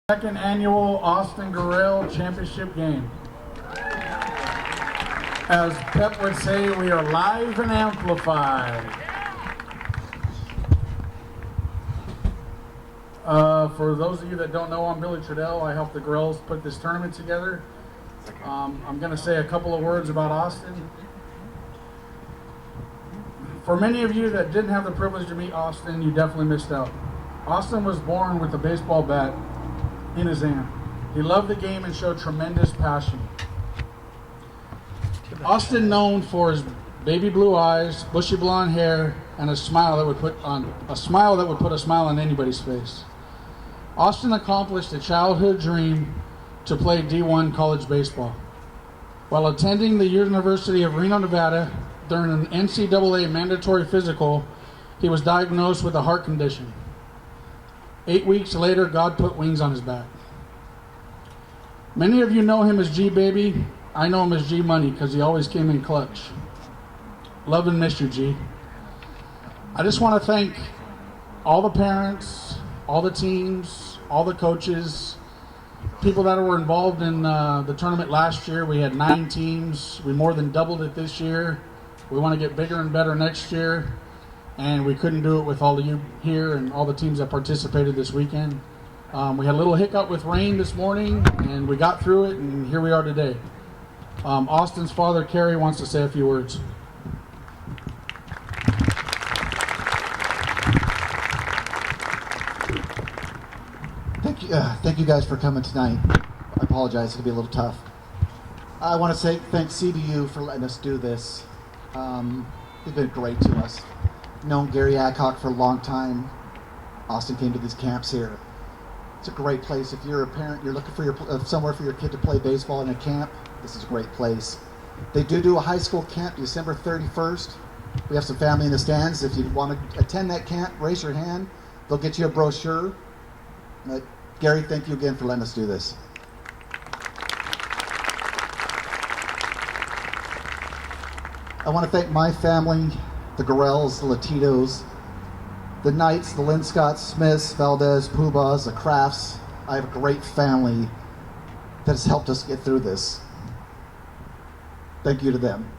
Second annual Austin Gorrell Championship game. As Pep would say, we are live and amplified. For those of you that don't know, I'm Billy Trudell. I helped the Gorrells put this tournament together. I'm going to say a couple of words about Austin. For many of you that didn't have the privilege to meet Austin, you definitely missed out. Austin was born with a baseball bat in his hand. He loved the game and showed tremendous passion. Austin, known for his baby blue eyes, bushy blonde hair, and a smile that would put a smile on anybody's face. Austin accomplished a childhood dream to play D1 college baseball. While attending the University of Reno, Nevada, during an NCAA mandatory physical, he was diagnosed with a heart condition. 8 weeks later, God put wings on his back. Many of you know him as G-Baby. I know him as G-Money because he always came in clutch. Love and miss you, G. I just want to thank all the parents, all the teams, all the coaches, people that were involved in the tournament last year. We had 9 teams. We more than doubled it this year. We want to get bigger and better next year. And we couldn't do it with all of you here and all the teams that participated this weekend. We had a little hiccup with rain this morning, and we got through it, and here we are today. Austin's father, Kerry, wants to say a few words. Thank you guys for coming tonight. I apologize, it'll be a little tough. I want to say thanks CBU for letting us do this. They've been great to us. Known Gary Adcock for a long time. Austin came to these camps here. It's a great place. If you're a parent, you're looking for somewhere for your kid to play baseball in a camp, this is a great place. They do a high school camp December 31st. We have some family in the stands. If you want to attend that camp, raise your hand. They'll get you a brochure. Gary, thank you again for letting us do this. I want to thank my family, the Gorrells, the Latitos, the Knights, the Linscotts, Smiths, Valdez, Poobahs, the Crafts. I have a great family that has helped us get through this. Thank you to them.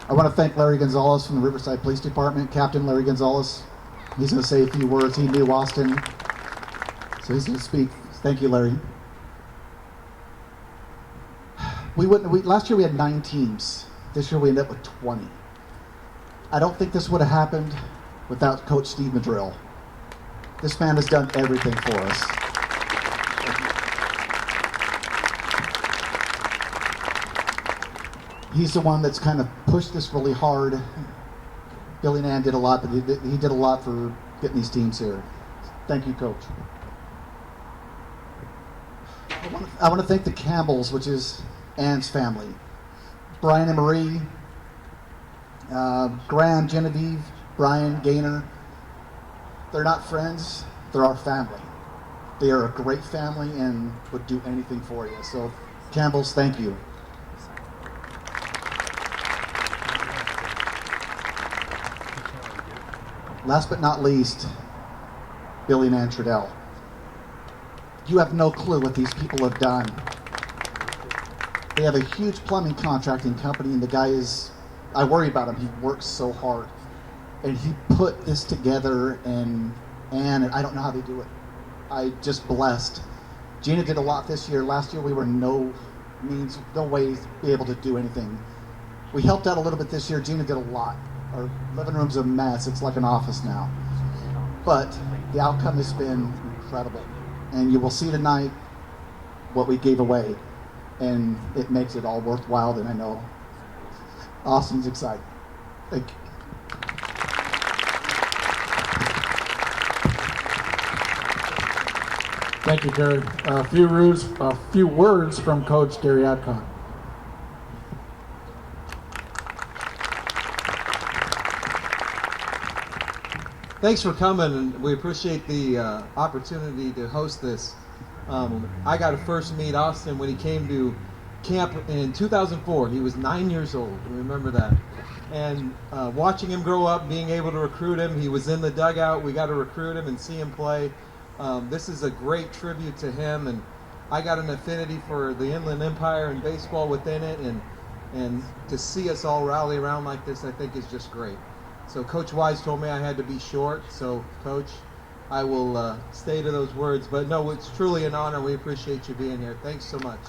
I want to thank Larry Gonzalez from the Riverside Police Department, Captain Larry Gonzalez. He's going to say a few words. He knew Austin, so he's going to speak. Thank you, Larry. Last year we had 9 teams. This year we ended up with 20. I don't think this would have happened without Coach Steve Madrill. This man has done everything for us. He's the one that's kind of pushed this really hard. Billy and Ann did a lot, but he did a lot for getting these teams here. Thank you, Coach. I want to thank the Campbells, which is Ann's family. Brian and Marie, Graham, Genevieve, Brian, Gaynor. They're not friends, they're our family. They are a great family and would do anything for you. So, Campbells, thank you. Last but not least, Billy and Ann Trudell. You have no clue what these people have done. They have a huge plumbing contracting company, and the guy I worry about him. He works so hard. And he put this together, and I don't know how they do it. I just blessed. Gina did a lot this year. Last year we were no way to be able to do anything. We helped out a little bit this year. Gina did a lot. Our living room's a mess. It's like an office now. But the outcome has been incredible. And you will see tonight what we gave away. And it makes it all worthwhile, and I know Austin's excited. Thank you. Thank you, Gary. A few words from Coach Gary Adcock. Thanks for coming, and we appreciate the opportunity to host this. I got to first meet Austin when he came to camp in 2004. He was 9 years old. Remember that. And watching him grow up, being able to recruit him, he was in the dugout. We got to recruit him and see him play. This is a great tribute to him, and I got an affinity for the Inland Empire and baseball within it, and to see us all rally around like this, I think is just great. So Coach Wise told me I had to be short, so Coach, I will stay to those words. But no, it's truly an honor. We appreciate you being here. Thanks so much.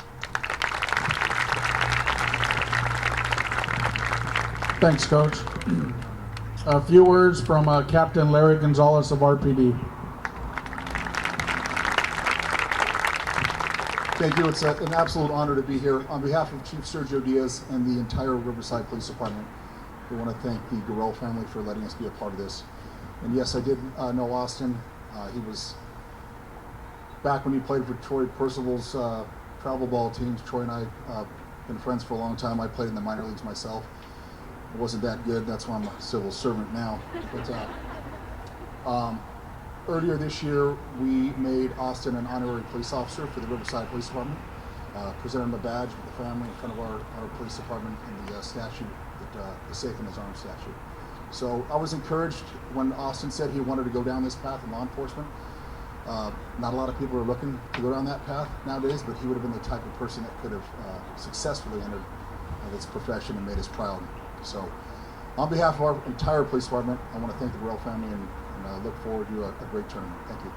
Thanks, Coach. A few words from Captain Larry Gonzalez of RPD. Thank you. It's an absolute honor to be here. On behalf of Chief Sergio Diaz and the entire Riverside Police Department, we want to thank the Gorrell family for letting us be a part of this. And yes, I did know Austin. He was back when he played for Troy Percival's travel ball teams. Troy and I been friends for a long time. I played in the minor leagues myself. It wasn't that good. That's why I'm a civil servant now. But earlier this year, we made Austin an honorary police officer for the Riverside Police Department. Presented him a badge with the family in front of our police department and the statue, the Safe in His Arms statue. So I was encouraged when Austin said he wanted to go down this path in law enforcement. Not a lot of people are looking to go down that path nowadays, but he would have been the type of person that could have successfully entered this profession and made us proud. So on behalf of our entire police department, I want to thank the Gorrell family and look forward to a great tournament. Thank you.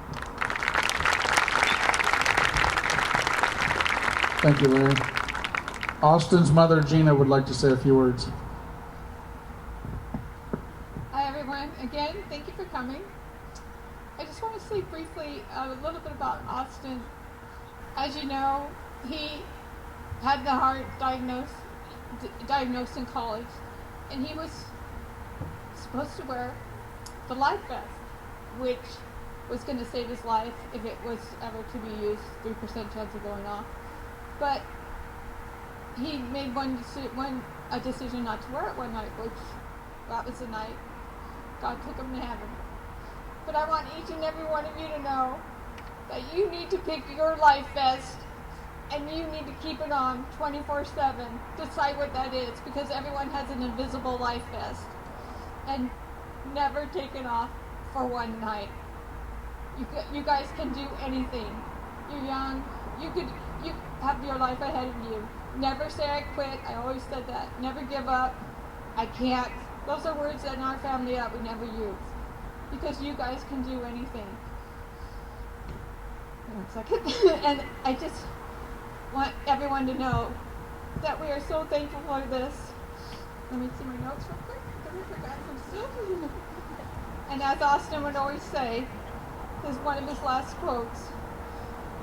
Thank you, Larry. Austin's mother, Gina, would like to say a few words. Hi, everyone. Again, thank you for coming. I just want to say briefly a little bit about Austin. As you know, he had the heart diagnosed in college, and he was supposed to wear the life vest, which was going to save his life if it was ever to be used, 3% chance of going off. But he made a decision not to wear it one night, which that was the night God took him to heaven. But I want each and every one of you to know that you need to pick your life vest and you need to keep it on 24/7. Decide what that is, because everyone has an invisible life vest. And never take it off for one night. You guys can do anything. You're young. You have your life ahead of you. Never say I quit. I always said that. Never give up. I can't. Those are words that in our family that we never use, because you guys can do anything. 1 second. And I just want everyone to know that we are so thankful for this. Let me see my notes real quick, because I forgot some stuff. And as Austin would always say, this is one of his last quotes: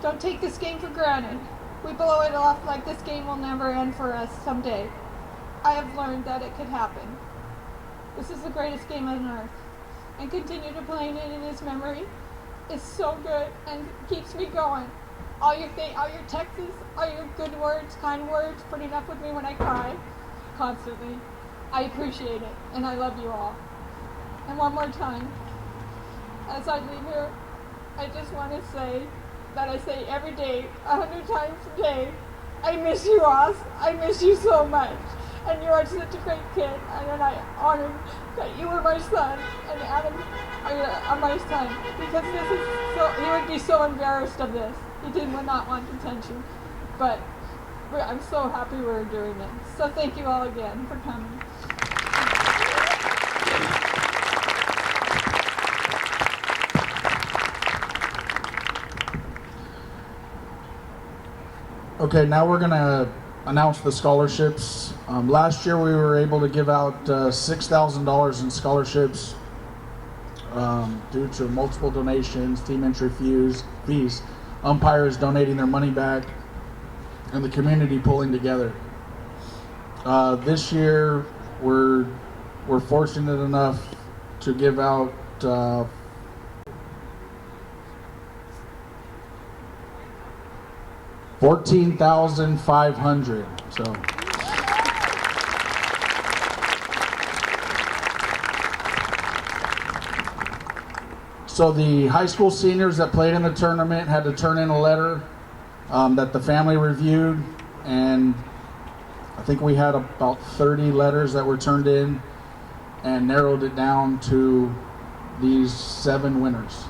"Don't take this game for granted. We blow it off like this game will never end for us someday. I have learned that it could happen. This is the greatest game on earth, and continue to play it in his memory is so good and keeps me going. All your texts, all your good words, kind words, putting up with me when I cry, constantly. I appreciate it, and I love you all." And one more time, as I leave here, I just want to say that I say every day, 100 times a day, I miss you, Oz. I miss you so much. And you are such a great kid, and I honor that you were my son, and Adam are my son, because this is so, he would be so embarrassed of this. He did not want attention, but I'm so happy we're doing it. So thank you all again for coming. Okay, now we're going to announce the scholarships. Last year we were able to give out $6,000 in scholarships due to multiple donations, team entry fees, umpires donating their money back, and the community pulling together. This year we're fortunate enough to give out $14,500. So the high school seniors that played in the tournament had to turn in a letter that the family reviewed, and I think we had about 30 letters that were turned in. and narrowed it down to these 7 winners.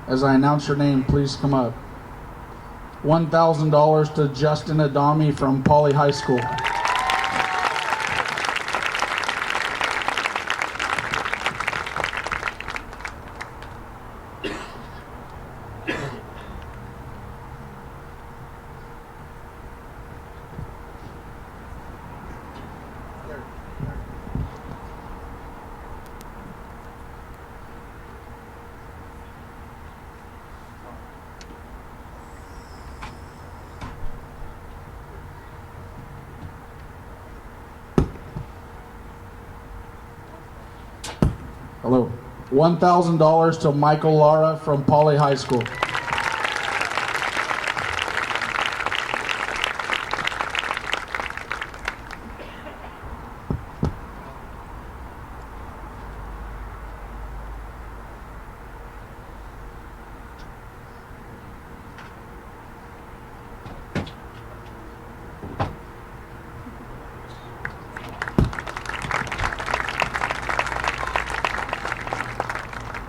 As I announce your name, please come up. $1,000 to Justin Adami from Poly High School. Hello. $1,000 to Michael Lara from Poly High School.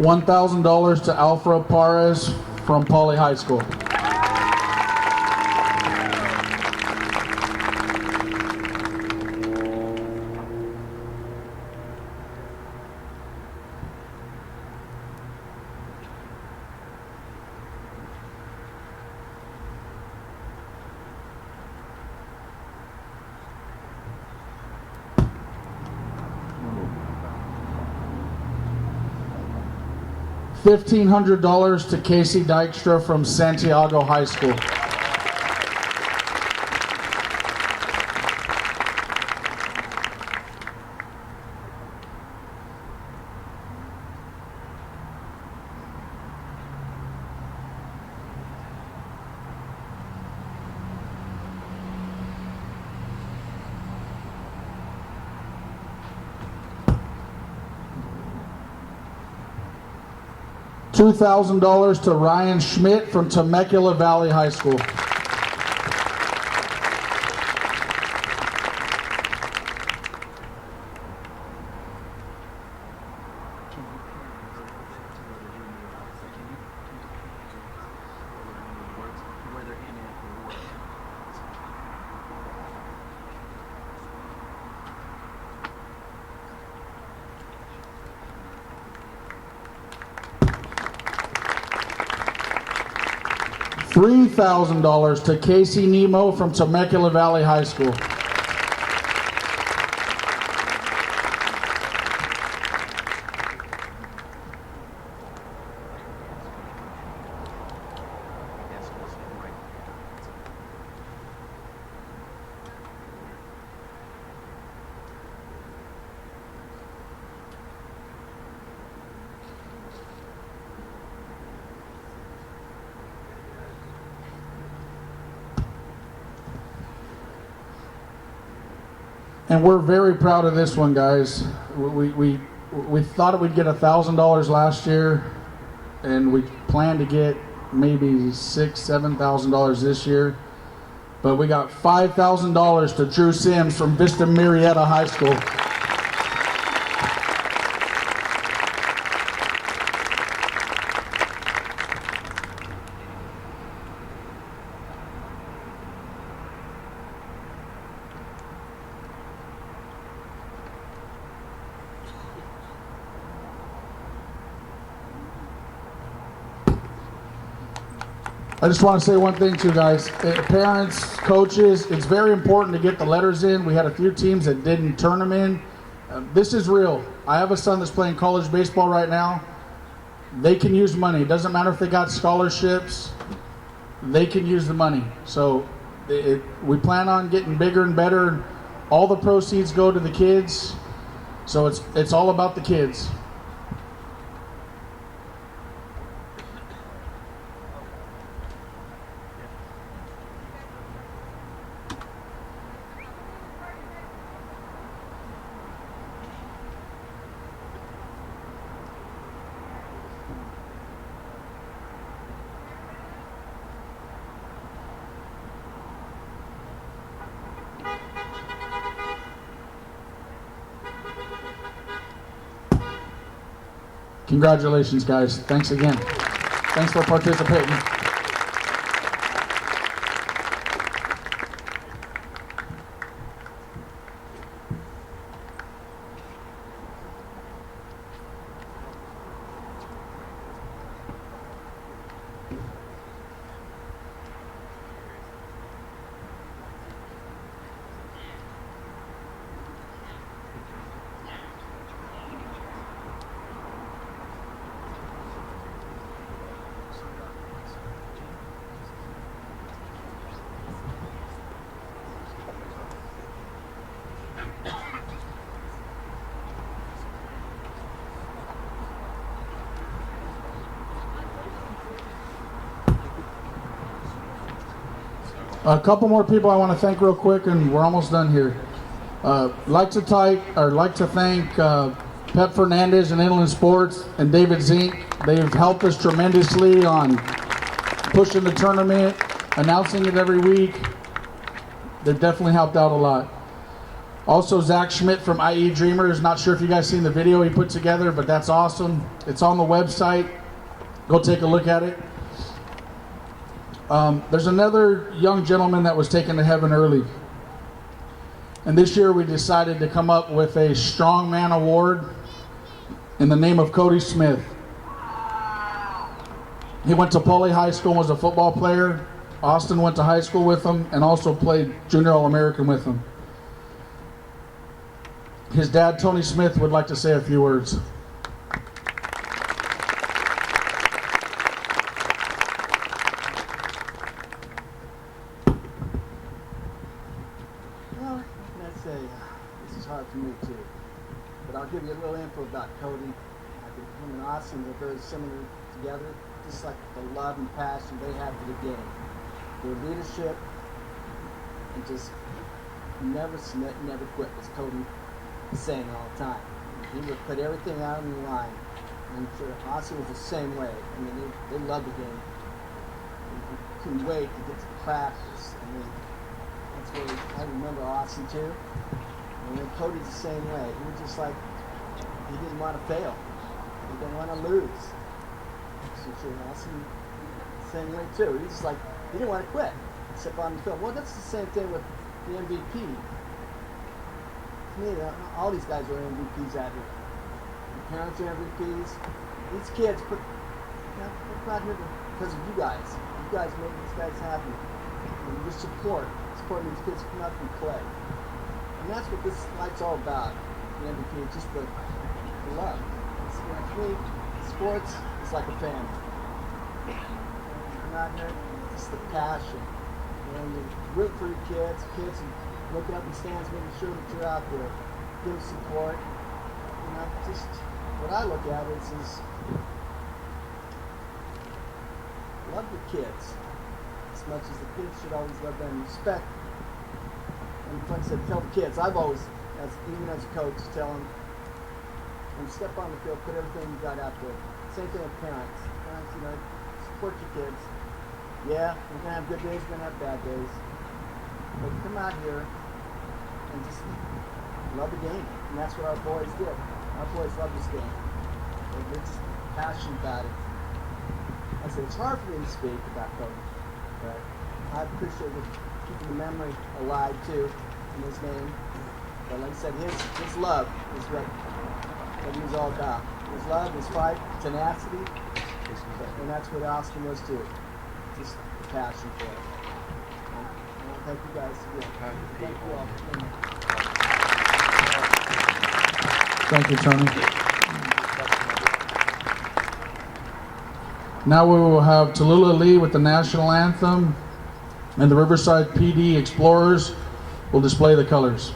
$1,000 to Alfred Parez from Poly High School. $1,500 to Casey Dykstra from Santiago High School. $2,000 to Ryan Schmidt from Temecula Valley High School. $3,000 to Casey Nemo from Temecula Valley High School. And we're very proud of this one, guys. We thought we'd get $1,000 last year, and we planned to get maybe $7,000 this year. But we got $5,000 to Drew Sims from Vista Marietta High School. I just want to say one thing too, guys. Parents, coaches, it's very important to get the letters in. We had a few teams that didn't turn them in. This is real. I have a son that's playing college baseball right now. They can use money. It doesn't matter if they got scholarships. They can use the money. So we plan on getting bigger and better. All the proceeds go to the kids. So it's all about the kids. Congratulations, guys. Thanks again. Thanks for participating. A couple more people I want to thank real quick, and we're almost done here. Like to thank Pep Fernandez and Inland Sports and David Zink. They've helped us tremendously on pushing the tournament, announcing it every week. They've definitely helped out a lot. Also, Zach Schmidt from IE Dreamers. Not sure if you guys seen the video he put together, but that's awesome. It's on the website. Go take a look at it. There's another young gentleman that was taken to heaven early. And this year we decided to come up with a Strongman Award in the name of Cody Smith. He went to Poly High School and was a football player. Austin went to high school with him and also played Junior All-American with him. His dad, Tony Smith, would like to say a few words. Well, let's say this is hard for me too, but I'll give you a little info about Cody. I think him and Austin are very similar together, just like the love and passion they have for the game, their leadership, and just never submit, never quit, as Cody is saying all the time. He would put everything out on the line, and I'm sure Austin was the same way. I mean, they love the game. They couldn't wait to get to practice. I mean, that's what I remember Austin too. And then Cody's the same way. He was just like, he didn't want to fail. He didn't want to lose. So sure, Austin, same way too. He's just like, he didn't want to quit, except on the field. Well, that's the same thing with the MVP. To me, all these guys are MVPs out here. The parents are MVPs. These kids put, we're not here because of you guys. You guys make these guys happy. And your supporting these kids come out and play. And that's what this night's all about. The MVP, just the love. It's, to me, sports is like a family. You're not here, it's the passion. You root for your kids are looking up in stands, making sure that you're out there, giving support. Just what I look at is love the kids as much as the kids should always love them. Respect. And like I said, tell the kids. I've always, even as a coach, tell them, when you step on the field, put everything you got out there. Same thing with parents. Parents, support your kids. Yeah, we're gonna have good days, we're gonna have bad days. But come out here and just love the game. And that's what our boys did. Our boys love this game. They're just passionate about it. I said, it's hard for me to speak about Cody, but I appreciate keeping the memory alive too in his name. But like I said, his love is what he was all about. His love, his fight, tenacity, and that's what Austin was too. Just passion for it. Thank you guys again. Thank you all. Thank you, Tony. Now we will have Tallulah Lee with the national anthem, and the Riverside PD Explorers will display the colors.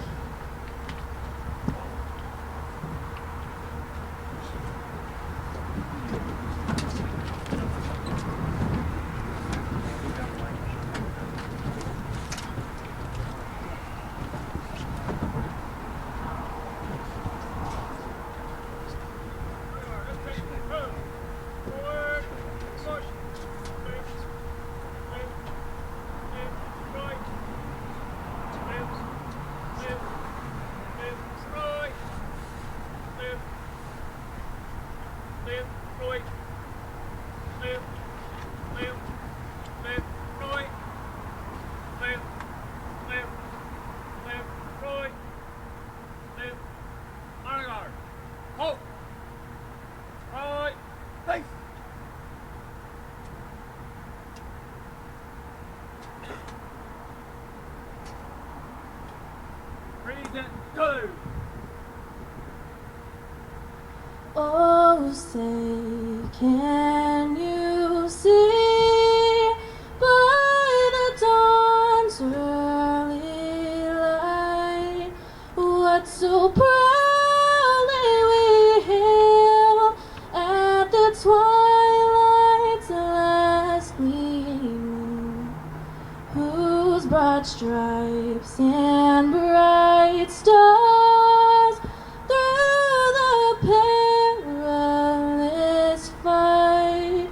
Oh, say, can you see by the dawn's early light what so proudly we hail at the twilight's last gleaming, whose broad stripes and bright stars through the perilous fight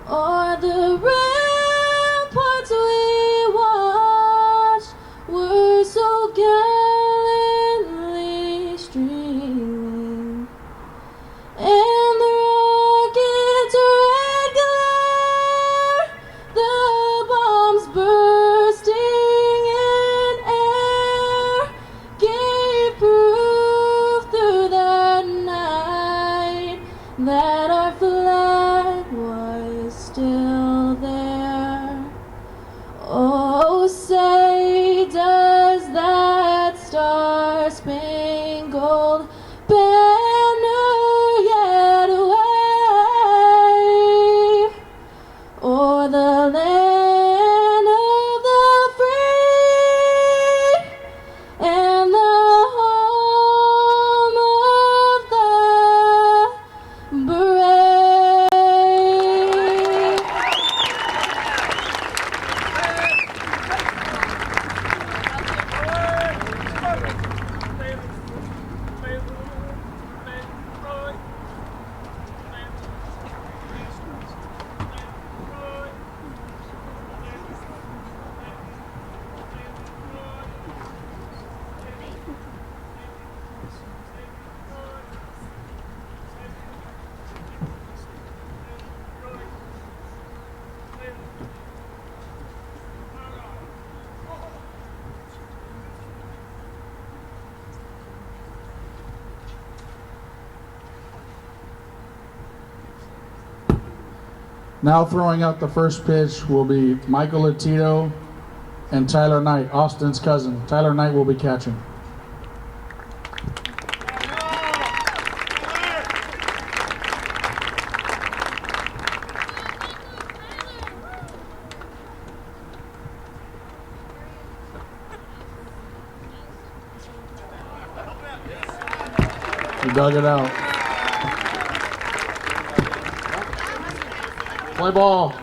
o'er the ramparts we watched were so gallantly streaming, and the rocket's red glare, the bombs bursting in air, gave proof through the night that our flag was still there. Oh, say, does that star-spangled banner yet wave o'er the land of the free and the home of the brave? Now throwing out the first pitch will be Michael Latito and Tyler Knight, Austin's cousin. Tyler Knight will be catching. He dug it out. Play ball.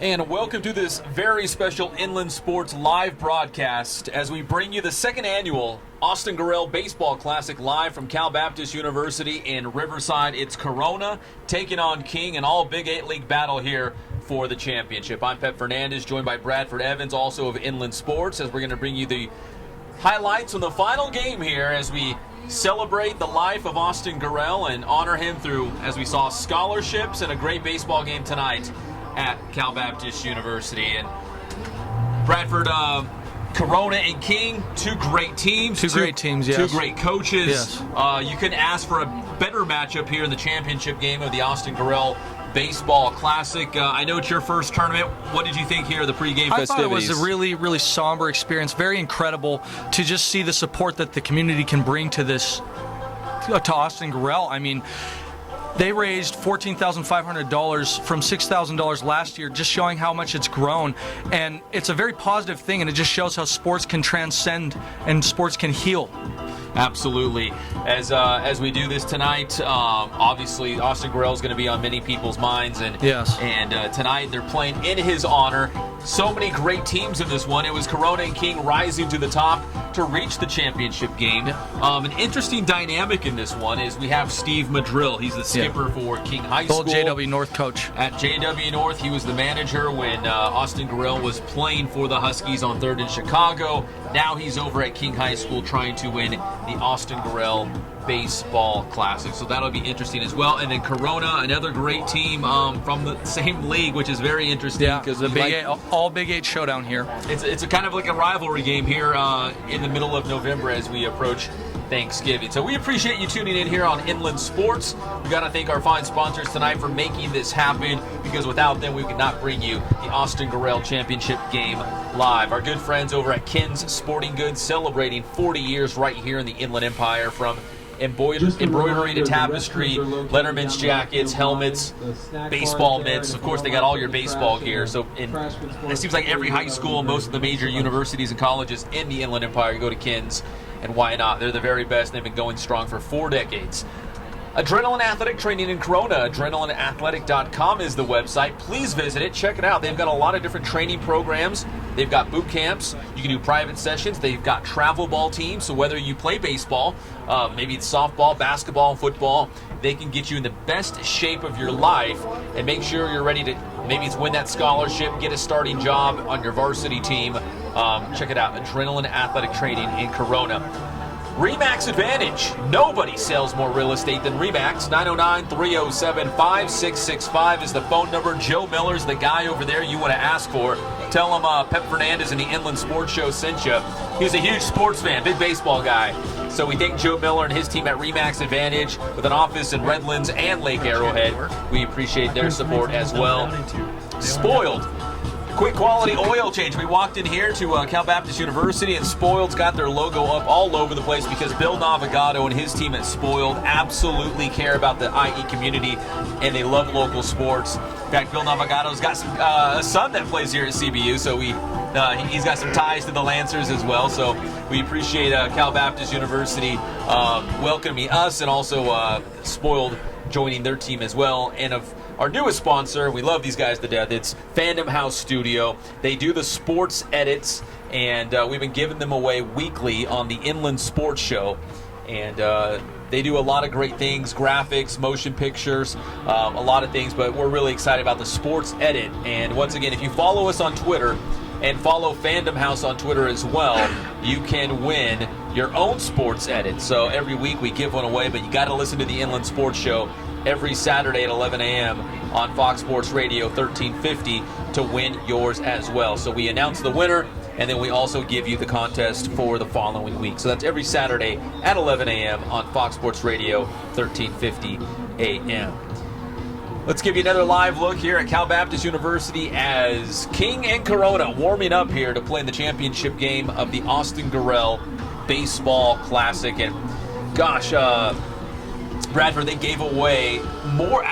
And welcome to this very special Inland Sports live broadcast as we bring you the second annual Austin Gorrell Baseball Classic live from Cal Baptist University in Riverside. It's Corona taking on King, an all Big 8 League battle here for the championship. I'm Pep Fernandez, joined by Bradford Evans, also of Inland Sports, as we're going to bring you the highlights from the final game here as we celebrate the life of Austin Gorrell and honor him through, as we saw, scholarships and a great baseball game tonight at Cal Baptist University. And Bradford, Corona and King, two great teams. Two great teams, yes. Two great coaches. Yes. You couldn't ask for a better matchup here in the championship game of the Austin Gorrell Baseball Classic. I know it's your first tournament. What did you think here of the pregame festivities? I thought it was a really, really somber experience. Very incredible to just see the support that the community can bring to this, to Austin Gorrell. I mean, they raised $14,500 from $6,000 last year, just showing how much it's grown. And it's a very positive thing, and it just shows how sports can transcend and sports can heal. Absolutely. As we do this tonight, obviously Austin Gorrell is going to be on many people's minds, and Yes. And tonight they're playing in his honor. So many great teams in this one. It was Corona and King rising to the top to reach the championship game. An interesting dynamic in this one is we have Steve Madrill. He's the skipper for King High School. Old JW North coach. At JW North, he was the manager when Austin Gorrell was playing for the Huskies on 3rd in Chicago. Now he's over at King High School trying to win the Austin Gorrell Baseball Classic. So that'll be interesting as well. And then Corona, another great team from the same league, which is very interesting. Yeah, because the all Big 8 showdown here. It's a kind of like a rivalry game here in the middle of November as we approach Thanksgiving. So we appreciate you tuning in here on Inland Sports. We got to thank our fine sponsors tonight for making this happen, because without them we could not bring you the Austin Gorrell Championship game live. Our good friends over at Ken's Sporting Goods celebrating 40 years right here in the Inland Empire, from embroidery to tapestry, Letterman's jackets, helmets, baseball mitts. Of course, they got all your baseball gear. So it seems like every high school, most of the major universities and colleges in the Inland Empire, you go to Ken's, and why not? They're the very best. They've been going strong for 4 decades. Adrenaline Athletic Training in Corona. AdrenalineAthletic.com is the website. Please visit it. Check it out. They've got a lot of different training programs. They've got boot camps. You can do private sessions. They've got travel ball teams. So whether you play baseball, maybe it's softball, basketball, football, they can get you in the best shape of your life and make sure you're ready to, maybe it's win that scholarship, get a starting job on your varsity team. Check it out. Adrenaline Athletic Training in Corona. RE/MAX Advantage. Nobody sells more real estate than RE/MAX. 909-307-5665 is the phone number. Joe Miller's the guy over there you want to ask for. Tell him Pep Fernandez and the Inland Sports Show sent you. He's a huge sports fan, big baseball guy. So we thank Joe Miller and his team at RE/MAX Advantage with an office in Redlands and Lake Arrowhead. We appreciate their support as well. Spoiled. Quick quality oil change. We walked in here to Cal Baptist University, and Spoiled's got their logo up all over the place because Bill Navigato and his team at Spoiled absolutely care about the IE community, and they love local sports. In fact, Bill Navigato's got a son that plays here at CBU, so he's got some ties to the Lancers as well. So we appreciate Cal Baptist University welcoming us, and also Spoiled joining their team as well. And of our newest sponsor, we love these guys to death, it's Fandom House Studio. They do the sports edits, and we've been giving them away weekly on the Inland Sports Show. And they do a lot of great things, graphics, motion pictures, a lot of things, but we're really excited about the sports edit. And once again, if you follow us on Twitter and follow Fandom House on Twitter as well, you can win your own sports edit. So every week we give one away, but you got to listen to the Inland Sports Show every Saturday at 11 a.m. on Fox Sports Radio 1350 to win yours as well. So we announce the winner, and then we also give you the contest for the following week. So that's every Saturday at 11 a.m. on Fox Sports Radio 1350 a.m. Let's give you another live look here at Cal Baptist University as King and Corona warming up here to play in the championship game of the Austin Gorrell Baseball Classic. And gosh, Bradford, they gave away more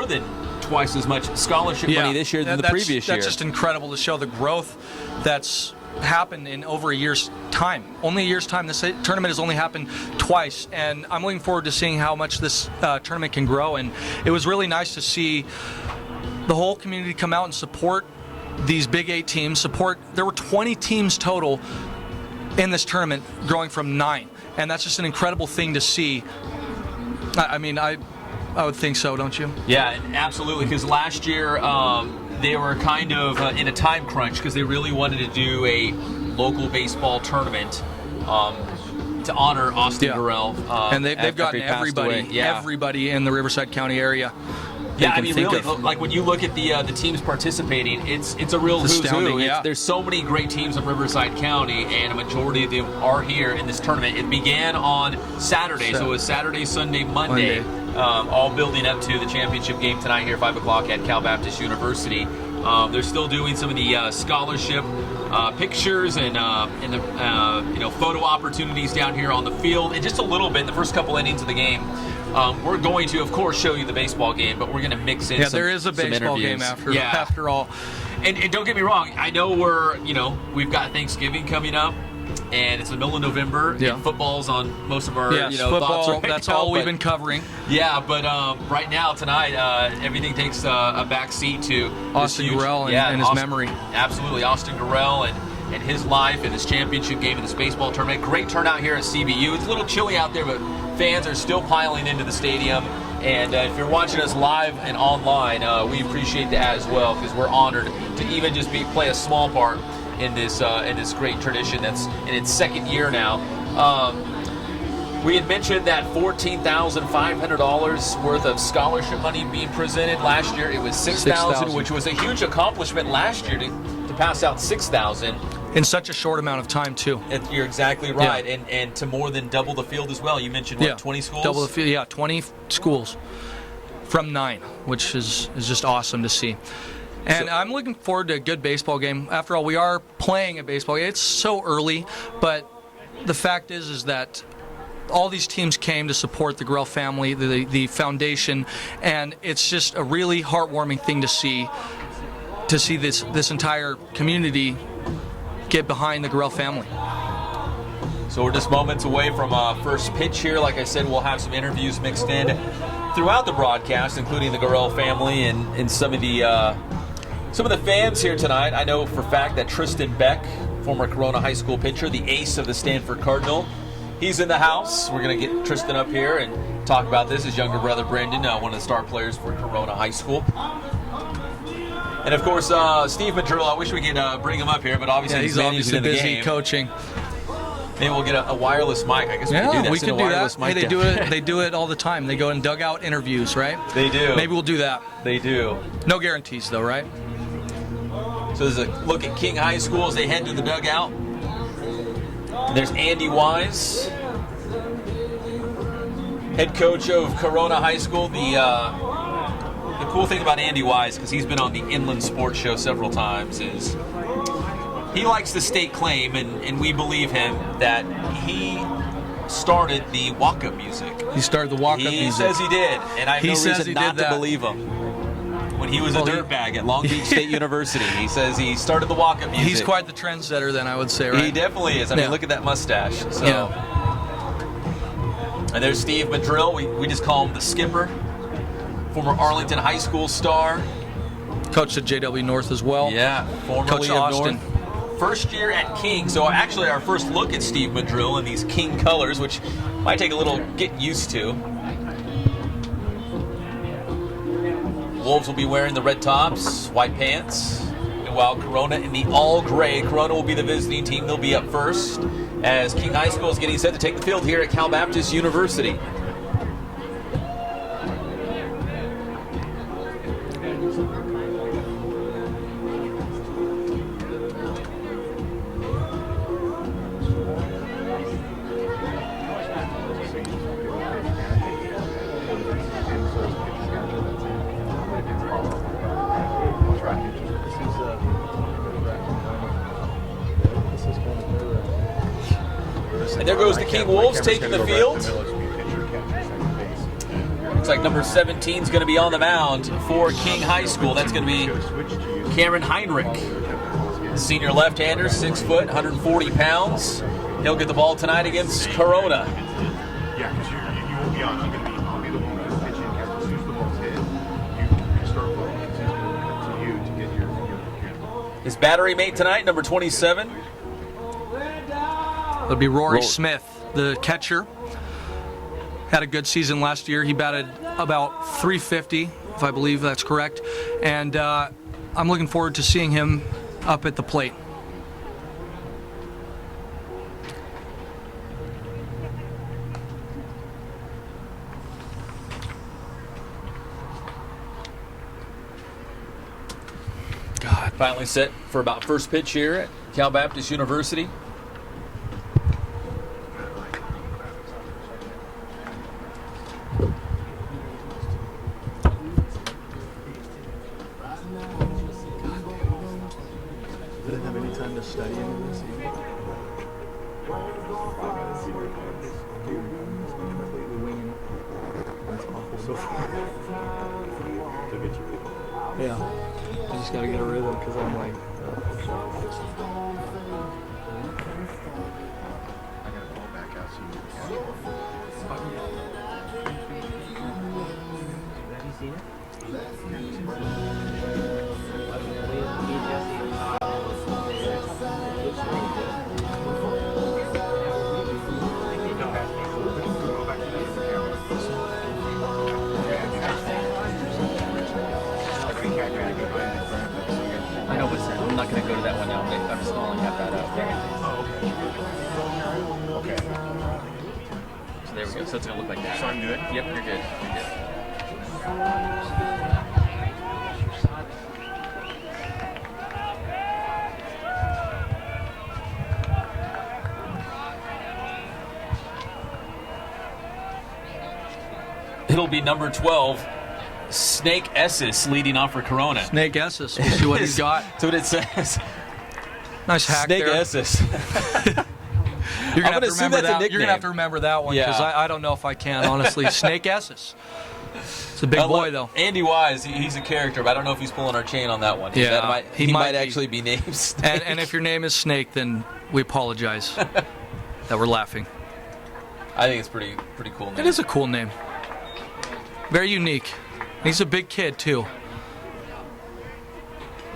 than twice as much scholarship money this year than the previous year. That's just incredible to show the growth that's happened in over a year's time. Only a year's time. This tournament has only happened twice, and I'm looking forward to seeing how much this tournament can grow. And it was really nice to see the whole community come out and support these Big 8 teams. There were 20 teams total in this tournament, growing from 9, and that's just an incredible thing to see. I mean, I would think so, don't you? Yeah, absolutely, because last year they were kind of in a time crunch because they really wanted to do a local baseball tournament to honor Austin Gorrell. And they've gotten everybody in the Riverside County area. Yeah, I mean, really, like when you look at the teams participating, it's a real who's who. Yeah. There's so many great teams in Riverside County, and a majority of them are here in this tournament. It began on Saturday, so it was Saturday, Sunday, Monday. All building up to the championship game tonight here, 5 o'clock at Cal Baptist University. They're still doing some of the scholarship pictures and the photo opportunities down here on the field. And just a little bit, the first couple innings of the game, we're going to, of course, show you the baseball game, but we're going to mix in there is a baseball game after all. And don't get me wrong, I know we've got Thanksgiving coming up, and it's the middle of November. Yeah. And football's on most of our Yes, thoughts football, right that's now, all we've but- been covering. Yeah, but right now, tonight, everything takes a back seat to this Austin huge- Gorrell and his memory. Absolutely, Austin Gorrell and his life and his championship game in this baseball tournament. Great turnout here at CBU. It's a little chilly out there, but fans are still piling into the stadium. And if you're watching us live and online, we appreciate that as well, because we're honored to even just play a small part in this great tradition that's in its second year now. We had mentioned that $14,500 worth of scholarship money being presented. Last year it was $6,000, which was a huge accomplishment last year to pass out $6,000. In such a short amount of time, too. You're exactly right, Yeah. and to more than double the field as well. You mentioned, 20 schools? Double the field, yeah, 20 schools from 9, which is just awesome to see. And I'm looking forward to a good baseball game. After all, we are playing a baseball game. It's so early, but the fact is that all these teams came to support the Gorrell family, the foundation, and it's just a really heartwarming thing to see this entire community get behind the Gorrell family. So we're just moments away from first pitch here. Like I said, we'll have some interviews mixed in throughout the broadcast, including the Gorrell family and some of the fans here tonight. I know for a fact that Tristan Beck, former Corona High School pitcher, the ace of the Stanford Cardinal, he's in the house. We're going to get Tristan up here and talk about this. His younger brother, Brendan, one of the star players for Corona High School. And, of course, Steve Madrillo, I wish we could bring him up here, but obviously he's obviously in the busy game. Coaching. Maybe we'll get a wireless mic. I guess we could do that. we Send could a do wireless that. Hey, mic they down. do it. They do it all the time. They go in dugout interviews, right? They do. Maybe we'll do that. They do. No guarantees, though, right? So there's a look at King High School as they head to the dugout. And there's Andy Wise, head coach of Corona High School. The cool thing about Andy Wise, because he's been on the Inland Sports Show several times, is he likes to state claim, and we believe him, that he started the walk-up music. He started the walk-up music. He says he did, and I have no He says reason he not did to that. believe him. When he was a dirtbag at Long Beach State University, he says he started the walk-up music. He's quite the trendsetter, then, I would say, right? He definitely is. I mean, look at that mustache. So. And there's Steve Madrill. We just call him the skipper. Former Arlington High School star. Coached at JW North as well. Yeah, formerly Coach of Austin. North. First year at King. So actually our first look at Steve Madrill in these King colors, which might take a little getting used to. Wolves will be wearing the red tops, white pants. And while Corona in the all gray, Corona will be the visiting team. They'll be up first as King High School is getting set to take the field here at Cal Baptist University. And there goes the King Wolves taking the field. Looks like number 17 is going to be on the mound for King High School. That's going to be Cameron Heinrich. The senior left-hander, 6 foot, 140 pounds. He'll get the ball tonight against Corona. Yeah, because you won't be on. I'll be the one who's pitching. As soon as the ball's hit, you start playing to you to get your His battery mate tonight, number 27. It'll be Rory Smith, the catcher. Had a good season last year. He batted about 350, if I believe that's correct. And I'm looking forward to seeing him up at the plate. God. Finally set for about first pitch here at Cal Baptist University. Didn't have any time to study any of this either. Completely winging it. That's awful so far. Yeah. I just gotta get a rhythm because I'm like, I know, but I'm not going to go to that one now. I'm just calling that up. Oh, okay. Okay. So there we go. So it's going to look like that. So I'm good? Yep, you're good. You're good. It'll be number 12, Snake Esses, leading off for Corona. Snake Esses. We'll see what he's got. That's what it says. Nice hack Snake there. Esses. You're I'm gonna have gonna to assume remember that's a that. You're gonna have to nickname. remember that one because Yeah. I don't know if I can honestly. Snake Esses. It's a big boy though. Andy Wise, he's a character, but I don't know if he's pulling our chain on that one. Yeah, he he might might be. actually be named Snake. And if your name is Snake, then we apologize that we're laughing. I think it's pretty cool name. It is a cool name. Very unique. He's a big kid too.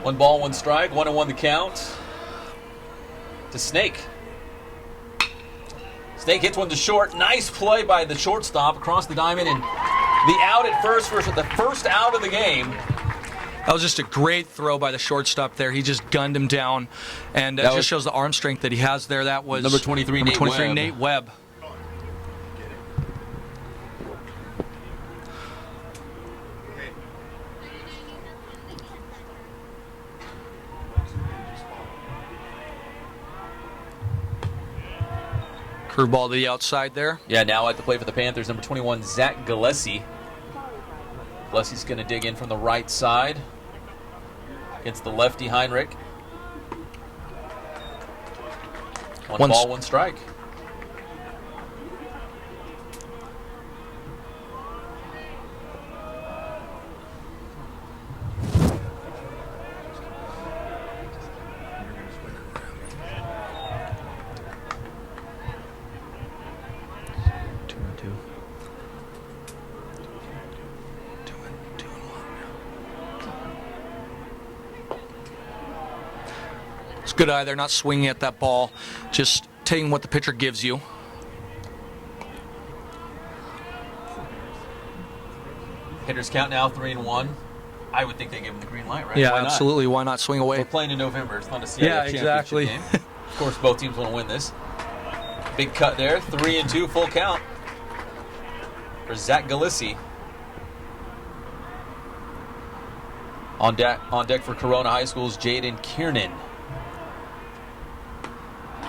1 ball, 1 strike, 1-1 the count to Snake. Snake hits one to short. Nice play by the shortstop across the diamond, and the out at first for the first out of the game. That was just a great throw by the shortstop there. He just gunned him down, and that just shows the arm strength that he has there. That was number 23, Nate Webb. Curveball to the outside there. Yeah, now at the play for the Panthers, number 21, Zach Gillespie. Gillespie's going to dig in from the right side against the lefty Heinrich. One ball, 1 strike. It's good eye there, not swinging at that ball, just taking what the pitcher gives you. Hitters count now 3-1. I would think they give him the green light, right? Yeah, Why not? absolutely. Why not swing away? We're playing in November. It's fun to see. a championship exactly. game. Of course, both teams want to win this. Big cut there. 3-2, full count for Zach Gillespie. On deck for Corona High School's Jaden Kiernan.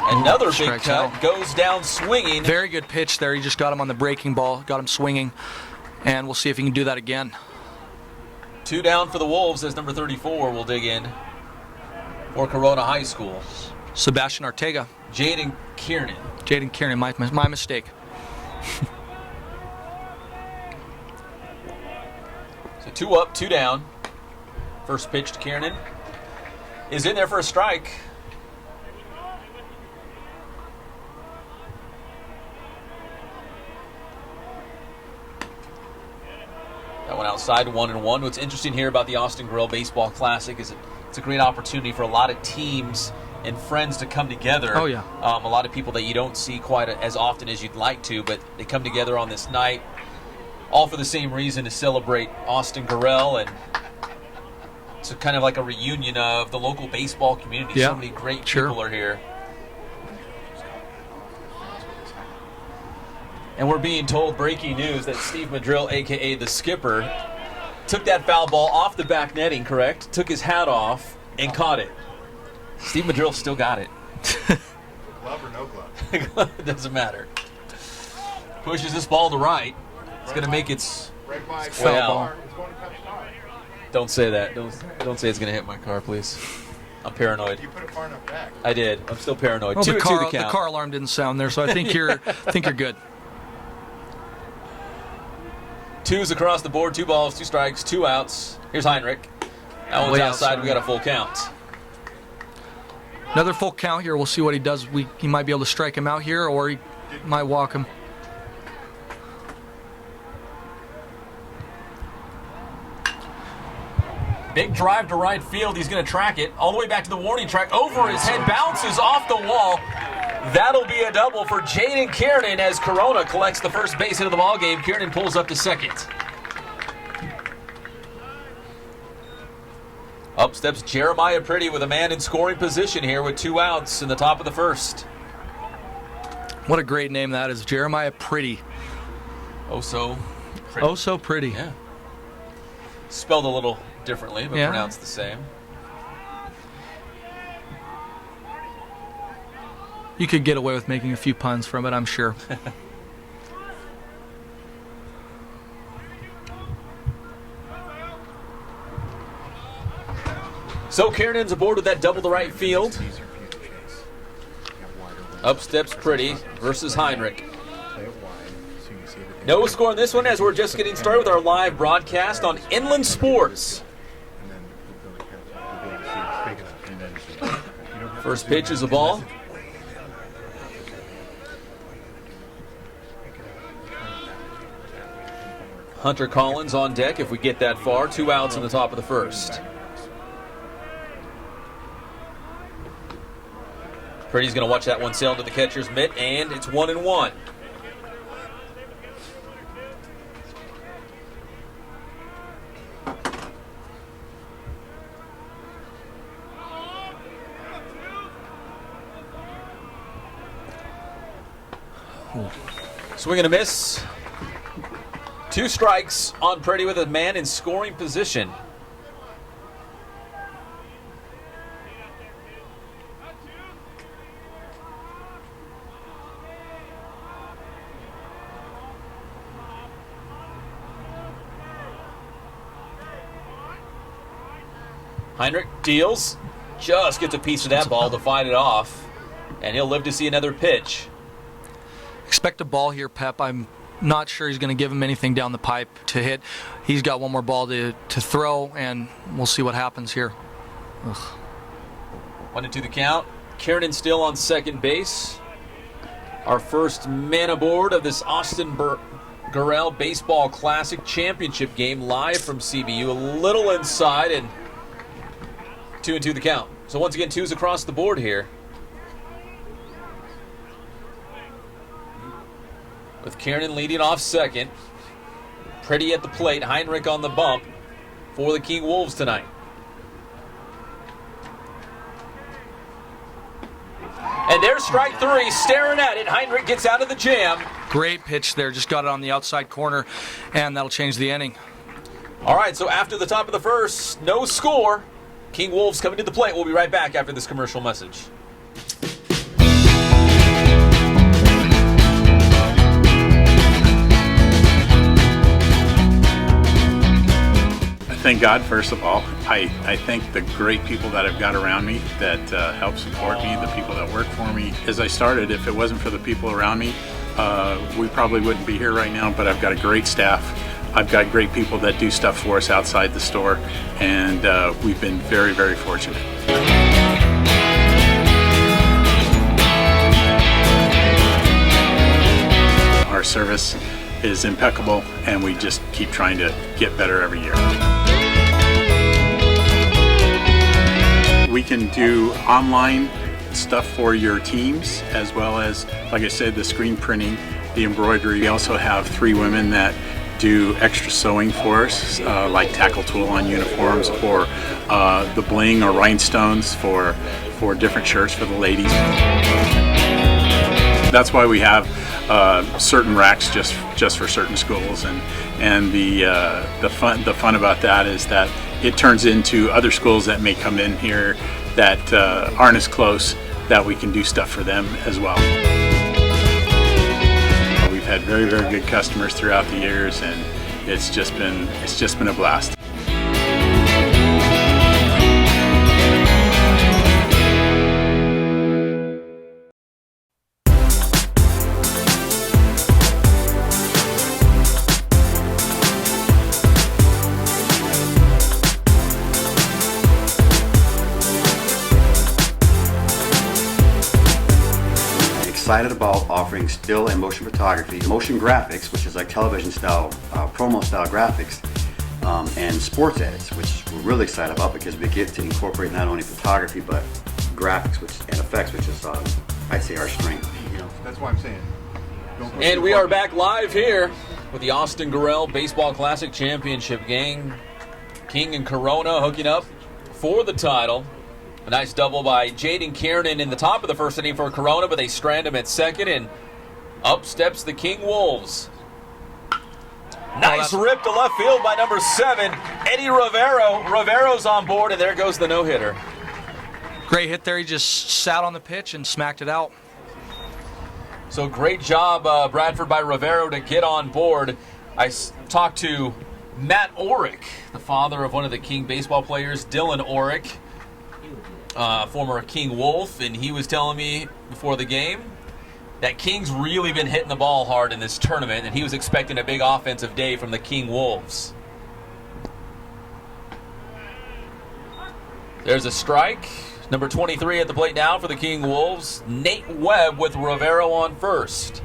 Another big Strikes cut, out. goes down swinging. Very good pitch there. He just got him on the breaking ball, got him swinging, and we'll see if he can do that again. 2 down for the Wolves as number 34 will dig in for Corona High School. Sebastian Ortega. Jaden Kiernan. Jaden Kiernan, my mistake. So 2 up, 2 down. First pitch to Kiernan is in there for a strike. That one outside, 1-1. What's interesting here about the Austin Gorrell Baseball Classic is it's a great opportunity for a lot of teams and friends to come together. Oh, yeah. A lot of people that you don't see quite as often as you'd like to, but they come together on this night, all for the same reason, to celebrate Austin Gorrell, and it's kind of like a reunion of the local baseball community. Yeah, so many great sure. people are here. And we're being told, breaking news, that Steve Madrill, a.k.a. the skipper, took that foul ball off the back netting, correct? Took his hat off and caught it. Steve Madrill still got it. Glove or no glove? It doesn't matter. Pushes this ball to right. It's going to make its Red flag. way out. ball. It's going to touch car. Don't say that. Don't say it's going to hit my car, please. I'm paranoid. You put it far enough back. I did. I'm still paranoid. Well, 2-2 the to count. car alarm didn't sound there, so I think you're good. 2s across the board, 2 balls, 2 strikes, 2 outs. Here's Heinrich. That one's Way outside. outside. We got a full count. Another full count here. We'll see what he does. He might be able to strike him out here, or he Might walk him. Big drive to right field. He's going to track it all the way back to the warning track. Over his head, bounces off the wall. That'll be a double for Jaden Kiernan as Corona collects the first base hit of the ball game. Kiernan pulls up to second. Up steps Jeremiah Pretty with a man in scoring position here with 2 outs in the top of the first. What a great name that is, Jeremiah Pretty. Oh, so pretty. Oh, so pretty. Yeah. Spelled a little differently, but Yeah. pronounced the same. You could get away with making a few puns from it, I'm sure. So Kiernan's aboard with that double to right field. Up steps Pretty versus Heinrich. No score in this one as we're just getting started with our live broadcast on Inland Sports. First pitch is a ball. Hunter Collins on deck if we get that far. 2 outs in the top of the first. Pretty's going to watch that one sail into the catcher's mitt, and it's 1-1. Swing and a miss. 2 strikes on Pretty with a man in scoring position. Heinrich deals, just gets a piece of that ball to fight it off, and he'll live to see another pitch. Expect a ball here, Pep. I'm not sure he's going to give him anything down the pipe to hit. He's got one more ball to throw, and we'll see what happens here. Ugh. 1-2 the count. Kiernan still on second base. Our first man aboard of this Austin Gorrell Baseball Classic Championship game live from CBU. A little inside, and 2-2 the count. So once again, 2s across the board here. With Kiernan leading off second. Pretty at the plate. Heinrich on the bump for the King Wolves tonight. And there's strike 3, staring at it. Heinrich gets out of the jam. Great pitch there. Just got it on the outside corner, and that'll change the inning. All right, so after the top of the first, no score. King Wolves coming to the plate. We'll be right back after this commercial message. Thank God, first of all. I thank the great people that I've got around me that help support me, the people that work for me. As I started, if it wasn't for the people around me, we probably wouldn't be here right now, but I've got a great staff. I've got great people that do stuff for us outside the store, and we've been very, very fortunate. Our service is impeccable, and we just keep trying to get better every year. We can do online stuff for your teams, as well as, like I said, the screen printing, the embroidery. We also have 3 women that do extra sewing for us, like tackle tool on uniforms, or the bling or rhinestones for different shirts for the ladies. That's why we have certain racks just for certain schools, and the fun about that is that it turns into other schools that may come in here that aren't as close, that we can do stuff for them as well. We've had very, very good customers throughout the years, and it's just been a blast. excited about offering still and motion photography, motion graphics, which is like television style, promo style graphics, and sports edits, which we're really excited about because we get to incorporate not only photography but graphics and effects, which is, I'd say, our strength. You know, that's why I'm saying. And we are back live here with the Austin Gorrell Baseball Classic Championship game. King and Corona hooking up for the title. A nice double by Jaden Kiernan in the top of the first inning for Corona, but they strand him at second, and up steps the King Wolves. Nice rip to left field by number 7, Eddie Rivero. Rivero's on board, and there goes the no-hitter. Great hit there. He just sat on the pitch and smacked it out. So great job, Bradford, by Rivero to get on board. I talked to Matt Orrick, the father of one of the King baseball players, Dylan Orrick, former King Wolf, and he was telling me before the game that King's really been hitting the ball hard in this tournament, and he was expecting a big offensive day from the King Wolves. There's a strike. Number 23 at the plate now for the King Wolves. Nate Webb with Rivero on first.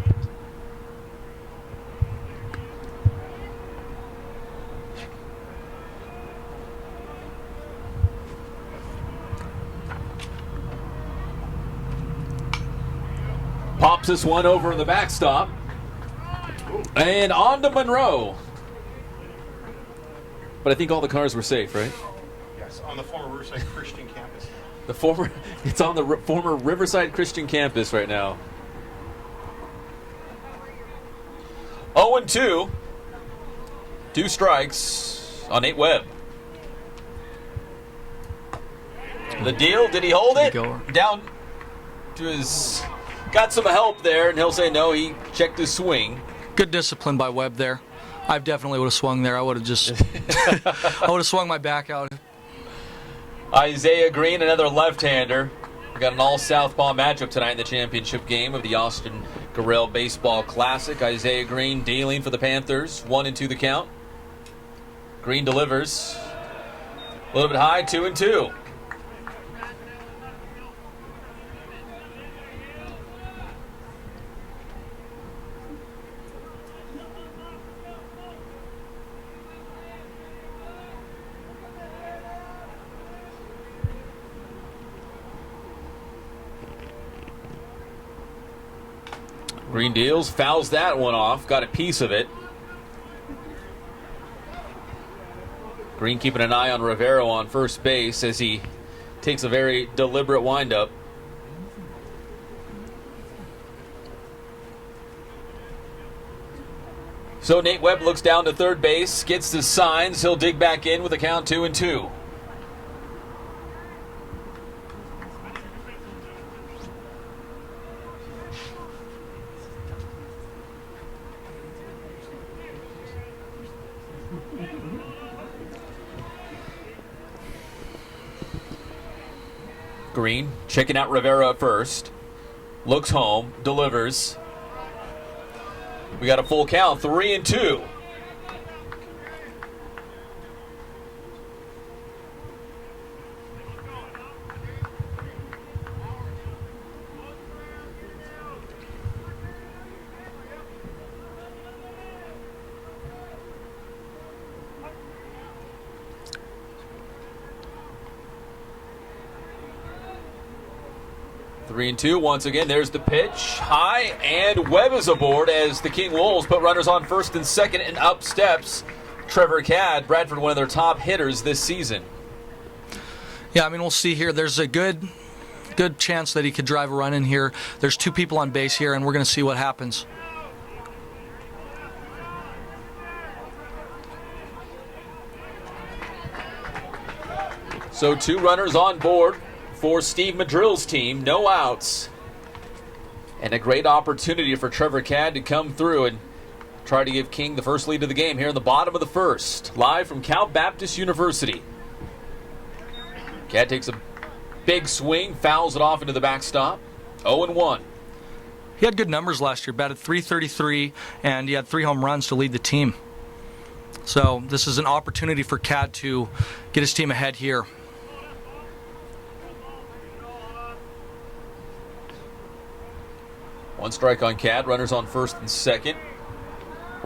Pops this one over the backstop. And on to Monroe. But I think all the cars were safe, right? Yes, on the former Riverside Christian campus. It's on the former Riverside Christian campus right now. 0-2. 2 strikes on Nate Webb. The deal, did he hold it? Down to his... Got some help there, and he'll say no, he checked his swing. Good discipline by Webb there. I definitely would have swung there. I would have just... I would have swung my back out. Isaiah Green, another left-hander. We got an all-southpaw matchup tonight in the championship game of the Austin Gorrell Baseball Classic. Isaiah Green dealing for the Panthers. 1-2 the count. Green delivers. A little bit high, 2-2. Green deals, fouls that one off, got a piece of it. Green keeping an eye on Rivero on first base as he takes a very deliberate windup. So Nate Webb looks down to third base, gets the signs, he'll dig back in with a count 2-2. Green checking out Rivera at first. Looks home, delivers. We got a full count, 3-2. Three and two. Once again, there's the pitch. High, and Webb is aboard as the King Wolves put runners on first and second, and up steps Trevor Cadd, Bradford, one of their top hitters this season. Yeah, I mean, we'll see here. There's a good chance that he could drive a run in here. There's 2 people on base here, and we're going to see what happens. So 2 runners on board for Steve Madrill's team, no outs. And a great opportunity for Trevor Cadd to come through and try to give King the first lead of the game here in the bottom of the first. Live from Cal Baptist University. Cadd takes a big swing, fouls it off into the backstop. 0-1. He had good numbers last year, batted .333, and he had 3 home runs to lead the team. So this is an opportunity for Cadd to get his team ahead here. One strike on Cad. Runners on first and second.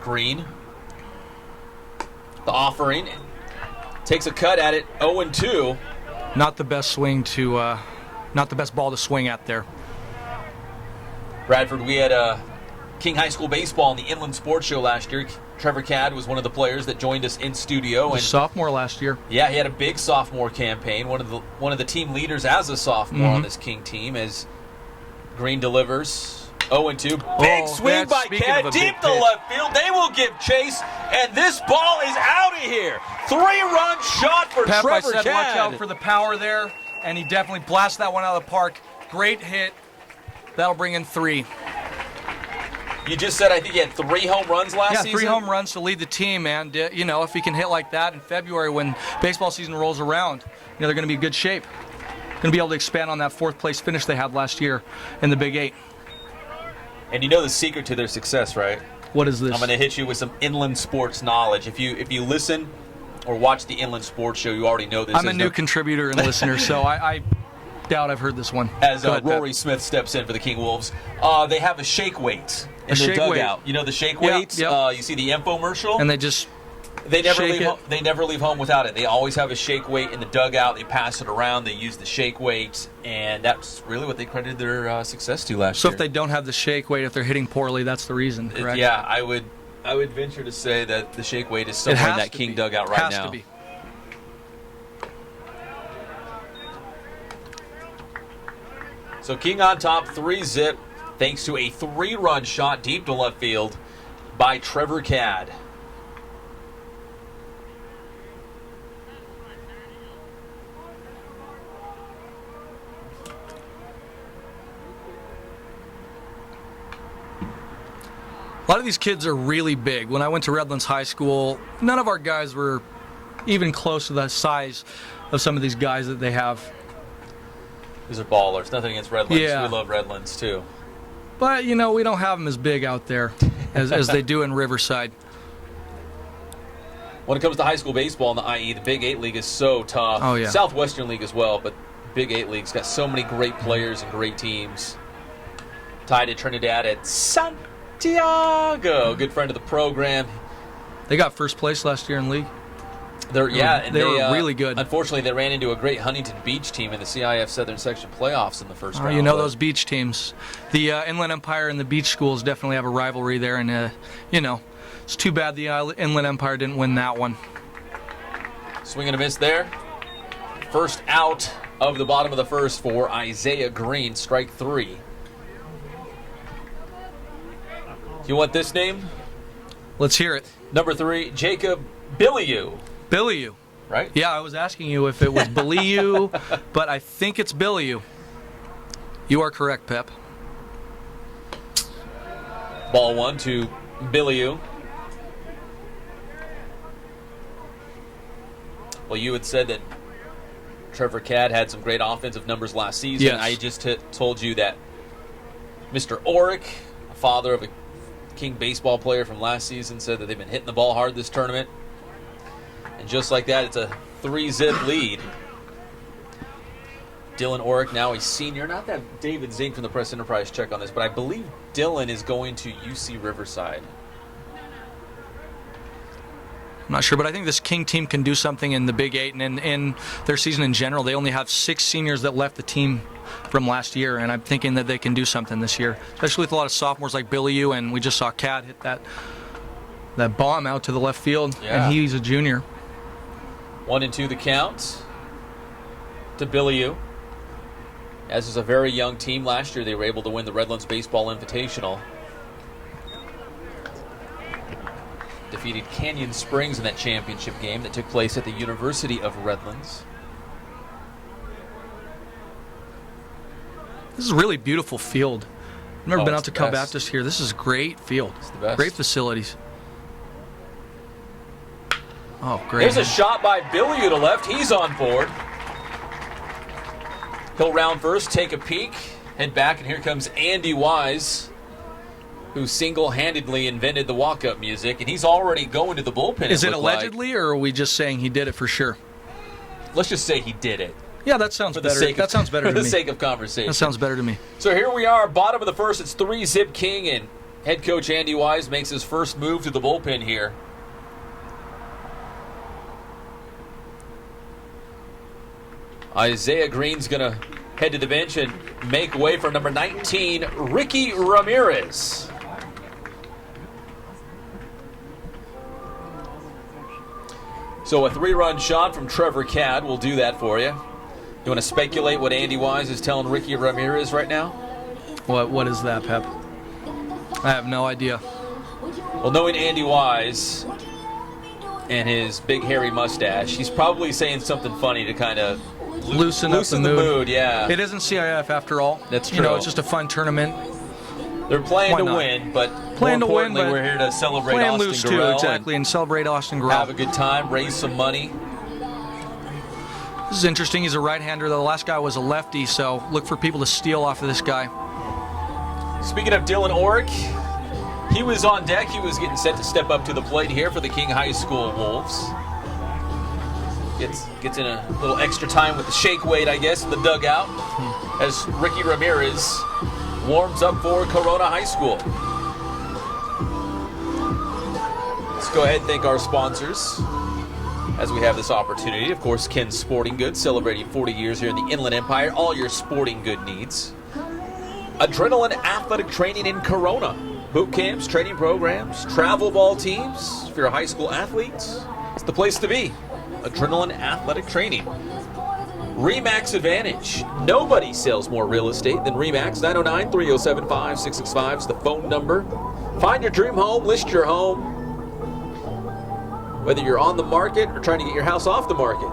Green. The offering. Takes a cut at it. 0-2. Not the best swing to, not the best ball to swing at there. Bradford, we had King High School baseball on the Inland Sports Show last year. Trevor Cad was one of the players that joined us in studio. And sophomore last year. Yeah, he had a big sophomore campaign. One of the team leaders as a sophomore on this King team. As Green delivers 0-2. Big swing by Cad deep to left field. They will give chase, and this ball is out of here. 3-run shot for Pep, Trevor I said, Cad. watch out for the power there, and he definitely blasted that one out of the park. Great hit. That'll bring in 3. You just said I think he had 3 home runs last season? Yeah, 3 home runs to lead the team, and you know, if he can hit like that in February when baseball season rolls around, you know, they're going to be in good shape. Going to be able to expand on that 4th place finish they had last year in the Big 8. And you know the secret to their success, right? What is this? I'm going to hit you with some inland sports knowledge. If you listen or watch the Inland Sports Show, you already know this. I'm a new contributor and listener, so I doubt I've heard this one. As Rory Smith steps in for the King Wolves, they have a shake weight in their dugout. You know the shake weight? You see the infomercial? And they never leave home without it. They always have a shake weight in the dugout. They pass it around. They use the shake weight, and that's really what they credited their success to last year. So if they don't have the shake weight, if they're hitting poorly, that's the reason, correct? Yeah, I would venture to say that the shake weight is somewhere in that King dugout right now. Has to be. So King on top, 3-zip, thanks to a 3-run shot deep to left field by Trevor Cad. A lot of these kids are really big. When I went to Redlands High School, none of our guys were even close to the size of some of these guys that they have. These are ballers. Nothing against Redlands. Yeah. We love Redlands, too. But, you know, we don't have them as big out there as they do in Riverside. When it comes to high school baseball in the IE, the Big 8 League is so tough. Oh, yeah. Southwestern League as well, but Big 8 League's got so many great players and great teams. Tied at Trinidad at Santiago. Good friend of the program. They got first place last year in league. They were really good. Unfortunately, they ran into a great Huntington Beach team in the CIF Southern Section playoffs in the first round. You know those beach teams. The Inland Empire and the beach schools definitely have a rivalry there, and, you know, it's too bad the Inland Empire didn't win that one. Swing and a miss there. First out of the bottom of the first for Isaiah Green, strike 3. You want this name? Let's hear it. Number 3, Jacob Billiou. Billiou. Right? Yeah, I was asking you if it was Billiou, but I think it's Billiou. You are correct, Pep. Ball 1 to Billiou. Well, you had said that Trevor Cad had some great offensive numbers last season. Yes. I just told you that Mr. Orick, a father of a King baseball player from last season, said that they've been hitting the ball hard this tournament. And just like that, it's a 3-zip lead. Dylan Orick, now a senior. Not that David Zink from the Press Enterprise check on this, but I believe Dylan is going to UC Riverside. I'm not sure, but I think this King team can do something in the Big 8 and in their season in general. They only have 6 seniors that left the team from last year, and I'm thinking that they can do something this year, especially with a lot of sophomores like Billiou, and we just saw Cad hit that bomb out to the left field, and he's a junior. 1-2 the count to Billiou. As is a very young team last year, they were able to win the Redlands Baseball Invitational. Defeated Canyon Springs in that championship game that took place at the University of Redlands. This is a really beautiful field. I've never been out to Cal best. Baptist here. This is a great field. It's the best. Great facilities. Oh, great. There's a shot by Billiou to left. He's on board. He'll round first, take a peek, head back, and here comes Andy Wise, who single-handedly invented the walk-up music, and he's already going to the bullpen. Is it allegedly, or are we just saying he did it for sure? Let's just say he did it. Yeah, that sounds better. That sounds better for to the me. sake of conversation. That sounds better to me. So here we are, bottom of the first. It's 3-zip King, and head coach Andy Wise makes his first move to the bullpen here. Isaiah Green's going to head to the bench and make way for number 19, Ricky Ramirez. So a 3-run shot from Trevor Cadd will do that for you. You want to speculate what Andy Wise is telling Ricky Ramirez right now? What is that, Pep? I have no idea. Well, knowing Andy Wise and his big hairy mustache, he's probably saying something funny to kind of loosen up the mood. Yeah, it isn't CIF after all. That's true. You know, it's just a fun tournament. They're playing to win, but more importantly, we're here to celebrate Austin loose Gorrell. too, exactly, and celebrate Austin Gorrell. Have a good time, raise some money. This is interesting. He's a right-hander. The last guy was a lefty, so look for people to steal off of this guy. Speaking of Dylan Orrick, he was on deck. He was getting set to step up to the plate here for the King High School Wolves. Gets in a little extra time with the shake weight, I guess, in the dugout, as Ricky Ramirez warms up for Corona High School. Let's go ahead and thank our sponsors as we have this opportunity. Of course, Ken's Sporting Goods, celebrating 40 years here in the Inland Empire. All your sporting good needs. Adrenaline Athletic Training in Corona. Boot camps, training programs, travel ball teams. If you're a high school athlete, it's the place to be. Adrenaline Athletic Training. RE/MAX Advantage. Nobody sells more real estate than RE/MAX. 909-307-5665 is the phone number. Find your dream home, list your home. Whether you're on the market or trying to get your house off the market,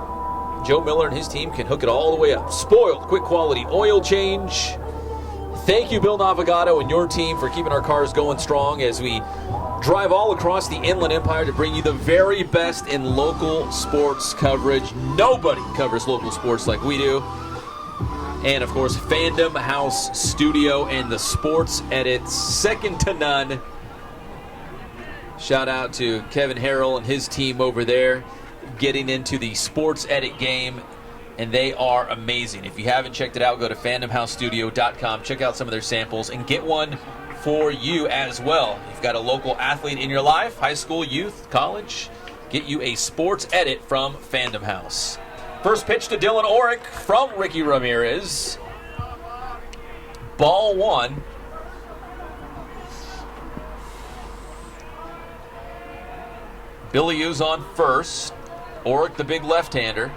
Joe Miller and his team can hook it all the way up. Spoiled, quick quality oil change. Thank you, Bill Navigado and your team, for keeping our cars going strong as we drive all across the Inland Empire to bring you the very best in local sports coverage. Nobody covers local sports like we do. And, of course, Fandom House Studio and the Sports Edit, second to none. Shout out to Kevin Harrell and his team over there getting into the Sports Edit game, and they are amazing. If you haven't checked it out, go to fandomhousestudio.com, check out some of their samples, and get one for you as well. You've got a local athlete in your life, high school, youth, college, get you a Sports Edit from Fandom House. First pitch to Dylan Orrick from Ricky Ramirez. Ball one. Billy Hughes on first. Orrick, the big left-hander.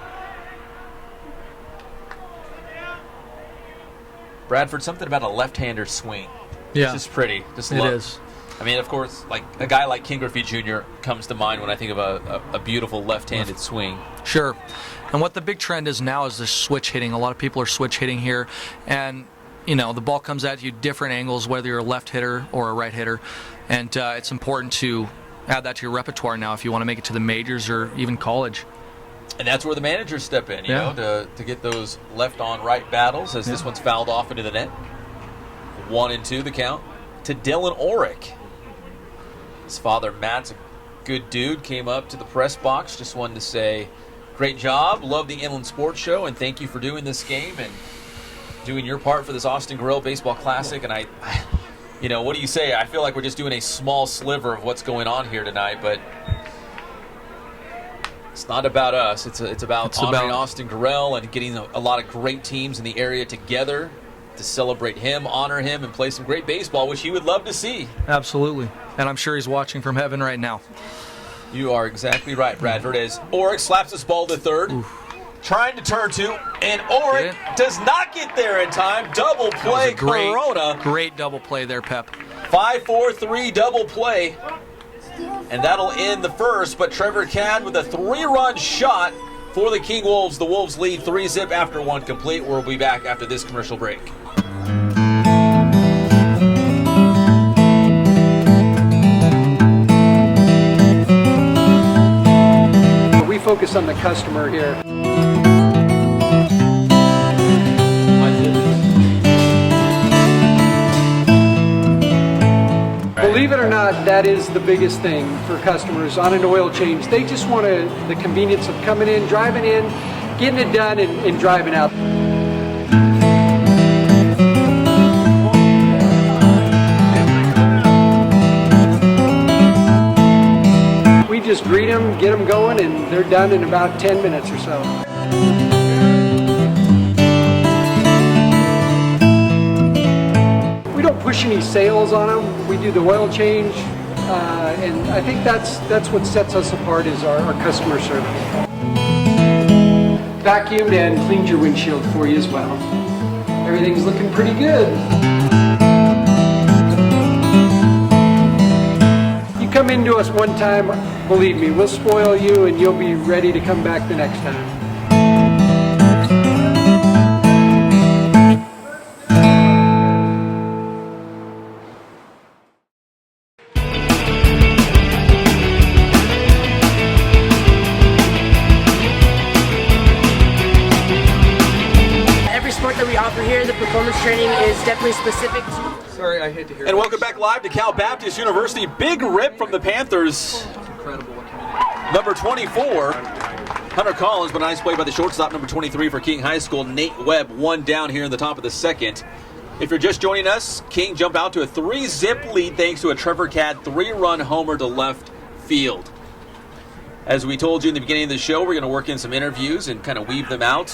Bradford, something about a left-hander swing. Yeah. It's just pretty. Just it love. is. I mean, of course, like a guy like King Griffey Jr. comes to mind when I think of a beautiful left-handed swing. Sure. And what the big trend is now is this switch hitting. A lot of people are switch hitting here. And, you know, the ball comes at you different angles, whether you're a left hitter or a right hitter. And it's important to add that to your repertoire now if you want to make it to the majors or even college. And that's where the managers step in, you know, to get those left-on right battles, as this one's fouled off into the net. 1-2 the count to Dylan Orrick. His father, Matt's a good dude, came up to the press box. Just wanted to say, great job, love the Inland Sports Show, and thank you for doing this game and doing your part for this Austin Gorrell Baseball Classic. And I you know, what do you say? I feel like we're just doing a small sliver of what's going on here tonight, but it's not about us. It's about honoring Austin Gorrell and getting a lot of great teams in the area together to celebrate him, honor him, and play some great baseball, which he would love to see. Absolutely. And I'm sure he's watching from heaven right now. You are exactly right, Bradford, as Orrick slaps this ball to third. Trying to turn to, and Orrick does not get there in time. Double play, Corona. Great double play there, Pep. 5-4-3 double play. And that'll end the first, but Trevor Cadd with a 3-run shot for the King Wolves. The Wolves lead 3-zip after one complete. We'll be back after this commercial break. We focus on the customer here. Believe it or not, that is the biggest thing for customers on an oil change. They just want the convenience of coming in, driving in, getting it done and driving out. We just greet them, get them going, and they're done in about 10 minutes or so. We don't push any sales on them. We do the oil change, and I think that's what sets us apart is our customer service. Vacuumed and cleaned your windshield for you as well. Everything's looking pretty good. You come into us one time, believe me, we'll spoil you and you'll be ready to come back the next time. That we offer here, the performance training is definitely specific to. Sorry, I hate to hear. And welcome back live to Cal Baptist University. Big rip from the Panthers. Incredible. Number 24, Hunter Collins, but a nice play by the shortstop. Number 23 for King High School, Nate Webb, one down here in the top of the second. If you're just joining us, King jumped out to a 3-zip lead thanks to a Trevor Cadd 3-run homer to left field. As we told you in the beginning of the show, we're going to work in some interviews and kind of weave them out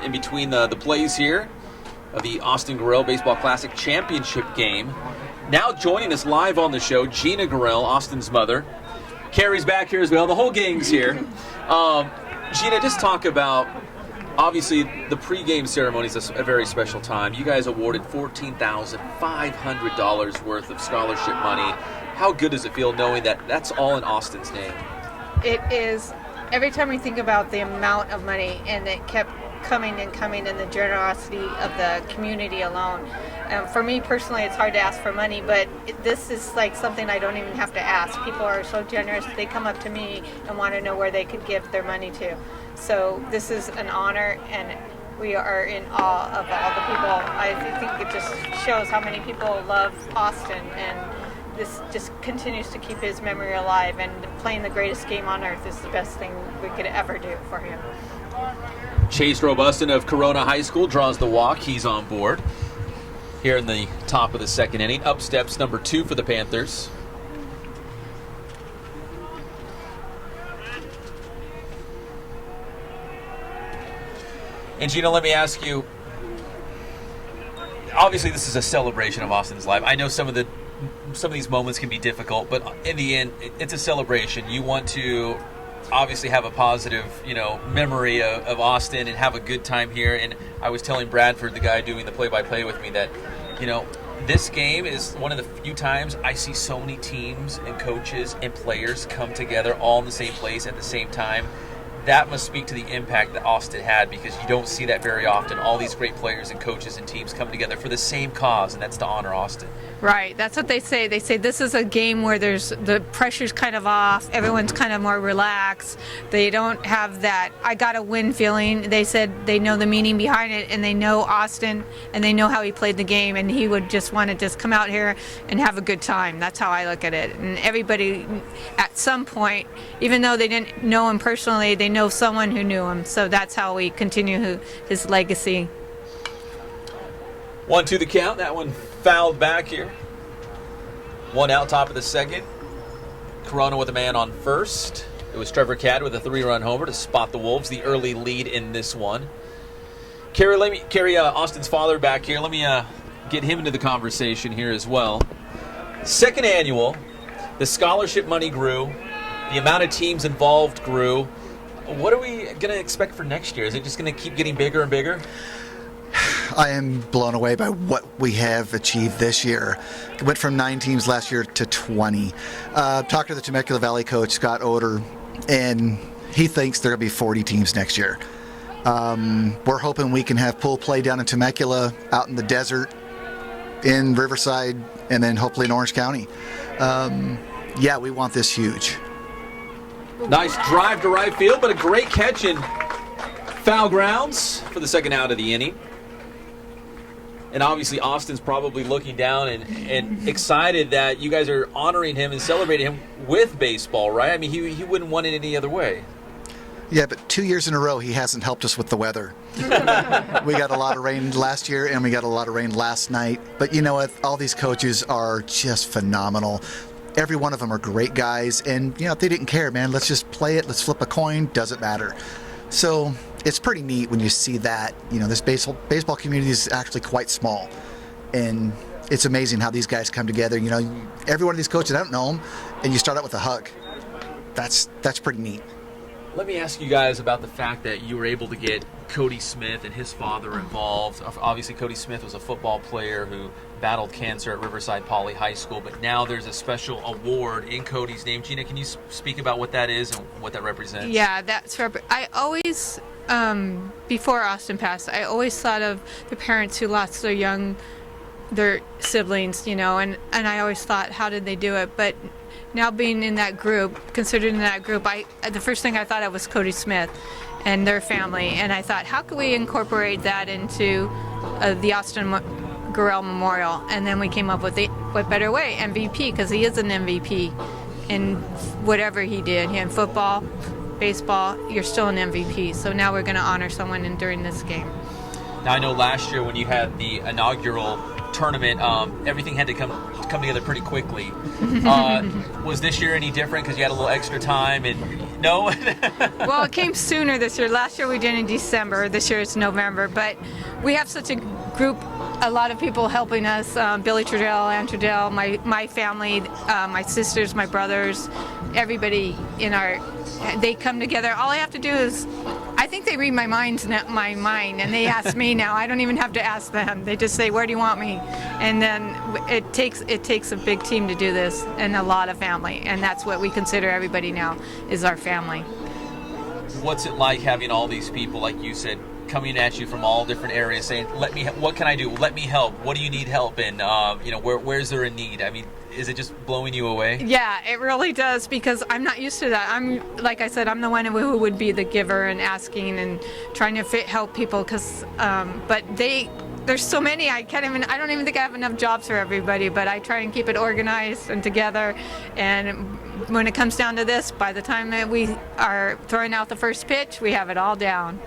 in between the plays here of the Austin Gorrell Baseball Classic Championship game. Now joining us live on the show, Gina Guerrero, Austin's mother. Carrie's back here as well. The whole gang's here. Gina, just talk about, obviously, the pregame ceremony is a very special time. You guys awarded $14,500 worth of scholarship money. How good does it feel knowing that that's all in Austin's name? It is, every time we think about the amount of money, and it kept coming and coming, and the generosity of the community alone. For me personally, it's hard to ask for money, but this is like something I don't even have to ask. People are so generous. They come up to me and want to know where they could give their money to. So this is an honor, and we are in awe of all the people. I think it just shows how many people love Austin, and this just continues to keep his memory alive, and playing the greatest game on earth is the best thing we could ever do for him. Chase Robustin of Corona High School draws the walk. He's on board here in the top of the second inning. Up steps number 2 for the Panthers. And Gina, let me ask you, obviously this is a celebration of Austin's life. I know some of these moments can be difficult, but in the end, it's a celebration. You want to obviously have a positive, memory of Austin and have a good time here. And I was telling Bradford, the guy doing the play-by-play with me, that, this game is one of the few times I see so many teams and coaches and players come together all in the same place at the same time. That must speak to the impact that Austin had, because you don't see that very often. All these great players and coaches and teams come together for the same cause, and that's to honor Austin. Right, that's what they say. They say this is a game where the pressure's kind of off, everyone's kind of more relaxed. They don't have that I gotta win feeling. They said they know the meaning behind it, and they know Austin, and they know how he played the game, and he would just want to just come out here and have a good time. That's how I look at it. And everybody at some point, even though they didn't know him personally, they know someone who knew him. So that's how we continue his legacy. 1-2 the count. That one fouled back here. One out, top of the second. Corona with a man on first. It was Trevor Cadd with a 3-run homer to spot the Wolves, the early lead in this one. Carrie, let me carry Austin's father back here. Let me get him into the conversation here as well. Second annual, the scholarship money grew. The amount of teams involved grew. What are we going to expect for next year? Is it just going to keep getting bigger and bigger? I am blown away by what we have achieved this year. It went from 9 teams last year to 20. Talked to the Temecula Valley coach, Scott Oder, and he thinks there will be 40 teams next year. We're hoping we can have pool play down in Temecula, out in the desert, in Riverside, and then hopefully in Orange County. Yeah, we want this huge. Nice drive to right field, but a great catch in foul grounds for the second out of the inning. And obviously Austin's probably looking down and excited that you guys are honoring him and celebrating him with baseball, right? I mean, he wouldn't want it any other way. Yeah, but 2 years in a row, he hasn't helped us with the weather. We got a lot of rain last year, and we got a lot of rain last night. But you know what? All these coaches are just phenomenal. Every one of them are great guys, and you know, they didn't care, man. Let's just play it. Let's flip a coin. Doesn't matter. So it's pretty neat when you see that. You know, this baseball community is actually quite small, and it's amazing how these guys come together. You know, every one of these coaches, I don't know them, and you start out with a hug. That's pretty neat. Let me ask you guys about the fact that you were able to get Cody Smith and his father involved. Obviously, Cody Smith was a football player who battled cancer at Riverside Poly High School, but now there's a special award in Cody's name. Gina, can you speak about what that is and what that represents? Yeah, I always, before Austin passed, I always thought of the parents who lost their siblings, you know, and I always thought, how did they do it? But now being in that group, considered in that group, the first thing I thought of was Cody Smith and their family, and I thought, how could we incorporate that into the Austin Gorrell Memorial? And then we came up with what better way, MVP, because he is an MVP in whatever he did. In football, baseball, you're still an MVP. So now we're going to honor someone during this game. Now I know last year when you had the inaugural tournament, everything had to come together pretty quickly. Was this year any different because you had a little extra time? And no? Well, it came sooner this year. Last year we did in December. This year it's November. But we have such a group, a lot of people helping us. Billy Trudell, Ann Trudell, my family, my sisters, my brothers, everybody they come together. All I have to do is, I think they read my mind, and they ask me now. I don't even have to ask them. They just say, where do you want me? And then it takes a big team to do this, and a lot of family, and that's what we consider everybody now is our family. What's it like having all these people, like you said, coming at you from all different areas saying, what can I do? Let me help. What do you need help in? Where's there a need? I mean, is it just blowing you away? Yeah, it really does, because I'm not used to that. Like I said, I'm the one who would be the giver and asking and trying to help people, but there's so many, I don't even think I have enough jobs for everybody, but I try and keep it organized and together. And when it comes down to this, by the time that we are throwing out the first pitch, we have it all down.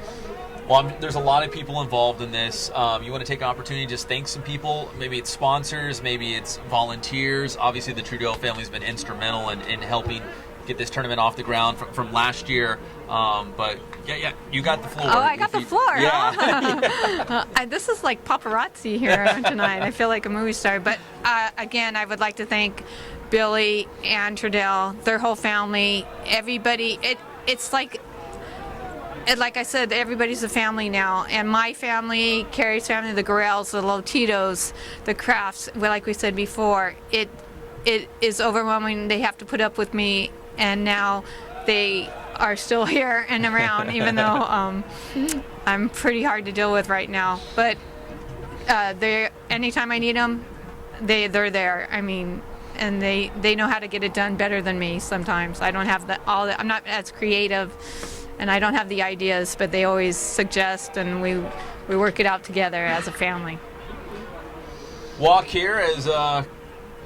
Well, there's a lot of people involved in this. You want to take an opportunity to just thank some people? Maybe it's sponsors, maybe it's volunteers. Obviously, the Trudell family's been instrumental in helping get this tournament off the ground from last year. But yeah, you got the floor. Oh, I got the floor. Yeah. This is like paparazzi here tonight. I feel like a movie star. But again, I would like to thank Billy and Trudell, their whole family, everybody. It's like I said, everybody's a family now. And my family, Carrie's family, the Gorrells, the Lotitos, the Crafts, like we said before, it is overwhelming. They have to put up with me, and now they are still here and around, even though I'm pretty hard to deal with right now. But anytime I need them, they're there. I mean, and they know how to get it done better than me sometimes. I don't have I'm not as creative, and I don't have the ideas, but they always suggest, and we work it out together as a family. Walk here as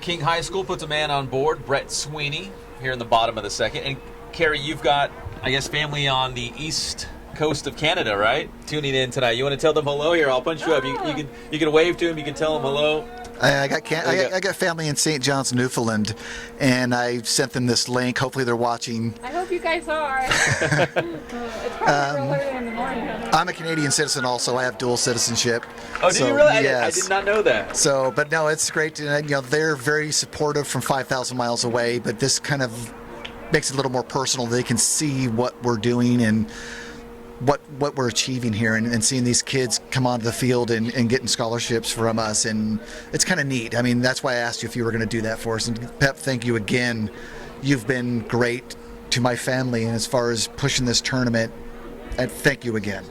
King High School puts a man on board, Brett Sweeney, here in the bottom of the second. And Carrie, you've got, I guess, family on the east coast of Canada, right? Tuning in tonight. You want to tell them hello here? I'll punch you up. You can wave to them. You can tell them hello. I got family in St. John's, Newfoundland, and I sent them this link. Hopefully they're watching. I hope you guys are. It's probably real early in the morning. I'm a Canadian citizen also. I have dual citizenship. Oh, did you really? Yes. I did not know that. So, but no, it's great. They're very supportive from 5,000 miles away, but this kind of makes it a little more personal. They can see what we're doing and what we're achieving here, and seeing these kids come onto the field and getting scholarships from us, and it's kind of neat. I mean, that's why I asked you if you were going to do that for us. And Pep, thank you again. You've been great to my family, and as far as pushing this tournament, and thank you again.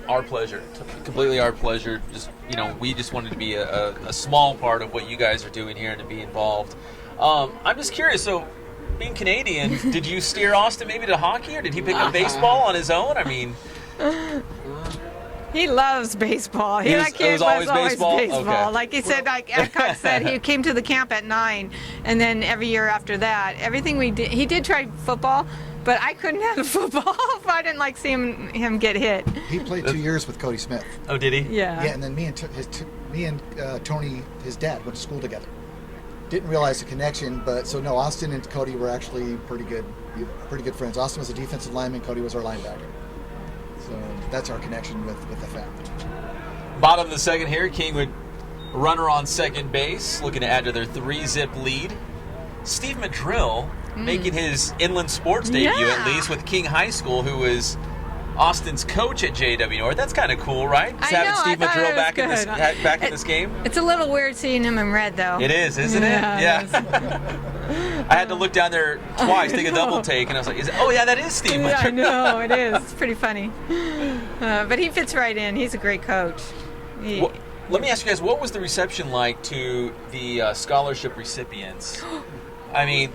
Our pleasure, completely our pleasure. Just we just wanted to be a small part of what you guys are doing here and to be involved. I'm just curious. So, being Canadian, did you steer Austin maybe to hockey, or did he pick up baseball on his own? I mean, he loves baseball. That kid was always baseball. Okay. Like he said, like Eckhart said, he came to the camp at 9, and then every year after that, everything we did, he did try football, but I couldn't have a football if I didn't like seeing him get hit. He played 2 years with Cody Smith. Oh, did he? Yeah. Yeah, and then me and Tony, his dad, went to school together. Didn't realize the connection, but so no, Austin and Cody were actually pretty good friends. Austin was a defensive lineman, Cody was our linebacker. So that's our connection with the family. Bottom of the second here, Kingwood runner on second base, looking to add to their 3-zip lead. Steve Madrill making his inland sports debut, at least with King High School, who was Austin's coach at JW North. That's kind of cool, right? Just having Steve Madrill back in this game. It's a little weird seeing him in red, though. It is, isn't it? Yeah. I had to look down there twice, take a double take, and I was like, oh, yeah, that is Steve Madrill. Yeah, I know, it is. It's pretty funny. But he fits right in. He's a great coach. Let me ask you guys, what was the reception like to the scholarship recipients? I mean,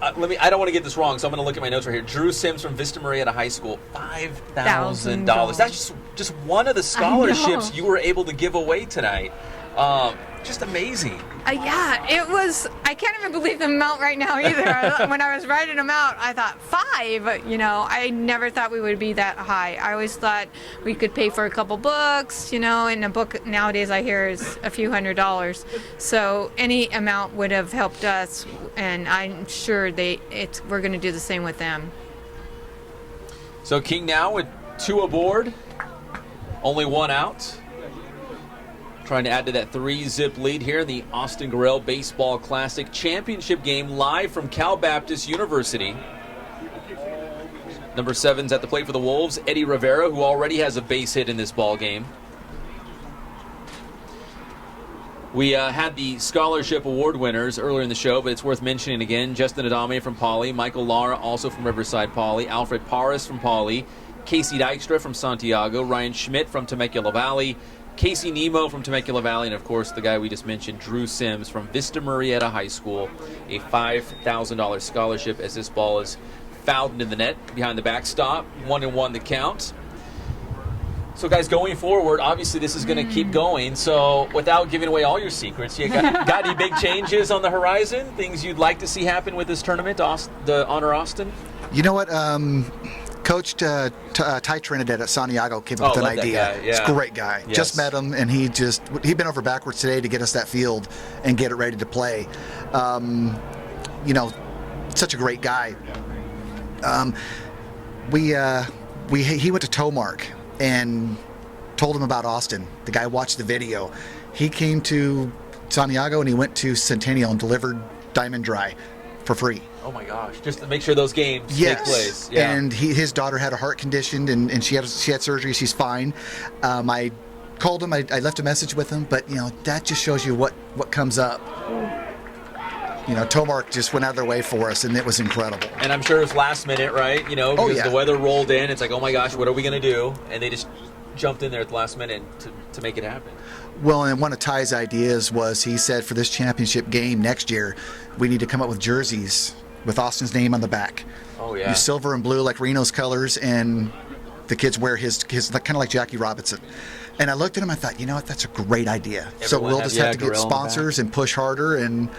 I don't want to get this wrong, so I'm going to look at my notes right here. Drew Sims from Vista Marietta High School, $5,000. That's just one of the scholarships you were able to give away tonight. Just amazing. Yeah, it was. I can't even believe the amount right now either. When I was writing them out, I thought 5. You know, I never thought we would be that high. I always thought we could pay for a couple books. You know, and a book nowadays I hear is a few $100s. So any amount would have helped us, and I'm sure we're going to do the same with them. So King now with 2 aboard, only 1 out. Trying to add to that 3-zip lead here in the Austin Gorrell Baseball Classic Championship game live from Cal Baptist University. Number 7's at the plate for the Wolves, Eddie Rivera, who already has a base hit in this ball game. We had the scholarship award winners earlier in the show, but it's worth mentioning again. Justin Adame from Pauley, Michael Lara also from Riverside Pauley, Alfred Paris from Pauley, Casey Dykstra from Santiago, Ryan Schmidt from Temecula Valley, Casey Nemo from Temecula Valley, and of course the guy we just mentioned, Drew Sims from Vista Marietta High School, a $5,000 scholarship as this ball is fouled into the net behind the backstop. 1-1 the count. So guys, going forward, obviously this is going to keep going, so without giving away all your secrets, you got any big changes on the horizon? Things you'd like to see happen with this tournament, the Honor Austin? You know what? Coach Ty Trinidad at Santiago came up with an idea. He's a great guy. Yes. Just met him, and he'd been over backwards today to get us that field and get it ready to play. You know, such a great guy. He went to Tomark and told him about Austin. The guy watched the video. He came to Santiago and he went to Centennial and delivered Diamond Dry for free. Oh my gosh! Just to make sure those games take place. Yeah. And his daughter had a heart condition, and she had surgery. She's fine. I called him. I left a message with him, but you know that just shows you what comes up. You know, Tomark just went out of their way for us, and it was incredible. And I'm sure it's last minute, right? You know, because the weather rolled in. It's like, oh my gosh, what are we going to do? And they just jumped in there at the last minute to make it happen. Well, and one of Ty's ideas was he said for this championship game next year, we need to come up with jerseys with Austin's name on the back. Oh, yeah. Use silver and blue like Reno's colors, and the kids wear his kind of like Jackie Robinson. And I looked at him, I thought, you know what, that's a great idea. So we'll just have to get sponsors and push harder. And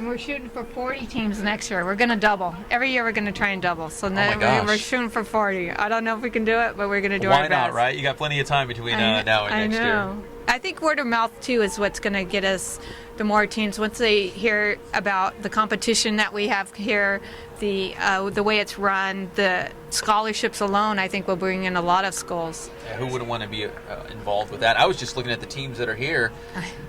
we're shooting for 40 teams next year. We're going to double. Every year we're going to try and double. So we're shooting for 40. I don't know if we can do it, but we're going to do our best. Why not, right? You got plenty of time between now and next year. I think word of mouth, too, is what's going to get us the more teams. Once they hear about the competition that we have here, the way it's run, the scholarships alone, I think will bring in a lot of schools. Yeah, who wouldn't want to be involved with that? I was just looking at the teams that are here.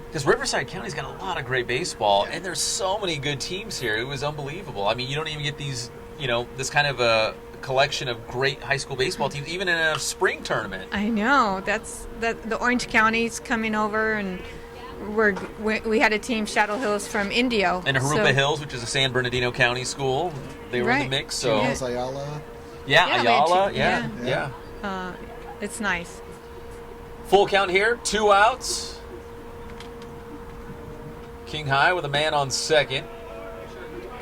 Because Riverside County's got a lot of great baseball, and there's so many good teams here. It was unbelievable. I mean, you don't even get these, this kind of a collection of great high school baseball teams, even in a spring tournament. I know. The Orange County's coming over, and we had a team, Shadow Hills, from Indio. And Jurupa Hills, which is a San Bernardino County school. They were in the mix. So Ayala. Ayala. Yeah. It's nice. Full count here, 2 outs. King High with a man on second.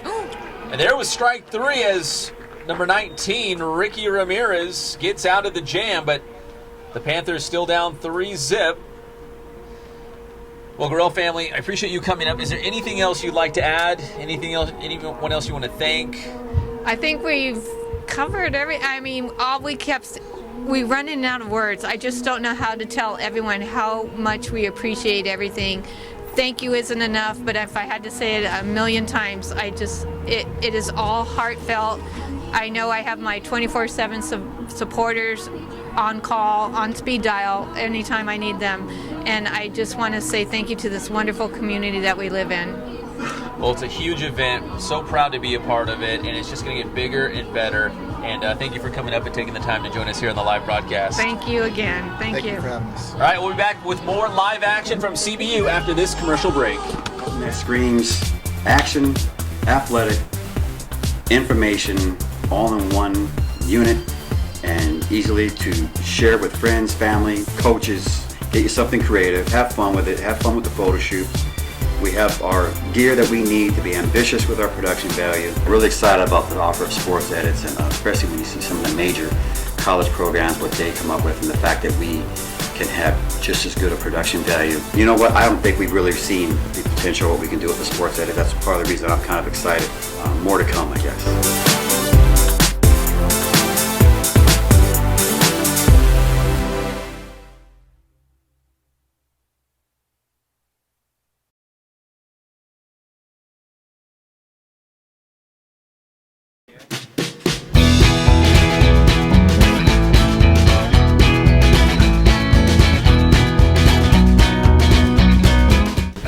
And there was strike 3 as number 19, Ricky Ramirez, gets out of the jam, but the Panthers still down 3-zip. Well, Gorrell family, I appreciate you coming up. Is there anything else you'd like to add? Anyone else you want to thank? I think we've covered we running out of words. I just don't know how to tell everyone how much we appreciate everything. Thank you isn't enough, but if I had to say it a million times, it is all heartfelt. I know I have my 24/7 supporters on call, on speed dial, anytime I need them. And I just want to say thank you to this wonderful community that we live in. Well, it's a huge event. So proud to be a part of it, and it's just going to get bigger and better. And thank you for coming up and taking the time to join us here on the live broadcast. Thank you again. Thank you. For having us. All right, we'll be back with more live action from CBU after this commercial break. That screams action, athletic, information, all in one unit, and easily to share with friends, family, coaches. Get you something creative, have fun with it, have fun with the photo shoot. We have our gear that we need to be ambitious with our production value. Really excited about the offer of sports edits, and especially when you see some of the major college programs, what they come up with, and the fact that we can have just as good a production value. You know what, I don't think we've really seen the potential of what we can do with the sports edit. That's part of the reason I'm kind of excited. More to come, I guess.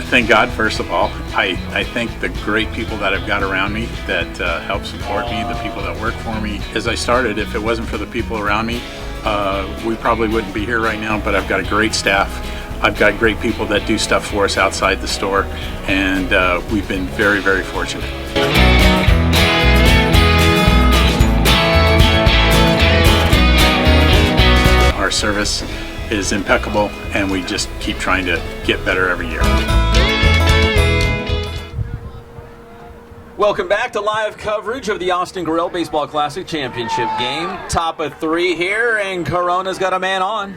Thank God, first of all. I thank the great people that I've got around me that help support me, the people that work for me. As I started, if it wasn't for the people around me, we probably wouldn't be here right now, but I've got a great staff. I've got great people that do stuff for us outside the store, and we've been very, very fortunate. Our service is impeccable, and we just keep trying to get better every year. Welcome back to live coverage of the Austin Gorrell Baseball Classic Championship game. Top of 3 here, and Corona's got a man on.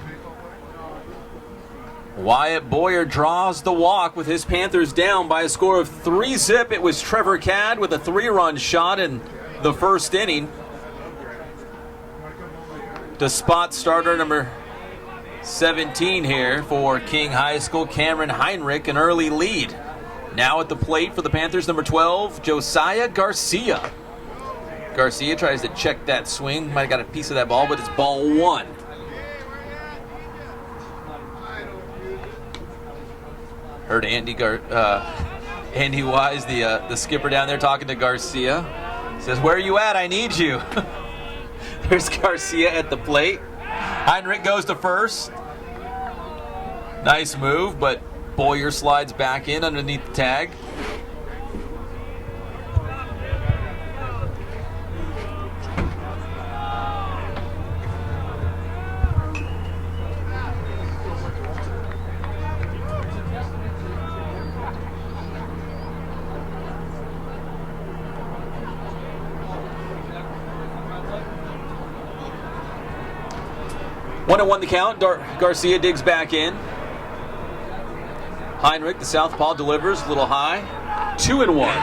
Wyatt Boyer draws the walk with his Panthers down by a score of 3-0. It was Trevor Cadd with a 3-run shot in the first inning. The spot starter number 17 here for King High School, Cameron Heinrich, an early lead. Now at the plate for the Panthers, number 12, Josiah Garcia. Garcia tries to check that swing. Might have got a piece of that ball, but it's ball 1. Heard Andy Wise, the skipper down there, talking to Garcia. Says, "Where are you at? I need you." There's Garcia at the plate. Heinrich goes to first. Nice move, but Boyer slides back in underneath the tag. One and 1 the count. Garcia digs back in. Heinrich, the southpaw, delivers a little high. 2 and 1.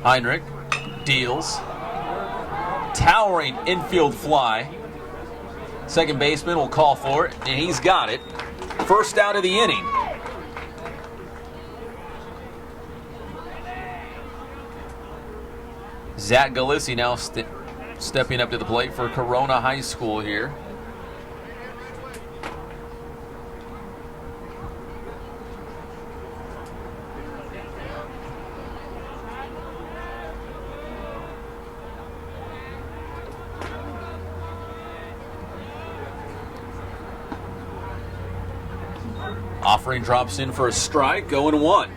Heinrich deals. Towering infield fly. Second baseman will call for it, and he's got it. First out of the inning. Zach Galissi now stepping up to the plate for Corona High School here. Offering drops in for a strike, 0-1.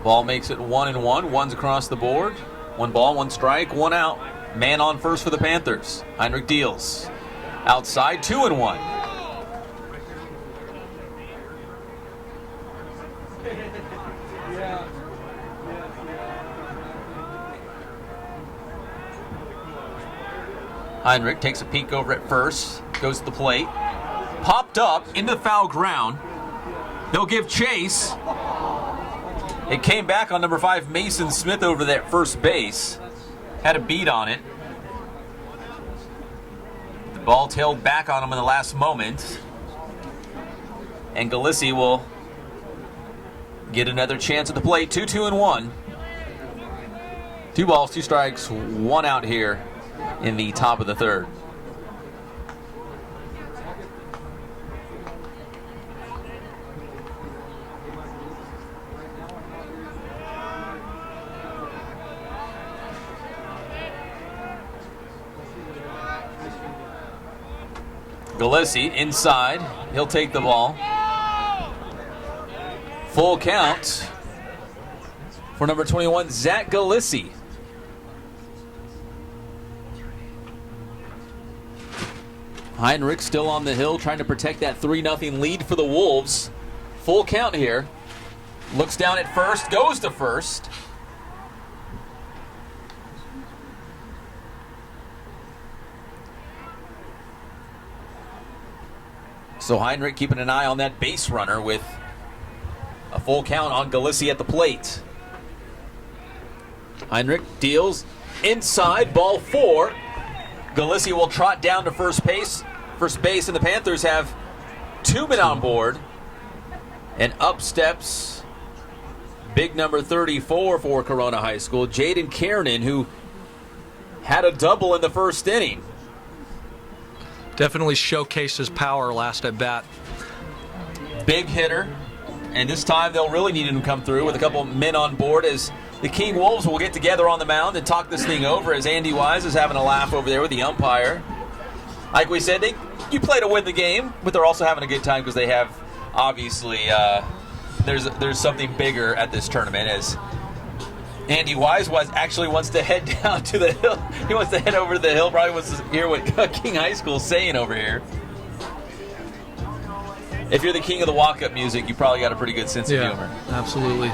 Ball makes it 1-1. One's across the board. 1 ball, 1 strike, 1 out. Man on first for the Panthers. Heinrich deals. Outside, 2-1. Heinrich takes a peek over at first. Goes to the plate. Popped up into the foul ground. They'll give chase. It came back on number 5, Mason Smith, over there at first base. Had a beat on it. The ball tailed back on him in the last moment. And Galissi will get another chance at the plate. 2-2-1. 2 balls, 2 strikes, 1 out here in the top of the third. Galissi inside. He'll take the ball. Full count for number 21, Zach Galissi. Heinrich still on the hill trying to protect that 3-0 lead for the Wolves. Full count here. Looks down at first, goes to first. So Heinrich keeping an eye on that base runner with a full count on Galissi at the plate. Heinrich deals inside, ball 4. Galissi will trot down to first base, and the Panthers have 2 men on board. And up steps big number 34 for Corona High School, Jaden Kiernan, who had a double in the first inning. Definitely showcased his power last at bat. Big hitter, and this time they'll really need him to come through with a couple men on board as the King Wolves will get together on the mound and talk this thing over as Andy Wise is having a laugh over there with the umpire. Like we said, you play to win the game, but they're also having a good time because they have, obviously, there's something bigger at this tournament as Andy Wise actually wants to head down to the hill. He wants to head over to the hill. Probably wants to hear what King High School is saying over here. If you're the king of the walk-up music, you probably got a pretty good sense of humor. Absolutely.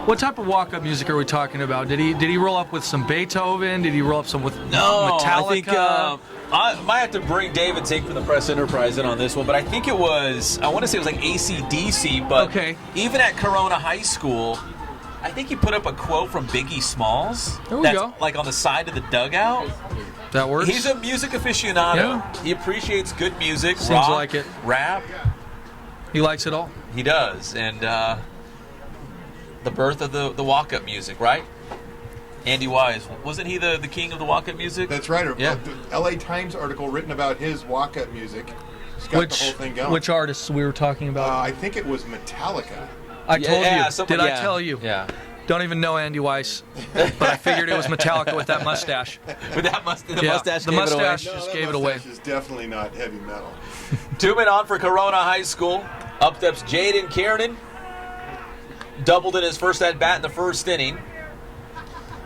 What type of walk-up music are we talking about? Did he roll up with some Beethoven? Did he roll up some with Metallica? I think I might have to bring David Take from the Press Enterprise in on this one, but I think it was, I want to say it was like AC/DC, but even at Corona High School, I think he put up a quote from Biggie Smalls. There we go. Like on the side of the dugout. That works. He's a music aficionado. Yeah. He appreciates good music, Seems rock, like it. rap. He likes it all. He does. And the birth of the walk-up music, right? Andy Wise. Wasn't he the king of the walk-up music? That's right. Yeah. The LA Times article written about his walk-up music. It's got the whole thing going. Which artists we were talking about? I think it was Metallica. I told you. Did I tell you? Yeah. Don't even know Andy Weiss, but I figured it was Metallica with that mustache. With that mustache, the mustache just gave it away. Is definitely not heavy metal. 2 men on for Corona High School. Up steps Jaden Kiernan. Doubled in his first at bat in the first inning.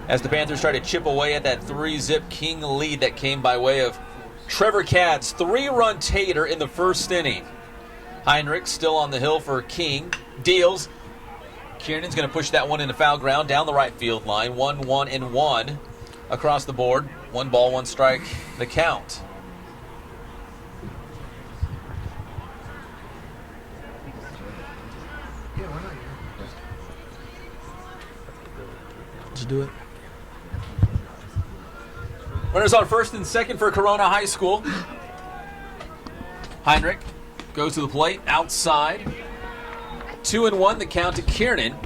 As the Panthers try to chip away at that 3-zip King lead that came by way of Trevor Catt's 3-run tater in the first inning. Heinrich still on the hill for King. Deals. Kiernan's going to push that one into foul ground down the right field line. 1-1-1 across the board. 1 ball, 1 strike, the count. Let's do it. Runners on first and second for Corona High School. Heinrich goes to the plate, outside. 2-1, the count to Kiernan.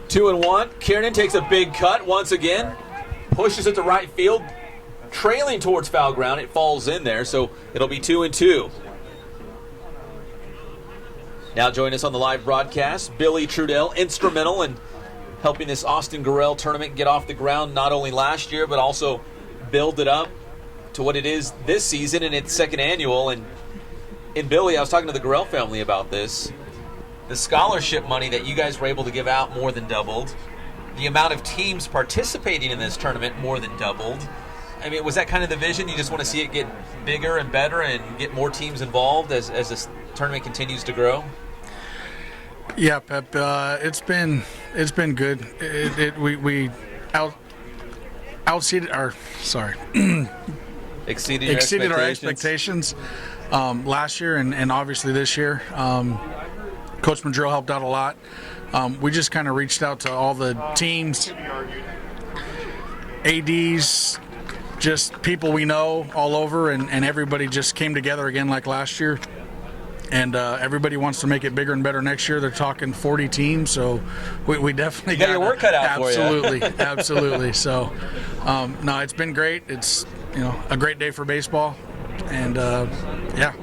Two and one. Kiernan takes a big cut once again. Pushes it to right field. Trailing towards foul ground. It falls in there, so it'll be 2-2. Now join us on the live broadcast. Billy Trudell, instrumental in helping this Austin Gorrell tournament get off the ground not only last year, but also build it up to what it is this season in its second annual. And Billy, I was talking to the Gorrell family about this. The scholarship money that you guys were able to give out more than doubled. The amount of teams participating in this tournament more than doubled. I mean, was that kind of the vision? You just want to see it get bigger and better and get more teams involved as this tournament continues to grow? Yeah, Pep. It's been good. We exceeded our expectations last year and obviously this year. Coach Madrill helped out a lot. We just kind of reached out to all the teams, ADs, just people we know all over, and everybody just came together again like last year. And everybody wants to make it bigger and better next year. They're talking 40 teams, so we definitely got your work cut out for you. Absolutely, absolutely. So, no, it's been great. It's a great day for baseball, and yeah.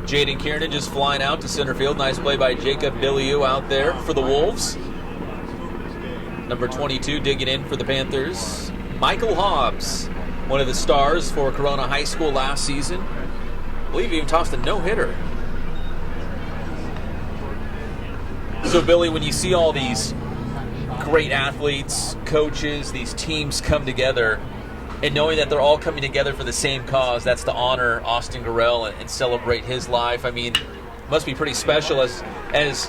Jaden Kiernan just flying out to center field. Nice play by Jacob Billiou out there for the Wolves. Number 22 digging in for the Panthers. Michael Hobbs, one of the stars for Corona High School last season. I believe he even tossed a no-hitter. So, Billy, when you see all these great athletes, coaches, these teams come together, and knowing that they're all coming together for the same cause, that's to honor Austin Gorrell and celebrate his life. I mean, it must be pretty special as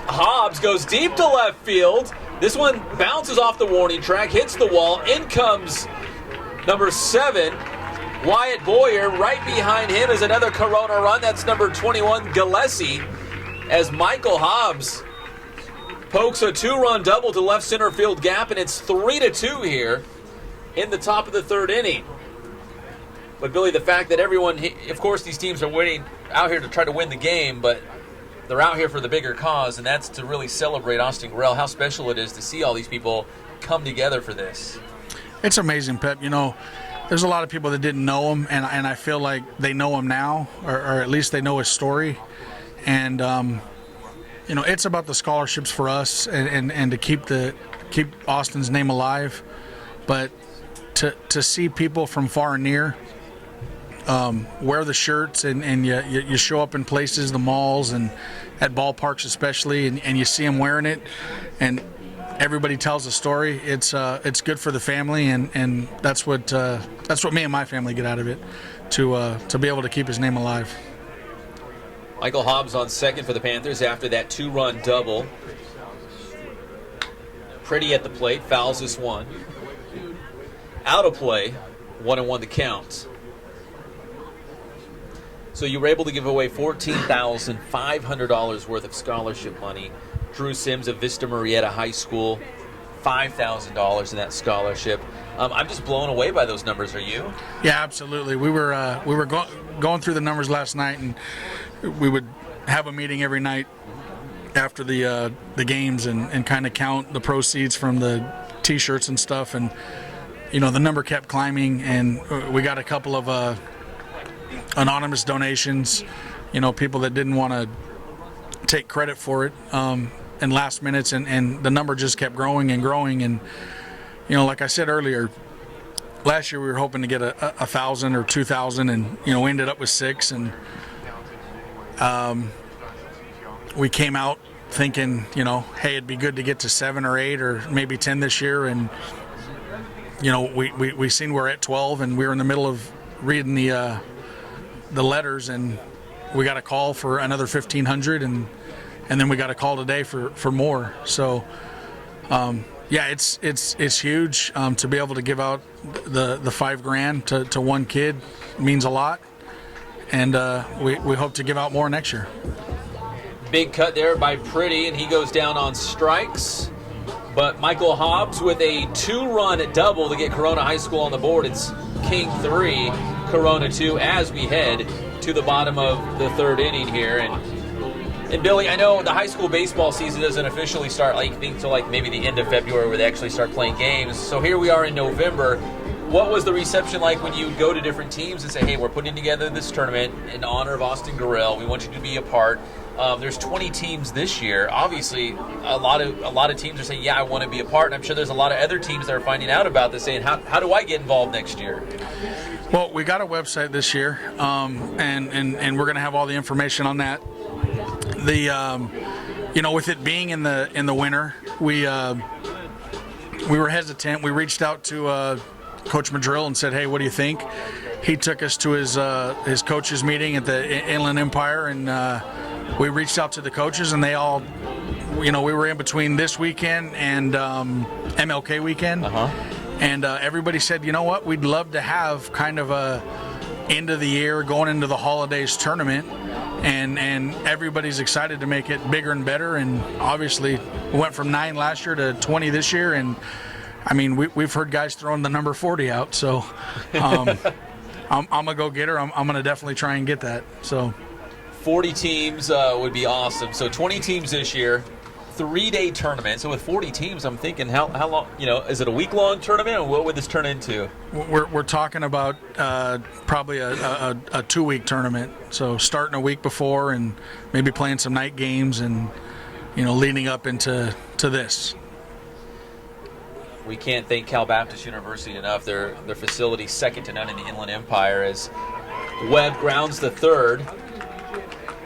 Hobbs goes deep to left field. This one bounces off the warning track, hits the wall. In comes number 7, Wyatt Boyer. Right behind him is another Corona run. That's number 21, Gillespie, as Michael Hobbs pokes a 2-run double to left center field gap, and it's 3-2 here in the top of the third inning. But, Billy, the fact that everyone, of course, these teams are waiting out here to try to win the game, but they're out here for the bigger cause, and that's to really celebrate Austin Gorrell. How special it is to see all these people come together for this. It's amazing, Pep. There's a lot of people that didn't know him, and I feel like they know him now, or at least they know his story. And it's about the scholarships for us, and to keep Austin's name alive. But to see people from far and near wear the shirts, and you show up in places, the malls and at ballparks especially, and you see them wearing it, and everybody tells a story. It's good for the family, and that's what me and my family get out of it, to be able to keep his name alive. Michael Hobbs on second for the Panthers after that 2-run double. Pretty at the plate, fouls this one. Out of play, 1-1 the count. So you were able to give away $14,500 worth of scholarship money. Drew Sims of Vista Marietta High School, $5,000 in that scholarship. I'm just blown away by those numbers. Are you? Yeah, absolutely. We were going through the numbers last night, and we would have a meeting every night after the games and kind of count the proceeds from the T-shirts and stuff. And the number kept climbing, and we got a couple of anonymous donations. People that didn't want to take credit for it in last minutes, and the number just kept growing and growing. And like I said earlier, last year we were hoping to get 1,000 or 2,000, and we ended up with 6. And we came out thinking, hey, it'd be good to get to 7 or 8 or maybe 10 this year. And we seen we're at 12, and we were in the middle of reading the letters, and we got a call for another 1,500, and then we got a call today for more. So yeah, it's huge to be able to give out the $5,000 to one kid means a lot, and we hope to give out more next year. Big cut there by Pretty, and he goes down on strikes. But Michael Hobbs with a 2-run double to get Corona High School on the board. It's King 3, Corona 2 as we head to the bottom of the third inning here. And Billy, I know the high school baseball season doesn't officially start until maybe the end of February, where they actually start playing games. So here we are in November. what was the reception like when you go to different teams and say, hey, we're putting together this tournament in honor of Austin Gorrell. We want you to be a part. There's 20 teams this year. Obviously, a lot of teams are saying, yeah, I want to be a part. And I'm sure there's a lot of other teams that are finding out about this saying, how do I get involved next year? Well, we got a website this year, and we're going to have all the information on that. With it being in the winter, we were hesitant. We reached out to Coach Madrill and said, hey, what do you think? He took us to his coaches meeting at the Inland Empire, and we reached out to the coaches, and they all, we were in between this weekend and MLK weekend. And everybody said, you know what, we'd love to have kind of a end of the year, going into the holidays tournament, and everybody's excited to make it bigger and better. And obviously, we went from 9 last year to 20 this year, and I mean, we've heard guys throwing the number 40 out, so I'm a go-getter. I'm going to definitely try and get that. So 40 teams would be awesome. So 20 teams this year, 3-day tournament. So with 40 teams, I'm thinking how long, is it a week-long tournament, or what would this turn into? We're talking about probably a 2-week tournament. So starting a week before and maybe playing some night games and, leading up into this. We can't thank Cal Baptist University enough. Their facility second to none in the Inland Empire as Webb grounds the third.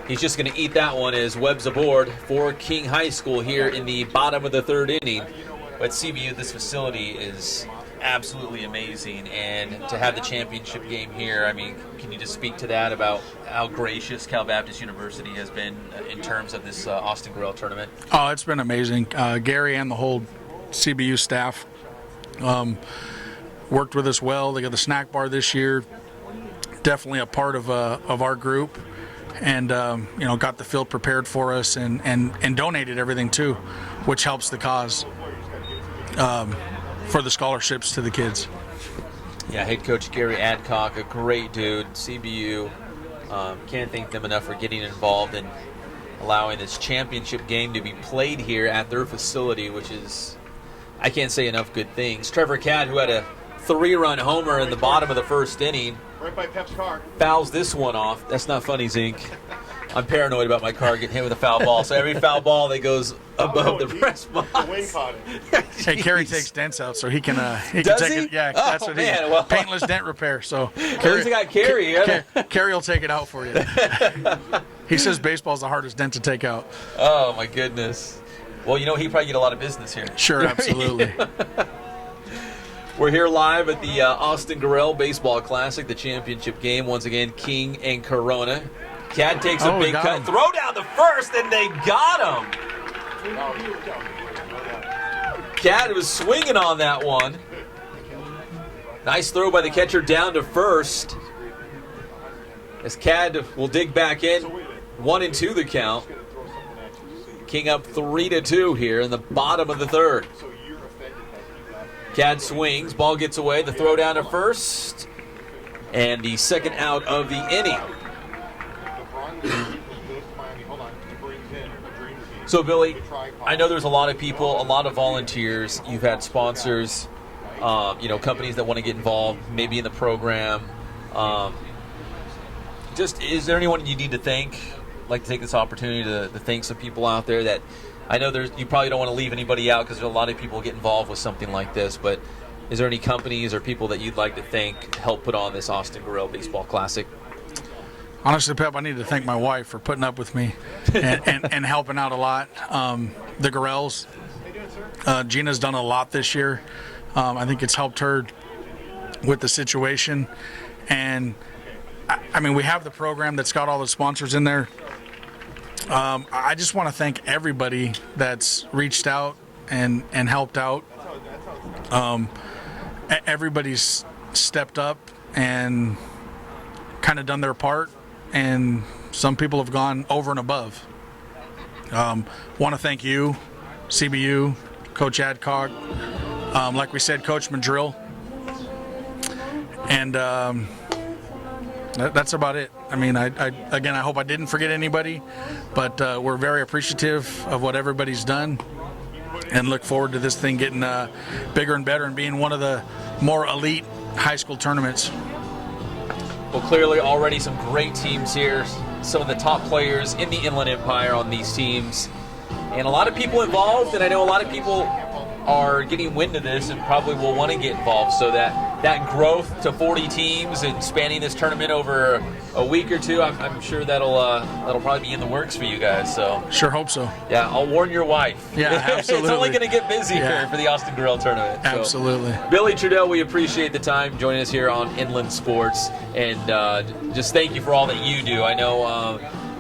He's just going to eat that one as Webb's aboard for King High School here in the bottom of the third inning. But CBU, this facility is absolutely amazing, and to have the championship game here, I mean, can you just speak to that about how gracious Cal Baptist University has been in terms of this Austin Gorrell tournament? Oh, it's been amazing. Gary and the whole CBU staff worked with us well. They got the snack bar this year, definitely a part of our group, and got the field prepared for us and donated everything too, which helps the cause for the scholarships to the kids. Yeah, head coach Gary Adcock, a great dude. CBU, can't thank them enough for getting involved and allowing this championship game to be played here at their facility, which is, I can't say enough good things. Trevor Cadd, who had a 3-run homer in the bottom of the first inning, Right by Pep's car. fouls this one off. That's not funny, Zink. I'm paranoid about my car getting hit with a foul ball, so every foul ball that goes above the press box. The wind caught it. Hey, Kerry takes dents out, so he can Does take he? it. Yeah, Oh, that's what man, he well. paintless dent repair. So At least I got Kerry. Kerry will take it out for you. He says baseball's the hardest dent to take out. Oh, my goodness. Well, he probably get a lot of business here. Sure, absolutely. We're here live at the Austin Gorrell Baseball Classic, the championship game. Once again, King and Corona. Cadd takes a big cut. Throw down the first, and they got him. Cadd was swinging on that one. Nice throw by the catcher down to first. As Cadd will dig back in. 1-2 the count. King up 3-2 here in the bottom of the third. Cadd swings, ball gets away, the throw down to first, and the second out of the inning. So, Billy, I know there's a lot of people, a lot of volunteers. You've had sponsors, companies that want to get involved, maybe in the program. Is there anyone you need to thank? I'd like to take this opportunity to thank some people out there that I know you probably don't want to leave anybody out because there's a lot of people get involved with something like this, but is there any companies or people that you'd like to thank to help put on this Austin Gorrell Baseball Classic? Honestly, Pep, I need to thank my wife for putting up with me and helping out a lot. The Gorrells, Gina's done a lot this year. I think it's helped her with the situation. And, I mean, we have the program that's got all the sponsors in there. I just want to thank everybody that's reached out and helped out. Everybody's stepped up and kind of done their part, and some people have gone over and above. Want to thank you, CBU, Coach Adcock, like we said, Coach Madrill, and that's about it. I mean, I hope I didn't forget anybody, but we're very appreciative of what everybody's done and look forward to this thing getting bigger and better and being one of the more elite high school tournaments. Well, clearly already some great teams here. Some of the top players in the Inland Empire on these teams. And a lot of people involved, and I know a lot of people are getting wind of this and probably will want to get involved. So that growth to 40 teams and spanning this tournament over a week or two, I'm sure that'll probably be in the works for you guys. So sure hope so. Yeah, I'll warn your wife. Yeah, absolutely. It's only going to get busier Yeah. for the Austin Gorrell tournament. So, Absolutely. Billy Trudell, we appreciate the time joining us here on Inland Sports, and just thank you for all that you do. I know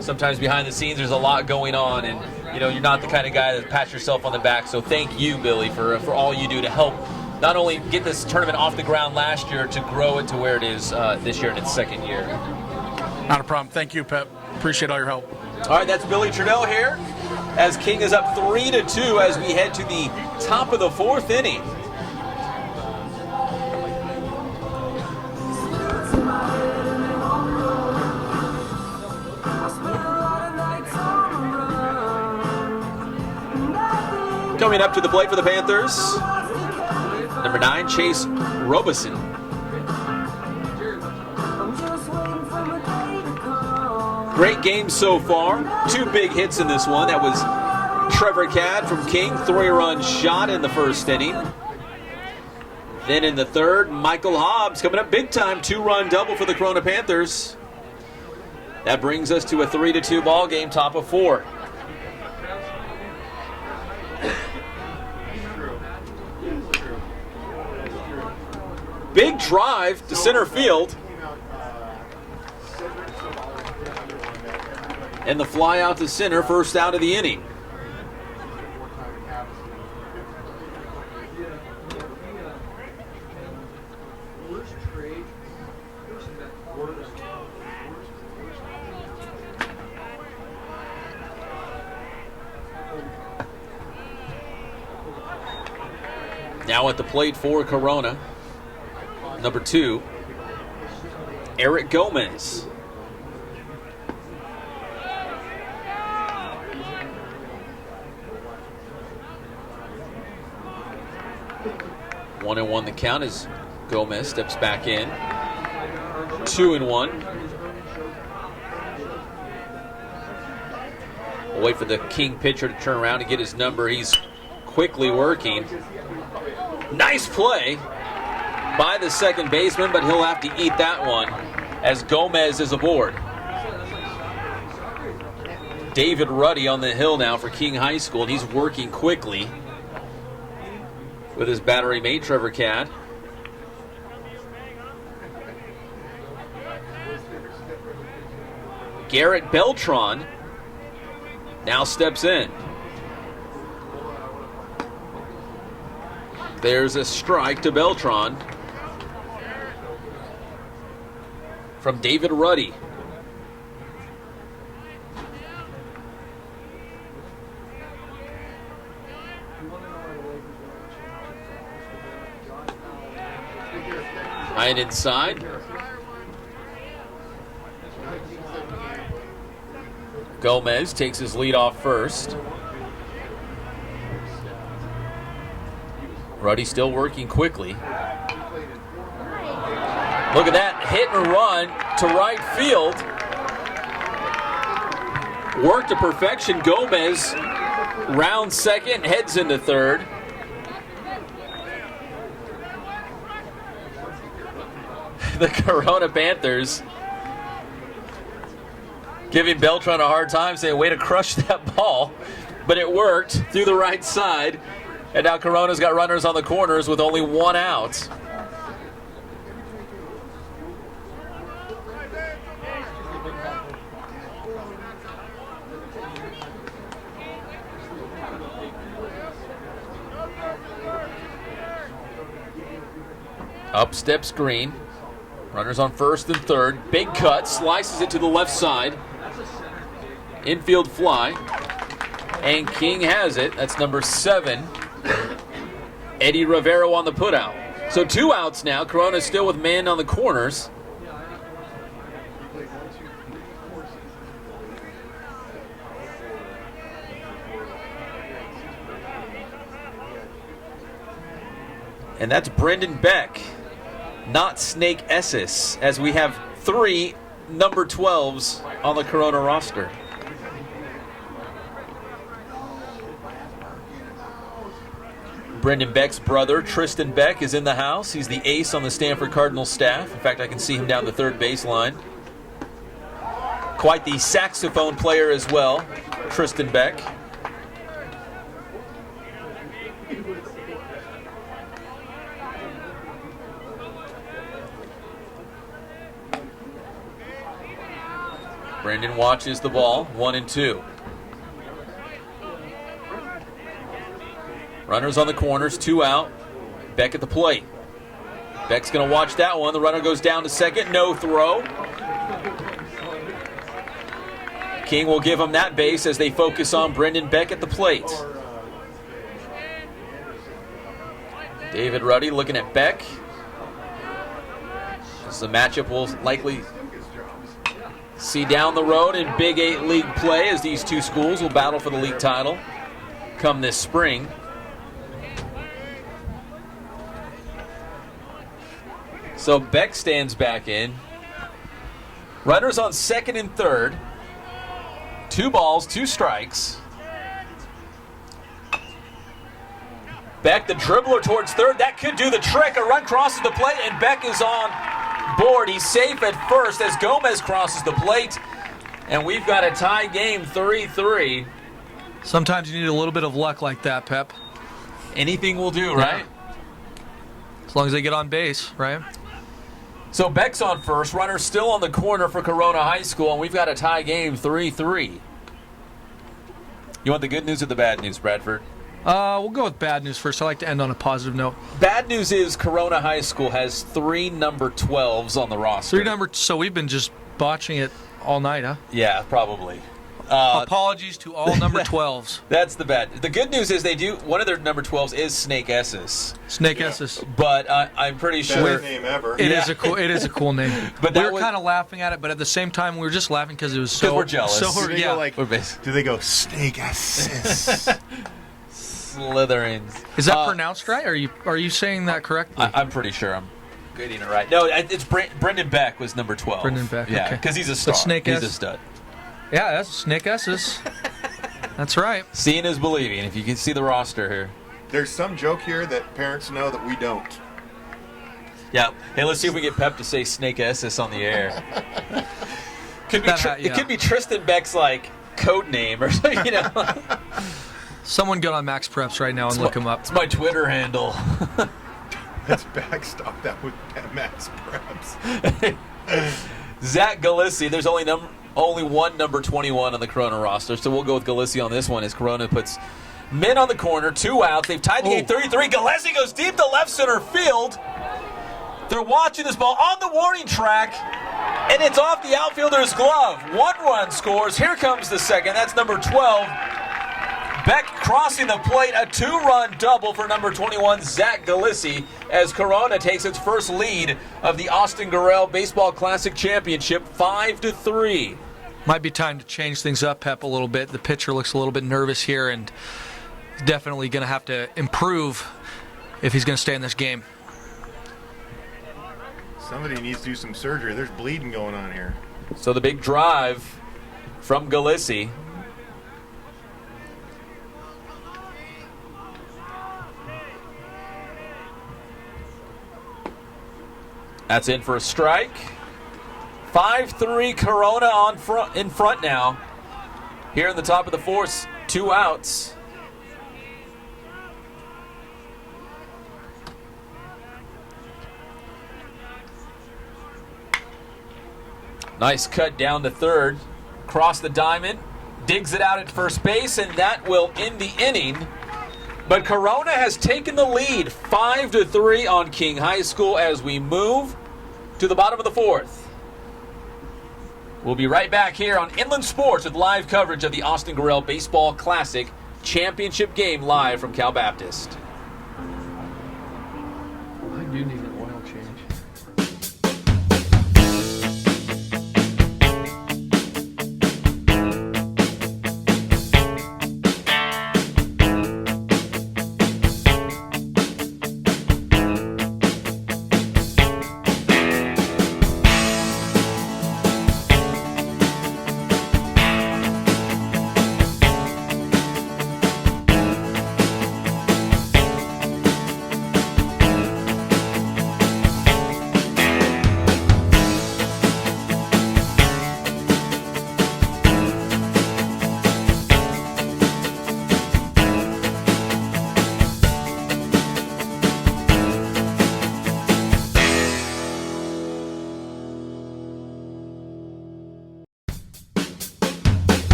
sometimes behind the scenes there's a lot going on, and you're not the kind of guy that pats yourself on the back. So thank you, Billy, for all you do to help not only get this tournament off the ground last year, to grow it to where it is this year in its second year. Not a problem. Thank you, Pep. Appreciate all your help. All right, that's Billy Trudell here as King is up 3-2 as we head to the top of the fourth inning. Coming up to the plate for the Panthers, number 9, Chase Robeson. Great game so far. 2 big hits in this one. That was Trevor Cadd from King, 3-run shot in the first inning. Then in the third, Michael Hobbs coming up big time, 2-run double for the Corona Panthers. That brings us to a 3-2 ball game, top of 4. Big drive to center field. And the fly out to center, first out of the inning. Now at the plate for Corona, number 2, Eric Gomez. One and 1 the count as Gomez steps back in. 2-1. We'll wait for the King pitcher to turn around and get his number. He's quickly working. Nice play by the second baseman, but he'll have to eat that one as Gomez is aboard. David Ruddy on the hill now for King High School, and he's working quickly with his battery mate, Trevor Cadd. Garrett Beltran now steps in. There's a strike to Beltran from David Ruddy. High and inside. Gomez takes his lead off first. Ruddy still working quickly. Look at that hit and run to right field. Work to perfection. Gomez rounds second, heads into third. The Corona Panthers giving Beltran a hard time, saying, way to crush that ball. But it worked through the right side. And now Corona's got runners on the corners with only 1 out. Up steps Green. Runners on first and third. Big cut, slices it to the left side. Infield fly. And King has it. That's number 7. Eddie Rivero on the putout. So 2 outs now. Corona still with men on the corners. And that's Brendan Beck not Snake Esses, as we have 3 number 12s on the Corona roster. Brendan Beck's brother, Tristan Beck, is in the house. He's the ace on the Stanford Cardinals staff. In fact, I can see him down the third baseline. Quite the saxophone player as well, Tristan Beck. Brendan watches the ball, 1-2. Runners on the corners, 2 out. Beck at the plate. Beck's going to watch that one. The runner goes down to second, no throw. King will give him that base as they focus on Brendan Beck at the plate. David Ruddy looking at Beck. This is a matchup we'll likely see down the road in Big 8 league play, as these two schools will battle for the league title come this spring. So Beck stands back in. Runners on second and third. 2 balls, 2 strikes. Beck, the dribbler towards third. That could do the trick. A run crosses the plate, and Beck is on board. He's safe at first as Gomez crosses the plate. And we've got a tie game, 3-3. Sometimes you need a little bit of luck like that, Pep. Anything will do, right? As long as they get on base, right? So Beck's on first. Runner still on the corner for Corona High School, and we've got a tie game, 3-3. You want the good news or the bad news, Bradford? We'll go with bad news first. I like to end on a positive note. Bad news is Corona High School has 3 number 12s on the roster. So we've been just botching it all night, huh? Yeah, probably. Apologies to all number 12s. That's the bad. The good news is one of their number 12s is Snake Esses. Snake Esses. But I'm pretty sure. Best name ever. It is a cool name. But we were kind of laughing at it, but at the same time we were just laughing because it was so. We're jealous. Do they go Snake Esses? Slytherins. Is that pronounced right? Are you saying that correctly? I'm pretty sure I'm getting it right. No, it's Brendan Beck was number 12. Brendan Beck. Yeah, okay. because he's a star. He's a stud. Yeah, that's Snake S's. That's right. Seeing is believing. If you can see the roster here. There's some joke here that parents know that we don't. Yeah. Hey, let's see if we get Pep to say Snake SS on the air. It could be Tristan Beck's code name or something, you know. Someone get on Max Preps right now and look him up. It's my Twitter handle. Let's backstop that with Max Preps. Zach Galissi, there's only one number 21 on the Corona roster, so we'll go with Galissi on this one as Corona puts men on the corner, 2 outs. They've tied the game 33. Galissi goes deep to left center field. They're watching this ball on the warning track, and it's off the outfielder's glove. 1 run scores. Here comes the second. That's number 12. Beck crossing the plate, a 2-run double for number 21, Zach Galissi, as Corona takes its first lead of the Austin Gorrell Baseball Classic Championship, 5-3. Might be time to change things up, Pep, a little bit. The pitcher looks a little bit nervous here, and definitely going to have to improve if he's going to stay in this game. Somebody needs to do some surgery. There's bleeding going on here. So the big drive from Galissi. That's in for a strike. 5-3 Corona in front now. Here in the top of the fourth, 2 outs. Nice cut down to third. Cross the diamond. Digs it out at first base, and that will end the inning. But Corona has taken the lead, 5-3 on King High School as we move to the bottom of the fourth. We'll be right back here on Inland Sports with live coverage of the Austin Gorrell Baseball Classic Championship game live from Cal Baptist. I do need an oil change.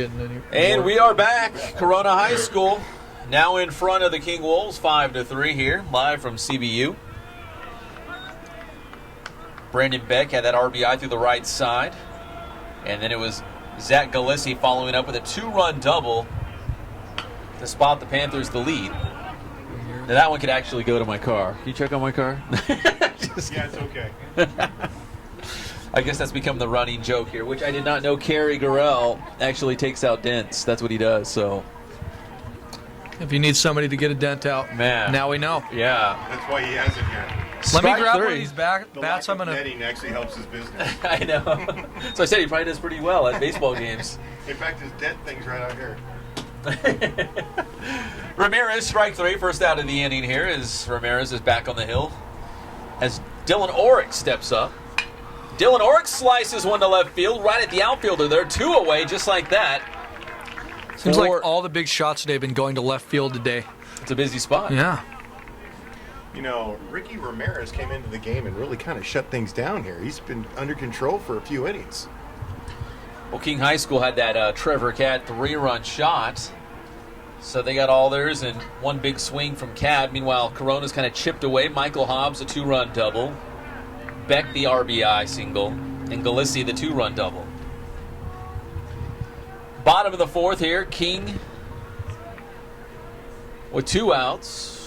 getting any. And we are back. Corona High School now in front of the King Wolves, 5-3 here, live from CBU. Brandon Beck had that RBI through the right side. And then it was Zach Galissi following up with a 2-run double to spot the Panthers the lead. Now that one could actually go to my car. Can you check on my car? Yeah, it's okay. I guess that's become the running joke here, which I did not know Cody Gorrell actually takes out dents. That's what he does, so. If you need somebody to get a dent out, man, now we know. Yeah. That's why he has it here. Let me grab one of these bats. I'm gonna. Netting actually helps his business. I know. So I said he probably does pretty well at baseball games. In fact, his dent thing's right out here. Ramirez, strike 3, first out of the inning here as Ramirez is back on the hill. As Dylan Orrick steps up. Dylan Orrick slices one to left field, right at the outfielder there, 2 away, just like that. Seems like all the big shots today have been going to left field today. It's a busy spot. Yeah. You know, Ricky Ramirez came into the game and really kind of shut things down here. He's been under control for a few innings. Well, King High School had that Trevor Cad 3-run shot. So they got all theirs and one big swing from Cad. Meanwhile, Corona's kind of chipped away. Michael Hobbs, a 2-run double. Beck, the RBI single. And Galissi, the 2-run double. Bottom of the 4th here, King with 2 outs.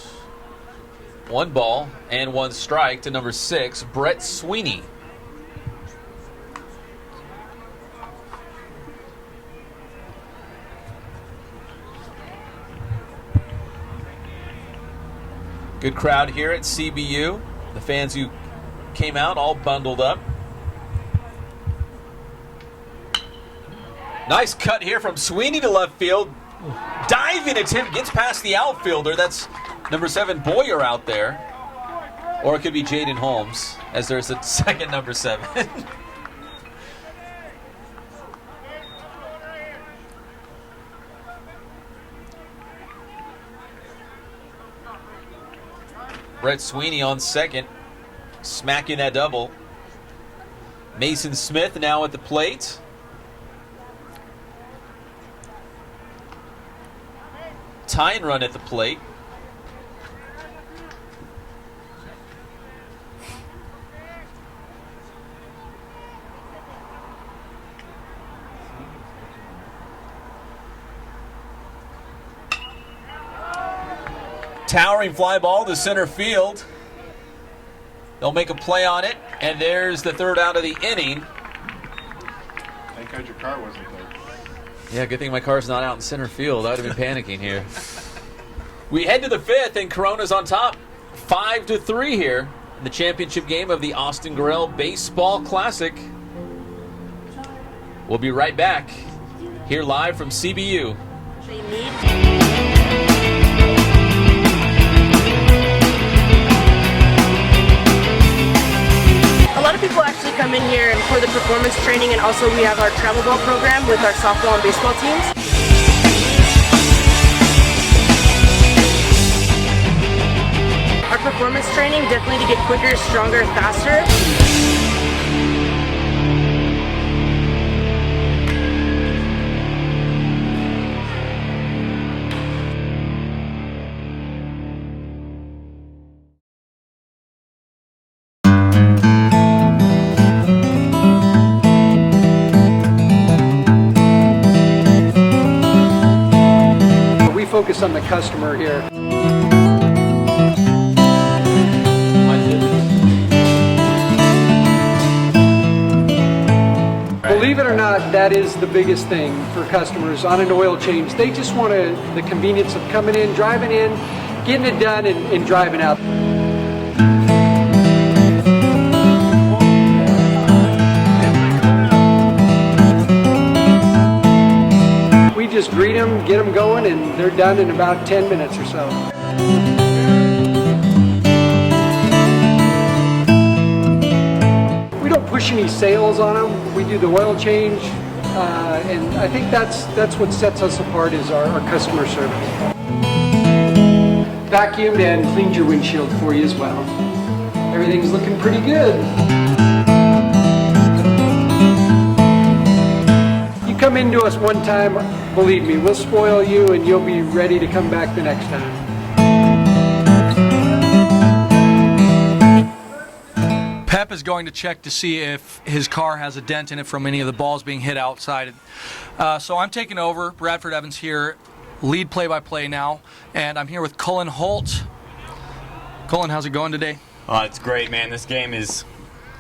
1 ball and 1 strike to number 6, Brett Sweeney. Good crowd here at CBU. The fans who came out all bundled up. Nice cut here from Sweeney to left field. Diving attempt, gets past the outfielder. That's number 7, Boyer out there. Or it could be Jaden Holmes, as there's a second number 7. Brett Sweeney on second, smacking that double. Mason Smith now at the plate. Tying run at the plate. Towering fly ball to center field. They'll make a play on it, and there's the 3rd out of the inning. Thank God your car wasn't there. Yeah, good thing my car's not out in center field. I would have been panicking here. We head to the 5th, and Corona's on top, 5-3 here in the championship game of the Austin Gorrell Baseball Classic. We'll be right back here live from CBU. A lot of people actually come in here for the performance training, and also we have our travel ball program with our softball and baseball teams. Our performance training definitely to get quicker, stronger, faster. Focus on the customer here. Believe it or not, that is the biggest thing for customers on an oil change. They just want the convenience of coming in, driving in, getting it done, and driving out. We just greet them, get them going, and they're done in about 10 minutes or so. We don't push any sales on them. We do the oil change, and I think that's what sets us apart is our customer service. Vacuumed and cleaned your windshield for you as well. Everything's looking pretty good. come into us one time, believe me, we'll spoil you and you'll be ready to come back the next time. Pep is going to check to see if his car has a dent in it from any of the balls being hit outside. So I'm taking over. Bradford Evans here, lead play-by-play now, and I'm here with Cullen Holt. Cullen, how's it going today? It's great, man. This game is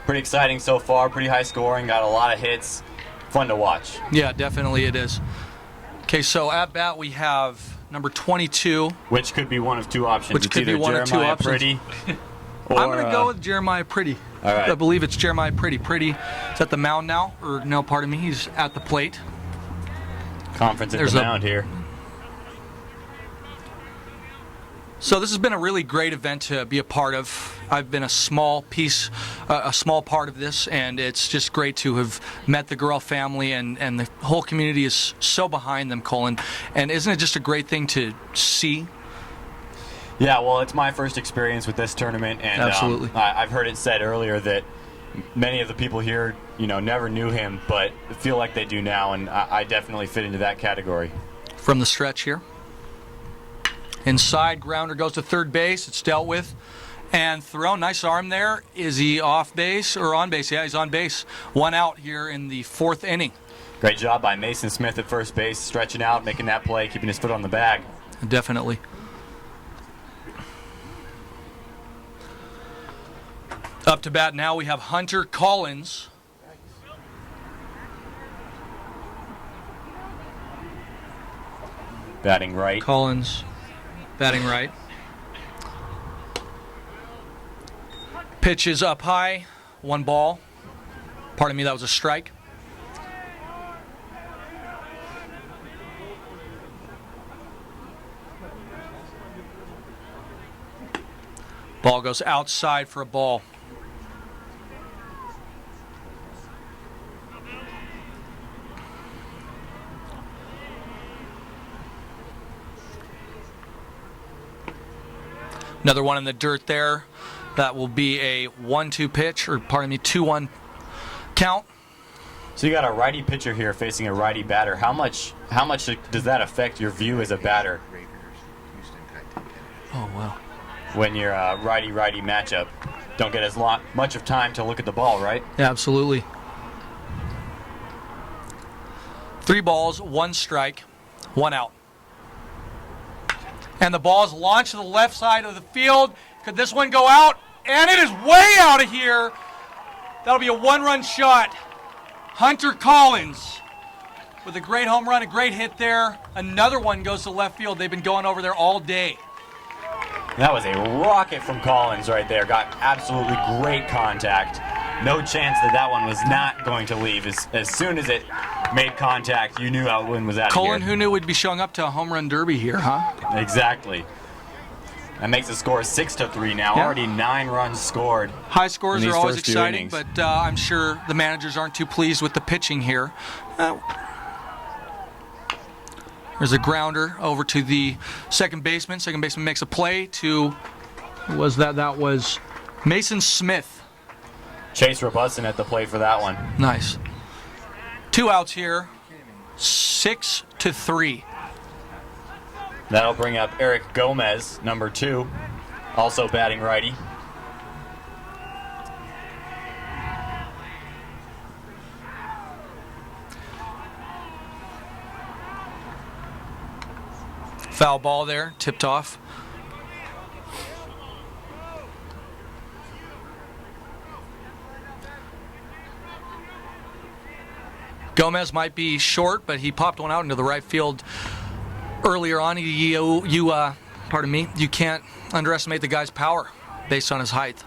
pretty exciting so far, pretty high scoring, got a lot of hits, fun to watch. Yeah, definitely it is. Okay, so at bat we have number 22. Which could be one of two options. Which it's could either be one of two Jeremiah options. Pretty or, I'm going to go with Jeremiah Pretty. All right. I believe it's Jeremiah Pretty. Pretty is at the mound now, or no, pardon me, he's at the plate. Conference at There's the a- mound here. So this has been a really great event to be a part of. I've been a small piece, a small part of this, and it's just great to have met the Gorrell family, and the whole community is so behind them, Colin. And isn't it just a great thing to see? Yeah, well, it's my first experience with this tournament, and Absolutely. I've heard it said earlier that many of the people here, never knew him, but feel like they do now, and I definitely fit into that category. From the stretch here. Inside, grounder goes to third base. It's dealt with. And thrown, nice arm there. Is he off base or on base? Yeah, he's on base. One out here in the fourth inning. Great job by Mason Smith at first base, stretching out, making that play, keeping his foot on the bag. Definitely. Up to bat now we have Hunter Collins. Batting right. Collins batting right. Pitch is up high. One ball. Pardon me, that was a strike. Ball goes outside for a ball. Another one in the dirt there. That will be a 1-2 pitch, or pardon me, 2-1 count. So you got a righty pitcher here facing a righty batter. How much does that affect your view as a batter? Oh, wow. When you're a righty-righty matchup, don't get as much of time to look at the ball, right? Yeah, absolutely. 3 balls, 1 strike, 1 out. And the ball is launched to the left side of the field. Could this one go out? And it is way out of here. That'll be a 1-run shot. Hunter Collins with a great home run, a great hit there. Another one goes to left field. They've been going over there all day. That was a rocket from Collins right there. Got absolutely great contact. No chance that one was not going to leave. As soon as it made contact, you knew Outwin was out of here. Colin, who knew we'd be showing up to a home run derby here, huh? Exactly. That makes the score 6-3 now. Yeah. Already 9 runs scored. High scores in are these always first 2 exciting, innings. but I'm sure the managers aren't too pleased with the pitching here. There's a grounder over to the second baseman. Second baseman makes a play to, who was that? That was Mason Smith. Chase Robustin at the plate for that one. Nice. 2 outs here. 6-3. That'll bring up Eric Gomez, number 2, also batting righty. Foul ball there, tipped off. Gomez might be short, but he popped one out into the right field earlier on. Pardon me, you can't underestimate the guy's power based on his height.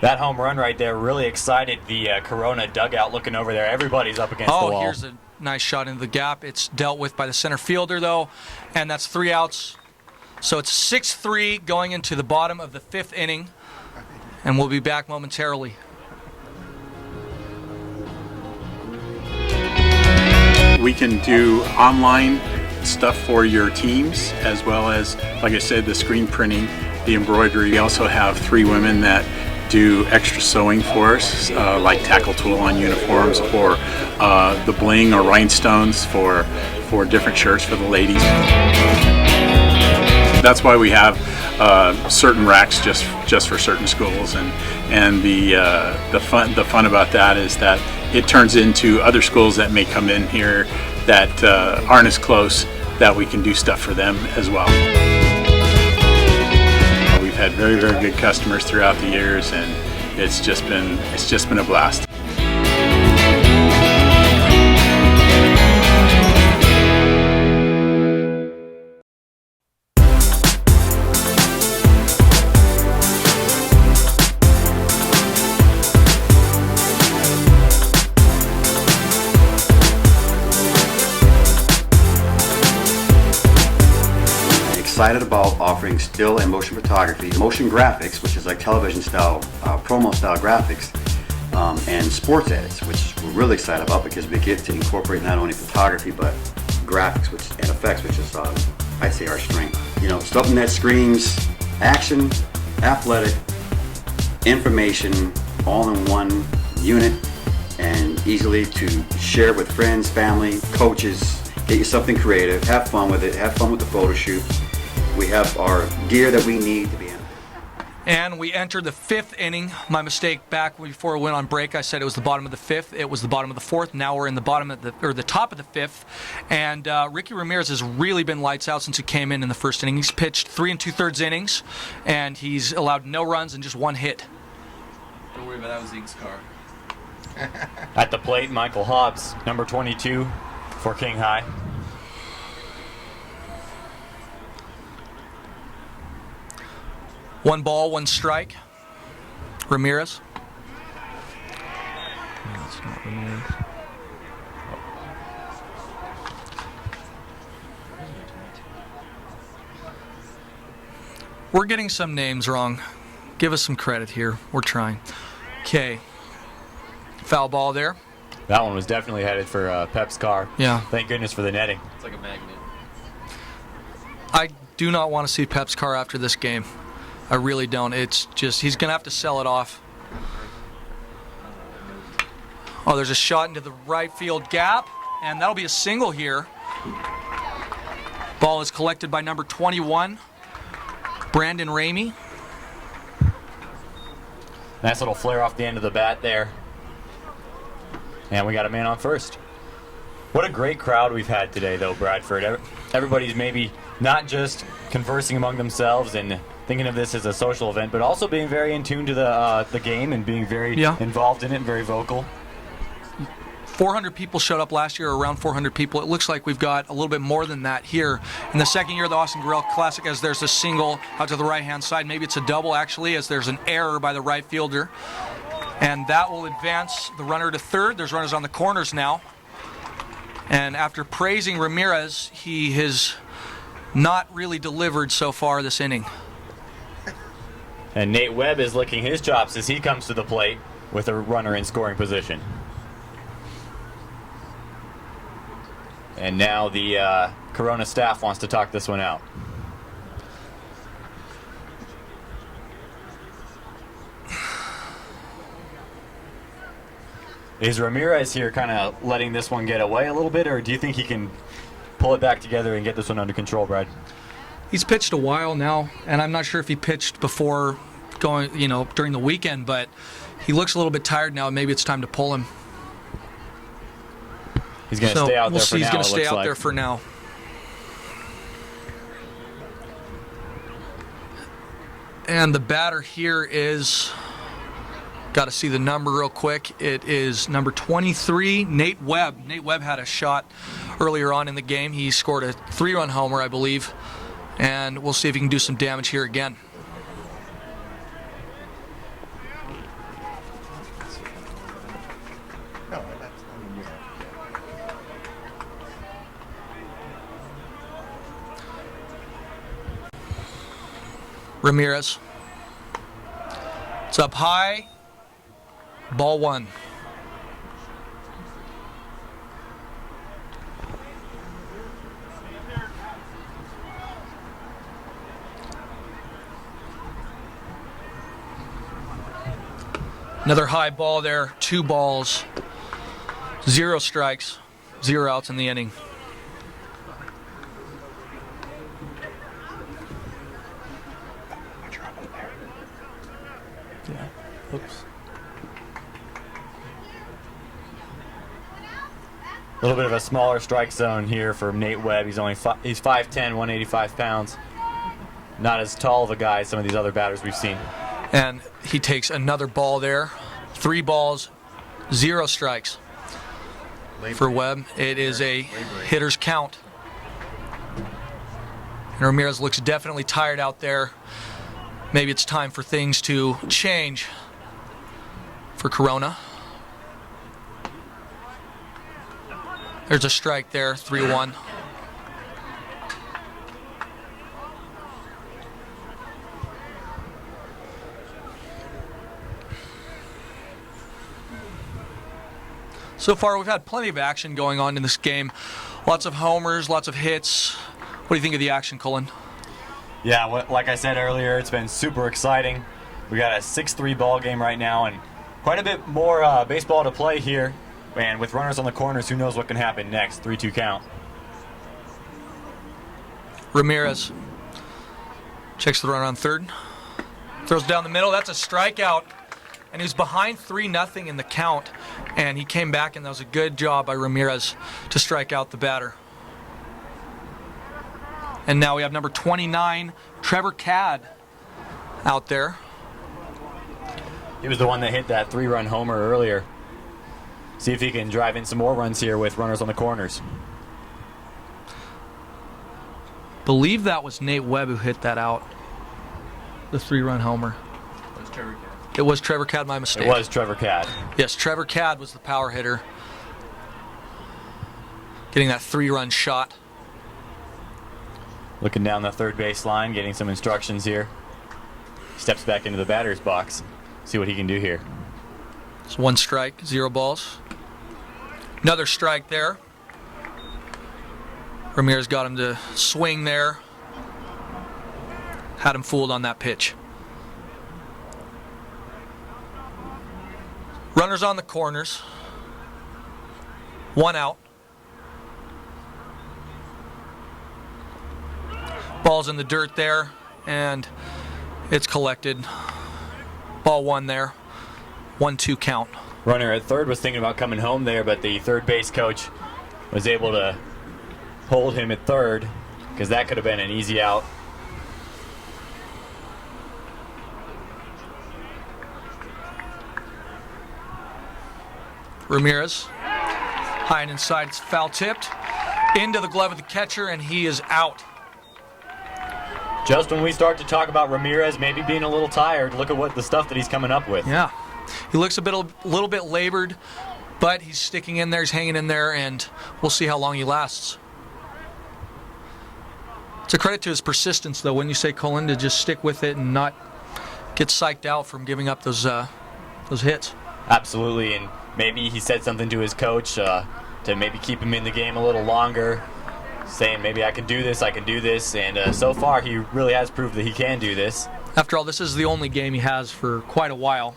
That home run right there really excited the Corona dugout looking over there. Everybody's up against the wall. Oh, here's a nice shot into the gap. It's dealt with by the center fielder, though, and that's 3 outs. So it's 6-3 going into the bottom of the 5th inning, and we'll be back momentarily. We can do online stuff for your teams, as well as, like I said, the screen printing, the embroidery. We also have 3 women that do extra sewing for us, like tackle tool on uniforms, or the bling or rhinestones for different shirts for the ladies. That's why we have certain racks just for certain schools, and the fun about that is that it turns into other schools that may come in here that aren't as close, that we can do stuff for them as well. We've had very, very good customers throughout the years, and it's just been a blast. Excited about offering still and motion photography, motion graphics, which is like television style, promo style graphics, and sports edits, which we're really excited about because we get to incorporate not only photography but graphics and effects, which is I'd say our strength. You know, something that screams action, athletic, information, all in one unit, and easily to share with friends, family, coaches. Get you something creative, have fun with it, have fun with the photo shoot. We have our gear that we need to be in. And we entered the 5th inning. My mistake back before we went on break. I said it was the bottom of the 5th. It was the bottom of the 4th. Now we're in the the top of the 5th. And Ricky Ramirez has really been lights out since he came in the first inning. He's pitched 3 2/3 innings, and he's allowed no runs and just 1 hit. Don't worry about that. Was Zeke's car. At the plate, Michael Hobbs, number 22 for King High. One ball, 1 strike. Ramirez. No, it's not Ramirez. We're getting some names wrong. Give us some credit here. We're trying. Okay. Foul ball there. That one was definitely headed for Pep's car. Yeah. Thank goodness for the netting. It's like a magnet. I do not want to see Pep's car after this game. I really don't. It's just, he's going to have to sell it off. Oh, there's a shot into the right field gap, and that'll be a single here. Ball is collected by number 21, Brandon Ramey. Nice little flare off the end of the bat there. And we got a man on first. What a great crowd we've had today, though, Bradford. Everybody's maybe not just conversing among themselves and thinking of this as a social event, but also being very in tune to the game and being very involved in it and very vocal. 400 people showed up last year, around 400 people. It looks like we've got a little bit more than that here. In the second year of the Austin Gorrell Classic, as there's a single out to the right-hand side, maybe it's a double actually, as there's an error by the right fielder. And that will advance the runner to third. There's runners on the corners now. And after praising Ramirez, he has not really delivered so far this inning. And Nate Webb is licking his chops as he comes to the plate with a runner in scoring position. And now the Corona staff wants to talk this one out. Is Ramirez here kind of letting this one get away a little bit, or do you think he can pull it back together and get this one under control, Brad? He's pitched a while now, and I'm not sure if he pitched before going, during the weekend, but he looks a little bit tired now. Maybe it's time to pull him. He's going to stay out there for now. He's going to stay out there for now. And the batter here is, got to see the number real quick. It is number 23, Nate Webb. Nate Webb had a shot earlier on in the game. He scored a 3-run homer, I believe. And we'll see if he can do some damage here again. Ramirez. It's up high. Ball 1. Another high ball there, 2 balls, 0 strikes, 0 outs in the inning. Yeah. Oops. A little bit of a smaller strike zone here for Nate Webb. He's 5'10", 185 pounds. Not as tall of a guy as some of these other batters we've seen. And he takes another ball there. 3 balls, 0 strikes for Webb. It is a hitter's count. And Ramirez looks definitely tired out there. Maybe it's time for things to change for Corona. There's a strike there, 3-1. So far, we've had plenty of action going on in this game. Lots of homers, lots of hits. What do you think of the action, Cullen? Yeah, like I said earlier, it's been super exciting. We got a 6-3 ball game right now, and quite a bit more baseball to play here. And with runners on the corners, who knows what can happen next? 3-2 count. Ramirez checks the runner on third. Throws down the middle. That's a strikeout. And he was behind 3-0 in the count. And he came back, and that was a good job by Ramirez to strike out the batter. And now we have number 29, Trevor Cadd, out there. He was the one that hit that 3-run homer earlier. See if he can drive in some more runs here with runners on the corners. Believe that was Nate Webb who hit that out. The 3-run homer. It was Trevor Cadd. It was Trevor Cadd, my mistake. It was Trevor Cadd. Yes, Trevor Cadd was the power hitter. Getting that 3-run shot. Looking down the third base line, getting some instructions here. Steps back into the batter's box. See what he can do here. It's 1 strike, 0 balls. Another strike there. Ramirez got him to swing there. Had him fooled on that pitch. Runners on the corners. 1 out. Ball's in the dirt there, and it's collected. Ball 1 there. 1-2 count. Runner at third was thinking about coming home there, but the third base coach was able to hold him at third, because that could have been an easy out. Ramirez, high and inside, it's foul tipped. Into the glove of the catcher, and he is out. Just when we start to talk about Ramirez maybe being a little tired, look at what the stuff that he's coming up with. Yeah, he looks a little bit labored, but he's sticking in there, he's hanging in there, and we'll see how long he lasts. It's a credit to his persistence, though, when you say Cullen, to just stick with it and not get psyched out from giving up those hits. Absolutely, and maybe he said something to his coach to maybe keep him in the game a little longer, saying maybe I can do this, and so far he really has proved that he can do this. After all, this is the only game he has for quite a while.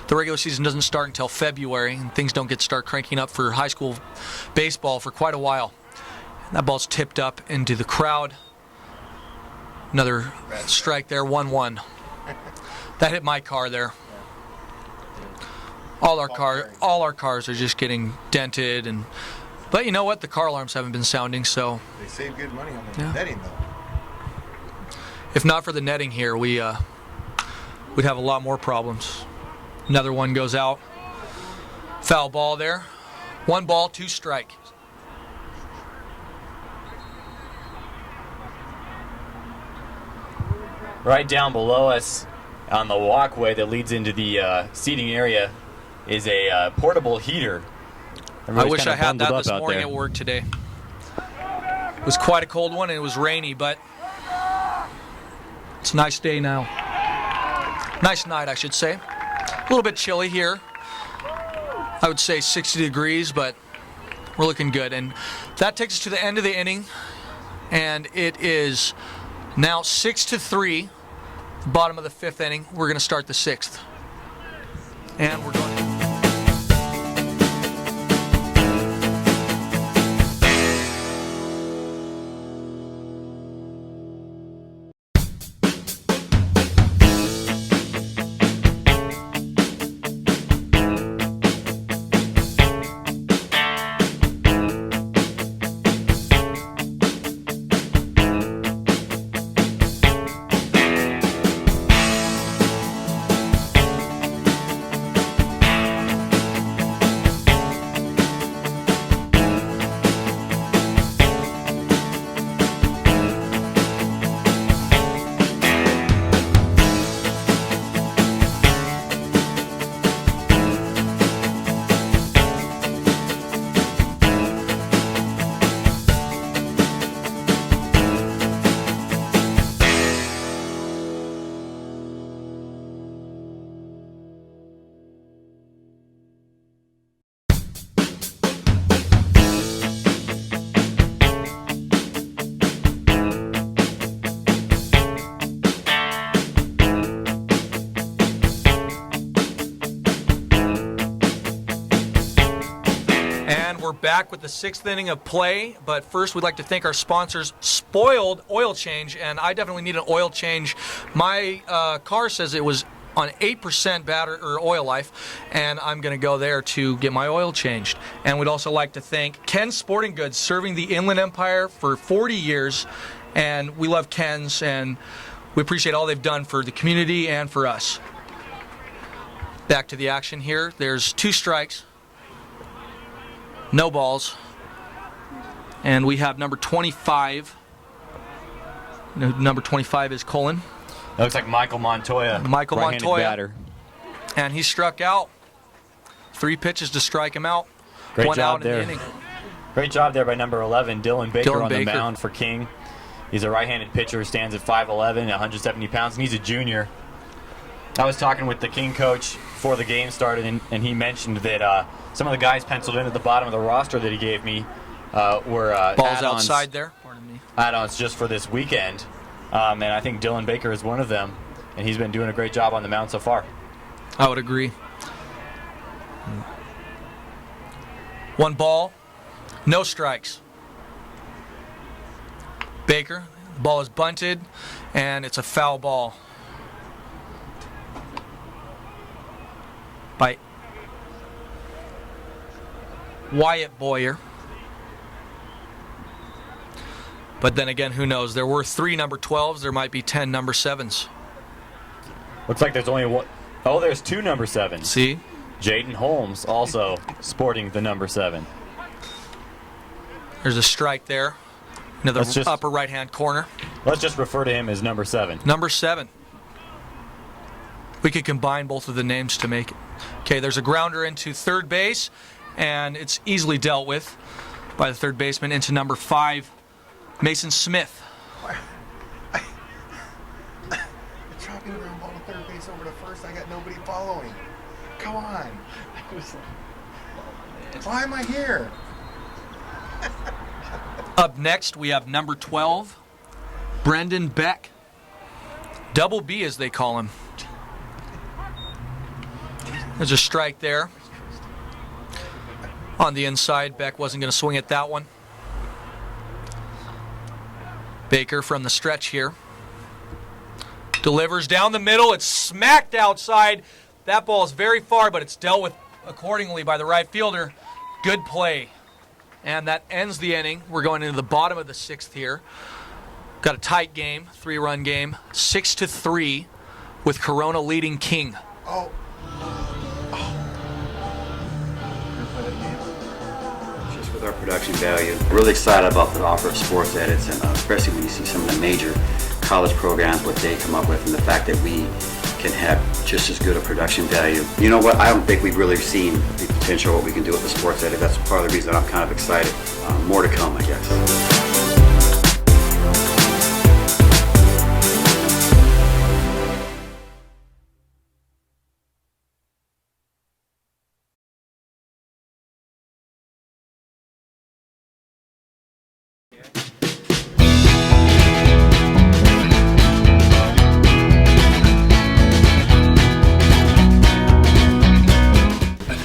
The regular season doesn't start until February, and things don't start cranking up for high school baseball for quite a while. And that ball's tipped up into the crowd. Another strike there, 1-1. That hit my car there. All our cars are just getting dented, but you know what? The car alarms haven't been sounding, so They save good money on the netting, though. if not for the netting here, we'd have a lot more problems. Another one goes out. Foul ball there. 1 ball, 2 strike. Right down below us on the walkway that leads into the seating area is a portable heater. I wish I had that this morning at work today. It was quite a cold one, and it was rainy, but it's a nice day now. Nice night, I should say. A little bit chilly here. I would say 60 degrees, but we're looking good. And that takes us to the end of the inning, and it is now 6-3, the bottom of the 5th inning. We're going to start the 6th. And we're going. We're back with the 6th inning of play, but first we'd like to thank our sponsors, Spoiled Oil Change, and I definitely need an oil change. My car says it was on 8% battery or oil life, and I'm going to go there to get my oil changed. And we'd also like to thank Ken's Sporting Goods, serving the Inland Empire for 40 years, and we love Ken's, and we appreciate all they've done for the community and for us. Back to the action here. There's 2 strikes. No balls. And we have number 25. Number 25 is Colin. That looks like Michael Montoya. Michael right-handed Montoya. Batter. And he struck out. 3 pitches to strike him out. Great 1 job out there. in the inning. Great job there by number 11, Dylan Baker, Dylan on Baker. the mound for King. He's a right-handed pitcher, stands at 5'11", 170 pounds, and he's a junior. I was talking with the King coach before the game started, and he mentioned that some of the guys penciled in at the bottom of the roster that he gave me were Balls add-ons, outside there. Pardon me. add-ons just for this weekend. And I think Dylan Baker is one of them, and he's been doing a great job on the mound so far. I would agree. 1 ball, no strikes. Baker, the ball is bunted, and it's a foul ball by Wyatt Boyer. But then again, who knows? There were 3 number 12s. There might be 10 number 7s. Looks like there's only one. Oh, there's 2 number 7s. See? Jaden Holmes also sporting the number 7. There's a strike there. Another upper right-hand corner. Let's just refer to him as number 7. Number 7. We could combine both of the names to make it. Okay, there's a grounder into third base, and it's easily dealt with by the third baseman into number 5, Mason Smith. Dropping the ground ball to third base over to first. I got nobody following. Come on. Why am I here? Up next, we have number 12, Brendan Beck. Double B, as they call him. There's a strike there. On the inside, Beck wasn't going to swing at that one. Baker from the stretch here. Delivers down the middle. It's smacked outside. That ball is very far, but it's dealt with accordingly by the right fielder. Good play. And that ends the inning. We're going into the bottom of the 6th here. Got a tight game, 3-run game, 6-3, with Corona leading King. Oh. Just with our production value, really excited about the offer of sports edits, and especially when you see some of the major college programs, what they come up with, and the fact that we can have just as good a production value. You know what? I don't think we've really seen the potential of what we can do with the sports edit. That's part of the reason I'm kind of excited. More to come, I guess.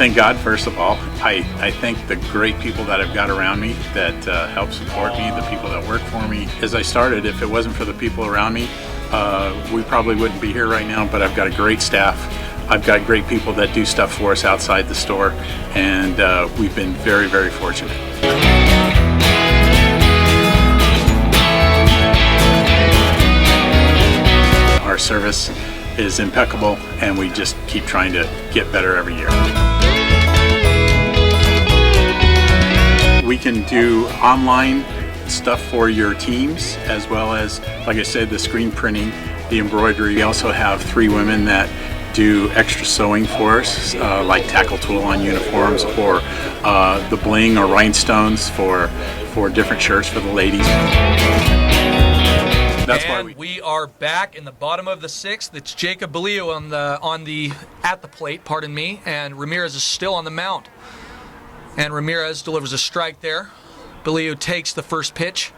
thank God, first of all. I thank the great people that I've got around me that help support me, the people that work for me. As I started, if it wasn't for the people around me, we probably wouldn't be here right now, but I've got a great staff. I've got great people that do stuff for us outside the store, and we've been very, very fortunate. Our service is impeccable, and we just keep trying to get better every year. We can do online stuff for your teams, as well as, like I said, the screen printing, the embroidery. We also have 3 women that do extra sewing for us, like tackle tool on uniforms, or the bling or rhinestones for different shirts for the ladies. That's why we are back in the bottom of the 6th. It's Jacob Belio at the plate, pardon me, and Ramirez is still on the mound. And Ramirez delivers a strike there. Belio takes the first pitch.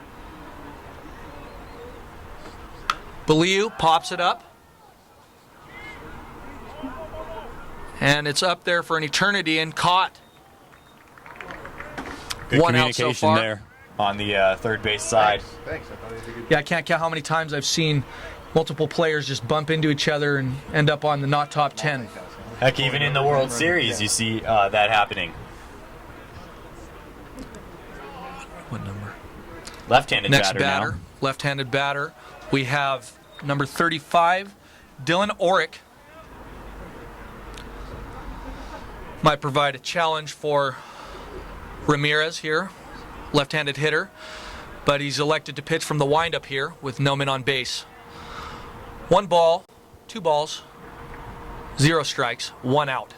Belio pops it up. And it's up there for an eternity and caught. Good One out so communication far. there on the third base side. Thanks. I thought you did a good Yeah, I can't count how many times I've seen multiple players just bump into each other and end up on the not top 10. Heck, even in the World Series, you see that happening. What number? Left-handed Next batter batter, now. left-handed batter. We have number 35, Dylan Orrick. Might provide a challenge for Ramirez here, left-handed hitter, but he's elected to pitch from the windup here with no men on base. 1 ball, 2 balls, 0 strikes, 1 out.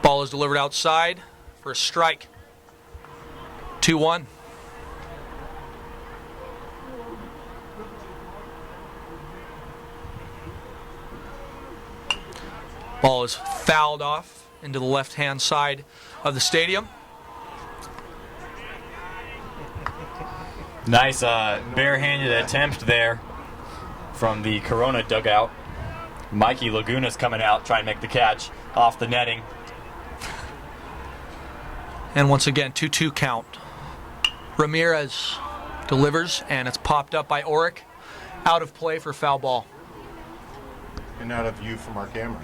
Ball is delivered outside for a strike. 2-1. Ball is fouled off into the left-hand side of the stadium. Nice barehanded attempt there from the Corona dugout. Mikey Laguna's coming out trying to make the catch off the netting. And once again, 2-2 count. Ramirez delivers, and it's popped up by Orrick. Out of play for foul ball. And out of view from our camera.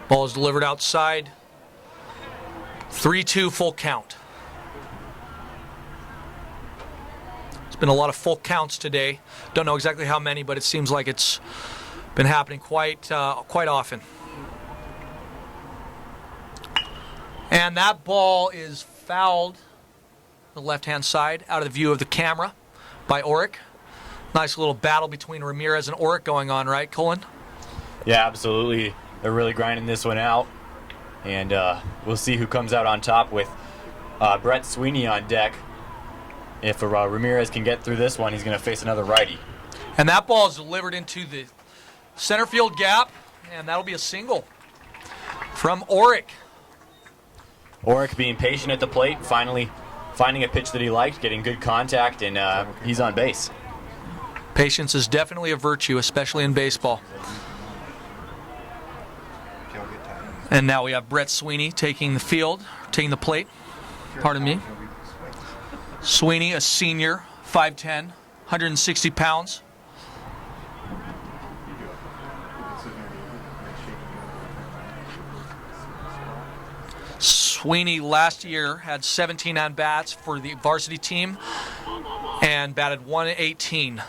Ball is delivered outside. 3-2 full count. It's been a lot of full counts today. Don't know exactly how many, but it seems like it's been happening quite often. And that ball is fouled the left-hand side, out of the view of the camera by Orrick. Nice little battle between Ramirez and Orrick going on, right, Colin? Yeah, absolutely. They're really grinding this one out. And we'll see who comes out on top with Brett Sweeney on deck. If Ramirez can get through this one, he's going to face another righty. And that ball is delivered into the center field gap, and that'll be a single from Orrick. Orrick being patient at the plate, finally finding a pitch that he liked, getting good contact, and he's on base. Patience is definitely a virtue, especially in baseball. And now we have Brett Sweeney taking the plate. Pardon me. Sweeney, a senior, 5'10", 160 pounds. Sweeney last year had 17 at-bats for the varsity team and batted 118.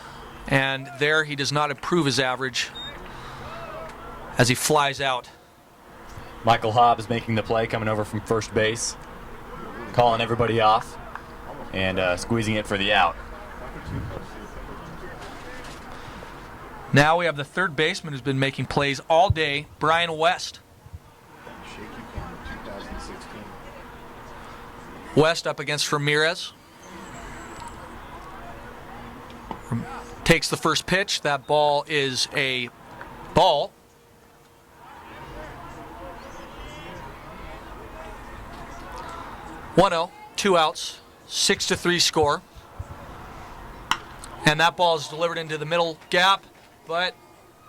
And there he does not improve his average as he flies out. Michael Hobbs making the play, coming over from first base, calling everybody off, and squeezing it for the out. Now we have the third baseman who's been making plays all day, Brian West. West up against Ramirez. Takes the first pitch. That ball is a ball. 1-0, 2 outs, 6-3 score. And that ball is delivered into the middle gap, but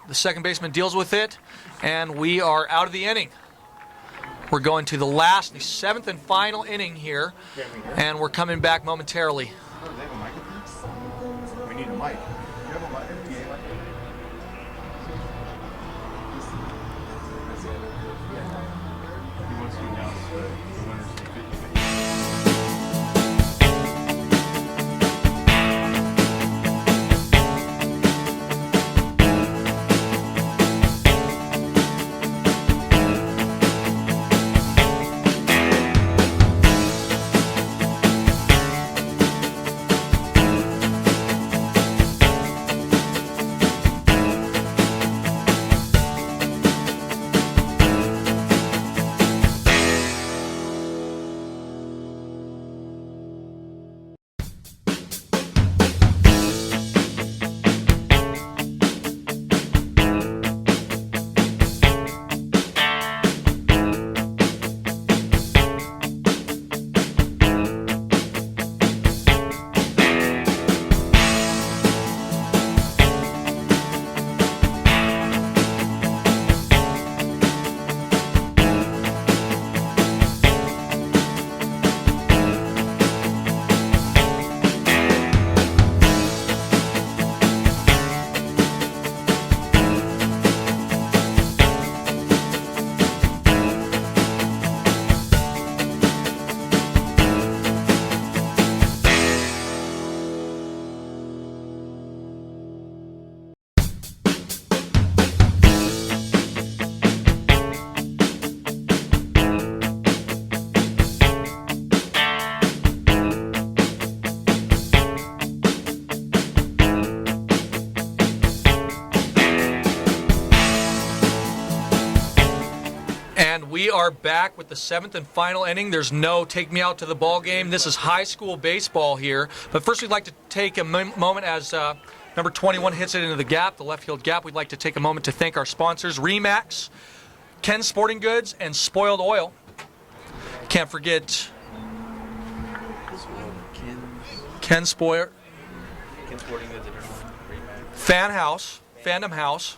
the second baseman deals with it, and we are out of the inning. We're going to the 7th and final inning here, and we're coming back momentarily. We need a mic. We are back with the 7th and final inning. There's no take me out to the ball game. This is high school baseball here. But first we'd like to take a moment as number 21 hits it into the gap, the left field gap. We'd like to take a moment to thank our sponsors, Remax, Ken Sporting Goods, and Spoiled Oil. Can't forget Ken Sporting Goods, Fandom House,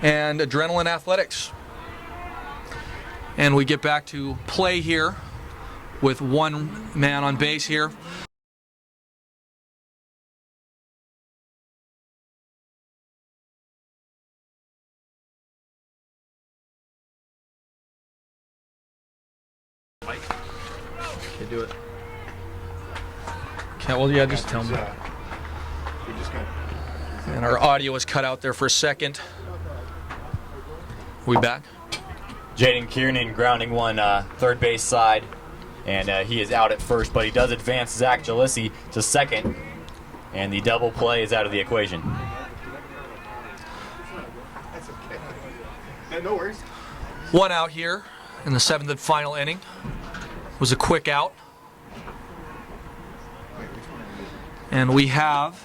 and Adrenaline Athletics. And we get back to play here with one man on base here. Mike, can do it. Can't, well, yeah, just tell me. And our audio was cut out there for a second. We back? Jaden Kiernan grounding one third base side, and he is out at first, but he does advance Zach Jalisi to second, and the double play is out of the equation. That's okay. No worries. One out here in the 7th and final inning. It was a quick out. And we have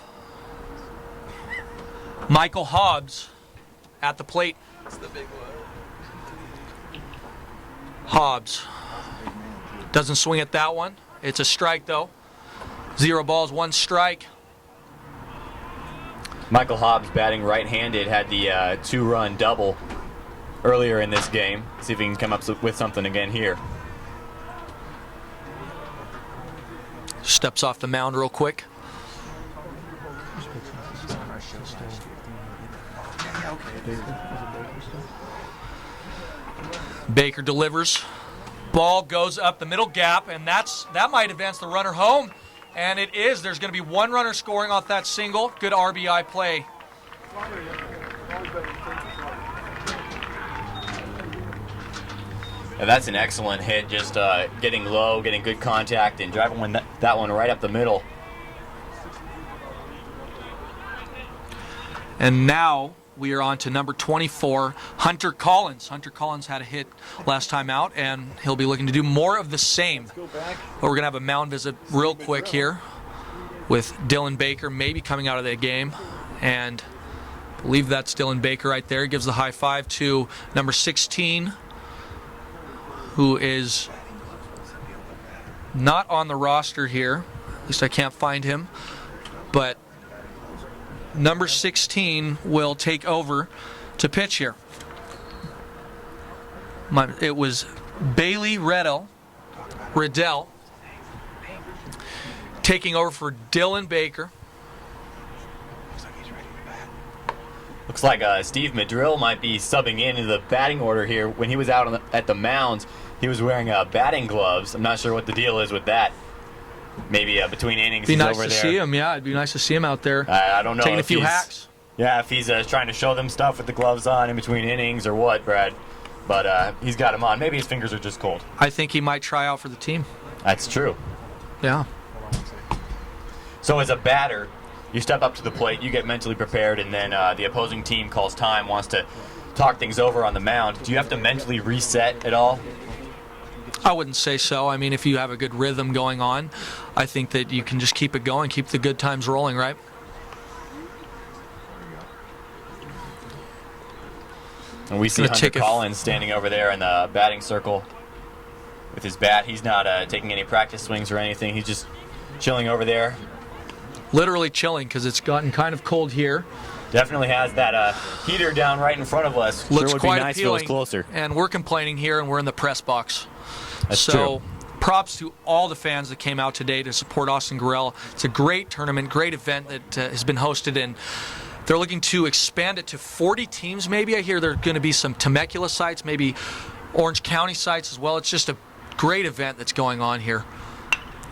Michael Hobbs at the plate. That's the big one. Hobbs doesn't swing at that one. It's a strike though. 0 balls, 1 strike. Michael Hobbs, batting right-handed, had the 2-run double earlier in this game. See if he can come up with something again here. Steps off the mound real quick. Baker delivers. Ball goes up the middle gap, and that might advance the runner home. And it is. There's going to be 1 runner scoring off that single. Good RBI play. And that's an excellent hit, just getting low, getting good contact, and driving that one right up the middle. And now we are on to number 24, Hunter Collins. Hunter Collins had a hit last time out, and he'll be looking to do more of the same. But we're going to have a mound visit real quick here with Dylan Baker maybe coming out of the game. And I believe that's Dylan Baker right there. He gives the high five to number 16, who is not on the roster here. At least I can't find him. But number 16 will take over to pitch here. It was Bailey Riddell taking over for Dylan Baker. Looks like Steve Madrill might be subbing into the batting order here. When he was out at the mound, he was wearing batting gloves. I'm not sure what the deal is with that. Maybe between innings Be he's nice over to there. see him, yeah. It'd be nice to see him out there. I don't know. Taking a if few he's- hacks. Yeah, if he's trying to show them stuff with the gloves on in between innings or what, Brad. But he's got him on. Maybe his fingers are just cold. I think he might try out for the team. That's true. Yeah. So as a batter, you step up to the plate, you get mentally prepared, and then the opposing team calls time, wants to talk things over on the mound. Do you have to mentally reset at all? I wouldn't say so. I mean, if you have a good rhythm going on, I think that you can just keep it going, keep the good times rolling, right? And we see Hunter Collins standing over there in the batting circle with his bat. He's not taking any practice swings or anything. He's just chilling over there. Literally chilling because it's gotten kind of cold here. Definitely has that heater down right in front of us. Looks sure would quite be nice appealing. if it was closer. And we're complaining here, and we're in the press box. That's so props to all the fans that came out today to support Austin Gorrell. It's a great tournament, great event that has been hosted, and they're looking to expand it to 40 teams maybe. I hear there are going to be some Temecula sites, maybe Orange County sites as well. It's just a great event that's going on here.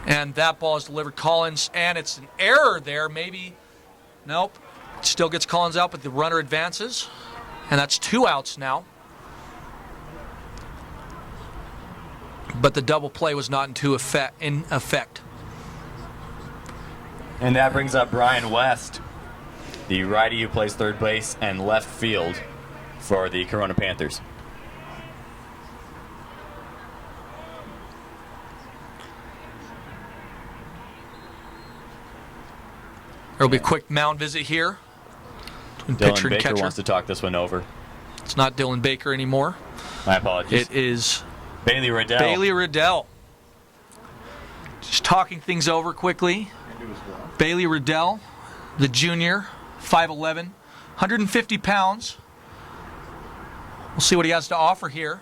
And that ball is delivered Collins, and it's an error there. Maybe, nope. Still gets Collins out, but the runner advances. And that's 2 outs now. But the double play was not in effect. And that brings up Brian West, the righty who plays third base and left field for the Corona Panthers. There'll be a quick mound visit here between Dylan pitcher and Baker catcher. wants to talk this one over. It's not Dylan Baker anymore. My apologies. It is Bailey Riddell. Bailey Riddell. Just talking things over quickly. Bailey Riddell, the junior, 5'11", 150 pounds. We'll see what he has to offer here.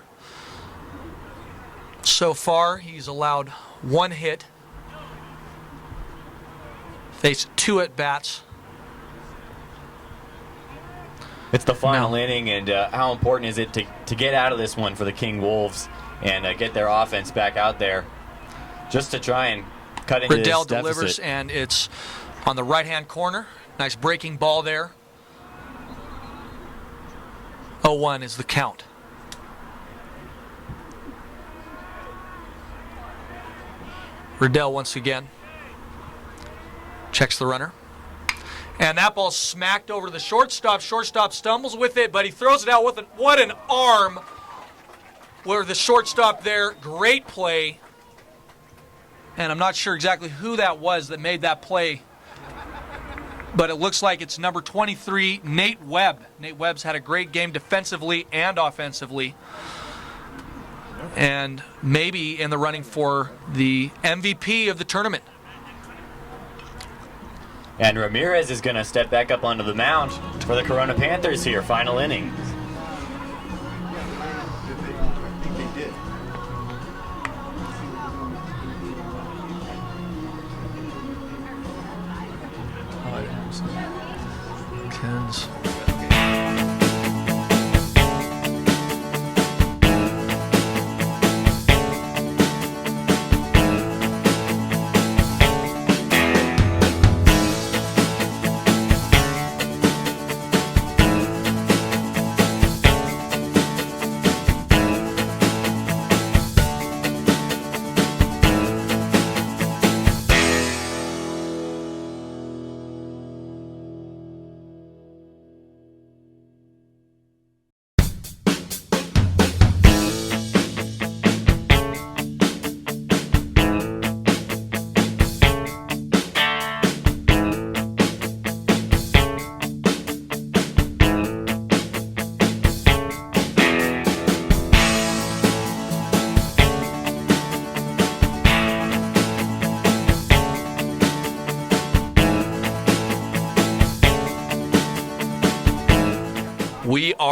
So far, he's allowed 1 hit. Faced 2 at-bats. It's the final inning, and how important is it to get out of this one for the King Wolves and get their offense back out there just to try and cut into Riddell this deficit. delivers, and it's on the right-hand corner. Nice breaking ball there. 0-1 is the count. Riddell once again checks the runner. And that ball smacked over to the shortstop. Shortstop stumbles with it, but he throws it out with what an arm. Where the shortstop there, great play. And I'm not sure exactly who that was that made that play. But it looks like it's number 23, Nate Webb. Nate Webb's had a great game defensively and offensively. And maybe in the running for the MVP of the tournament. And Ramirez is going to step back up onto the mound for the Corona Panthers here, final inning. Kens.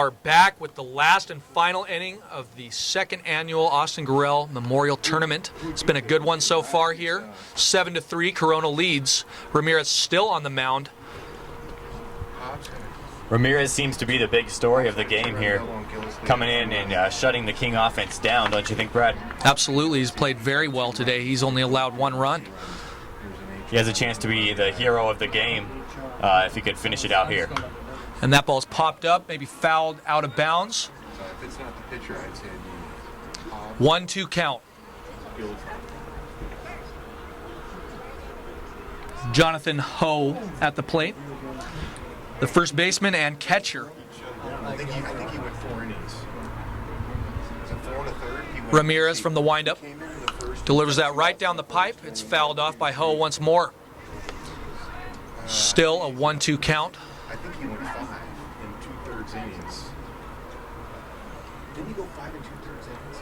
are back with the last and final inning of the second annual Austin Gorrell Memorial Tournament. It's been a good one so far here. 7-3, Corona leads. Ramirez still on the mound. Ramirez seems to be the big story of the game here, coming in and shutting the King offense down, don't you think, Brad? Absolutely. He's played very well today. He's only allowed one run. He has a chance to be the hero of the game if he could finish it out here. And that ball's popped up, maybe fouled out of bounds. If it's not the pitcher, I'd say 1-2 count. Jonathan Ho at the plate. The first baseman and catcher. I think he went 4 innings. Was it 4 1/3? He went Ramirez from the windup delivers that right down the pipe. It's fouled off by Ho once more. Still a 1-2 count. I think he went 5 2/3 innings. Didn't he go 5 2/3 innings?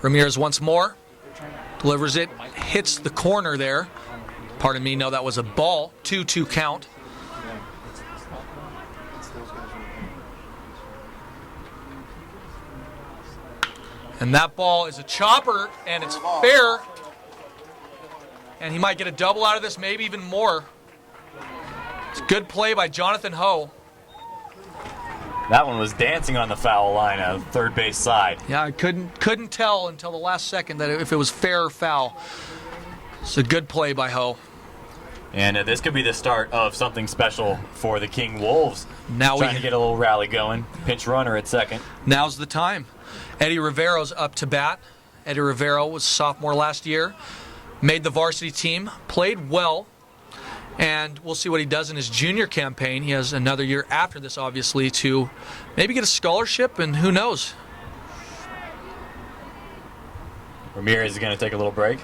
Ramirez once more delivers it, hits the corner there. Pardon me, no, that was a ball. 2-2 count. And that ball is a chopper, and it's fair. And he might get a double out of this, maybe even more. It's a good play by Jonathan Ho. That one was dancing on the foul line on the third base side. Yeah, I couldn't tell until the last second that if it was fair or foul. It's a good play by Ho. And this could be the start of something special for the King Wolves. Now trying to get a little rally going. Pinch runner at second. Now's the time. Eddie Rivero's up to bat. Eddie Rivero was a sophomore last year. Made the varsity team. Played well. And we'll see what he does in his junior campaign. He has another year after this, obviously, to maybe get a scholarship, and who knows. Ramirez is going to take a little break.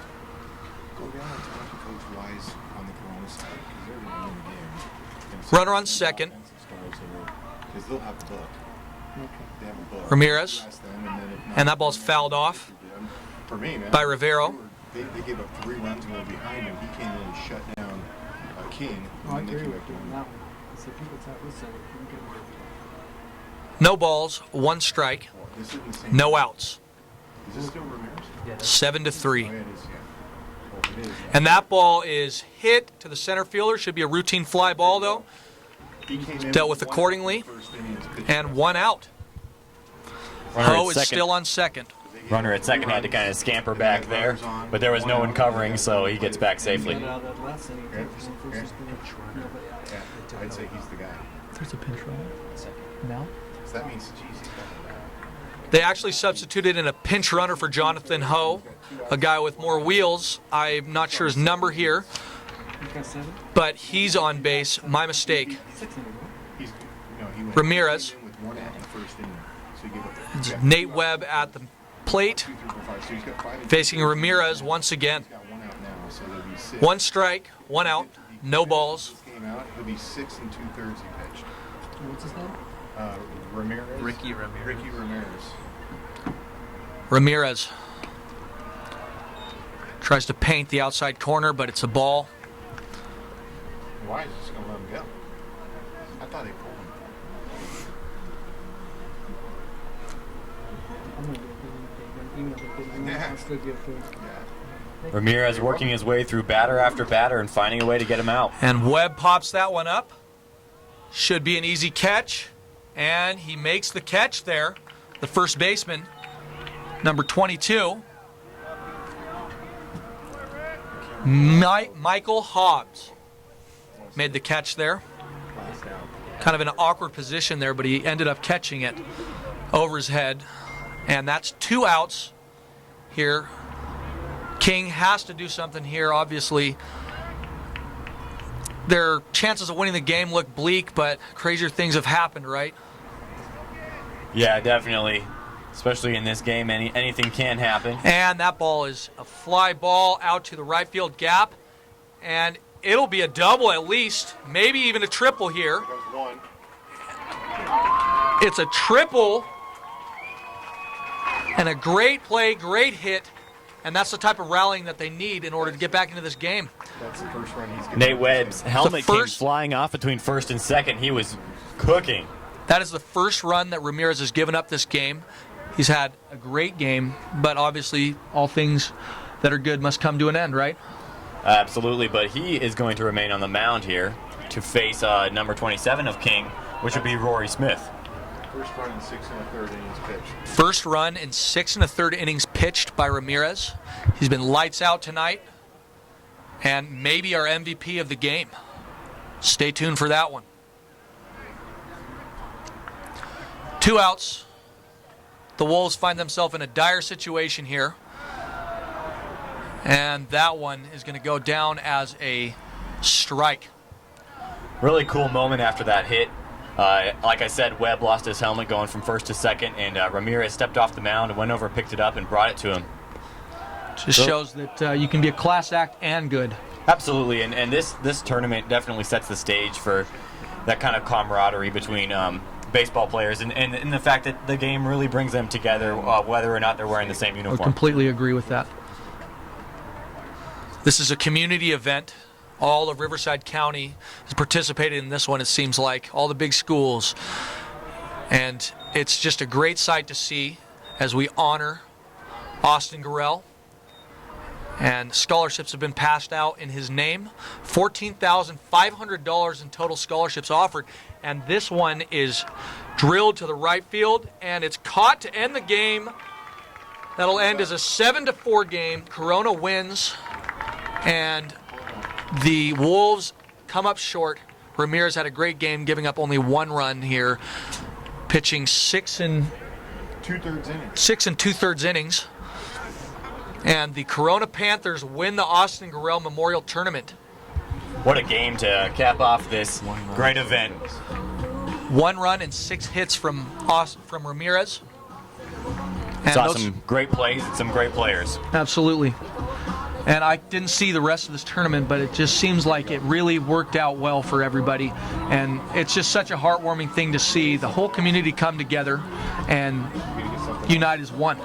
Runner on second. Ramirez. And that ball's fouled off by Rivero. They gave up 3 runs and were behind him. He came in and shut down King. I agree with you on that one. No balls, 1 strike, no outs. Is this still Ramirez? 7-3. And that ball is hit to the center fielder. Should be a routine fly ball, though. Dealt with accordingly. And 1 out. Ho is still on second. Runner at second had to kind of scamper back there, but there was no one covering, so he gets back safely. I'd say he's the guy. There's a pinch runner. Now? So that means, geez, They actually substituted in a pinch runner for Jonathan Ho, a guy with more wheels. I'm not sure his number here, but he's on base. My mistake. Ramirez. It's Nate Webb at the plate, facing Ramirez once again. 1 strike, 1 out, no balls. He'll be 6 2/3 he pitched. What's his name? Ramirez. Ricky Ramirez. Ramirez tries to paint the outside corner, but it's a ball. Why is he just going to let him go? I thought they pulled him. Ramirez working his way through batter after batter and finding a way to get him out. And Webb pops that one up. Should be an easy catch. And he makes the catch there. The first baseman, number 22, Michael Hobbs, made the catch there. Kind of in an awkward position there, but he ended up catching it over his head. And that's 2 outs here. King has to do something here, obviously. Their chances of winning the game look bleak, but crazier things have happened, right? Yeah, definitely. Especially in this game, anything can happen. And that ball is a fly ball out to the right field gap. And it'll be a double at least, maybe even a triple here. It's a triple. And a great play, great hit. And that's the type of rallying that they need in order to get back into this game. That's the first run he's getting. Nate Webb's helmet came first- flying off between first and second. He was cooking. That is the first run that Ramirez has given up this game. He's had a great game, but obviously all things that are good must come to an end, right? Absolutely, but he is going to remain on the mound here to face number 27 of King, which would be Rory Smith. First run in 6 1/3 innings pitched. First run in 6 1/3 innings pitched by Ramirez. He's been lights out tonight, and maybe our MVP of the game. Stay tuned for that one. 2 outs. The Wolves find themselves in a dire situation here. And that one is going to go down as a strike. Really cool moment after that hit. Like I said, Webb lost his helmet going from first to second, and Ramirez stepped off the mound and went over, picked it up, and brought it to him. Just shows that you can be a class act and good. Absolutely, and this tournament definitely sets the stage for that kind of camaraderie between baseball players, and the fact that the game really brings them together, whether or not they're wearing the same I uniform. completely agree with that. This is a community event. All of Riverside County has participated in this one, it seems like. All the big schools. And it's just a great sight to see as we honor Austin Gorrell. And scholarships have been passed out in his name. $14,500 in total scholarships offered. And this one is drilled to the right field, and it's caught to end the game. That'll end as a 7-4 game. Corona wins, and the Wolves come up short. Ramirez had a great game, giving up only 1 run here, pitching 6 2/3 innings. And the Corona Panthers win the Austin Gorrell Memorial Tournament. What a game to cap off this great event. 1 run and 6 hits from Ramirez. And Saw some great plays and some great players. Absolutely. And I didn't see the rest of this tournament, but it just seems like it really worked out well for everybody. And it's just such a heartwarming thing to see the whole community come together and unite as one.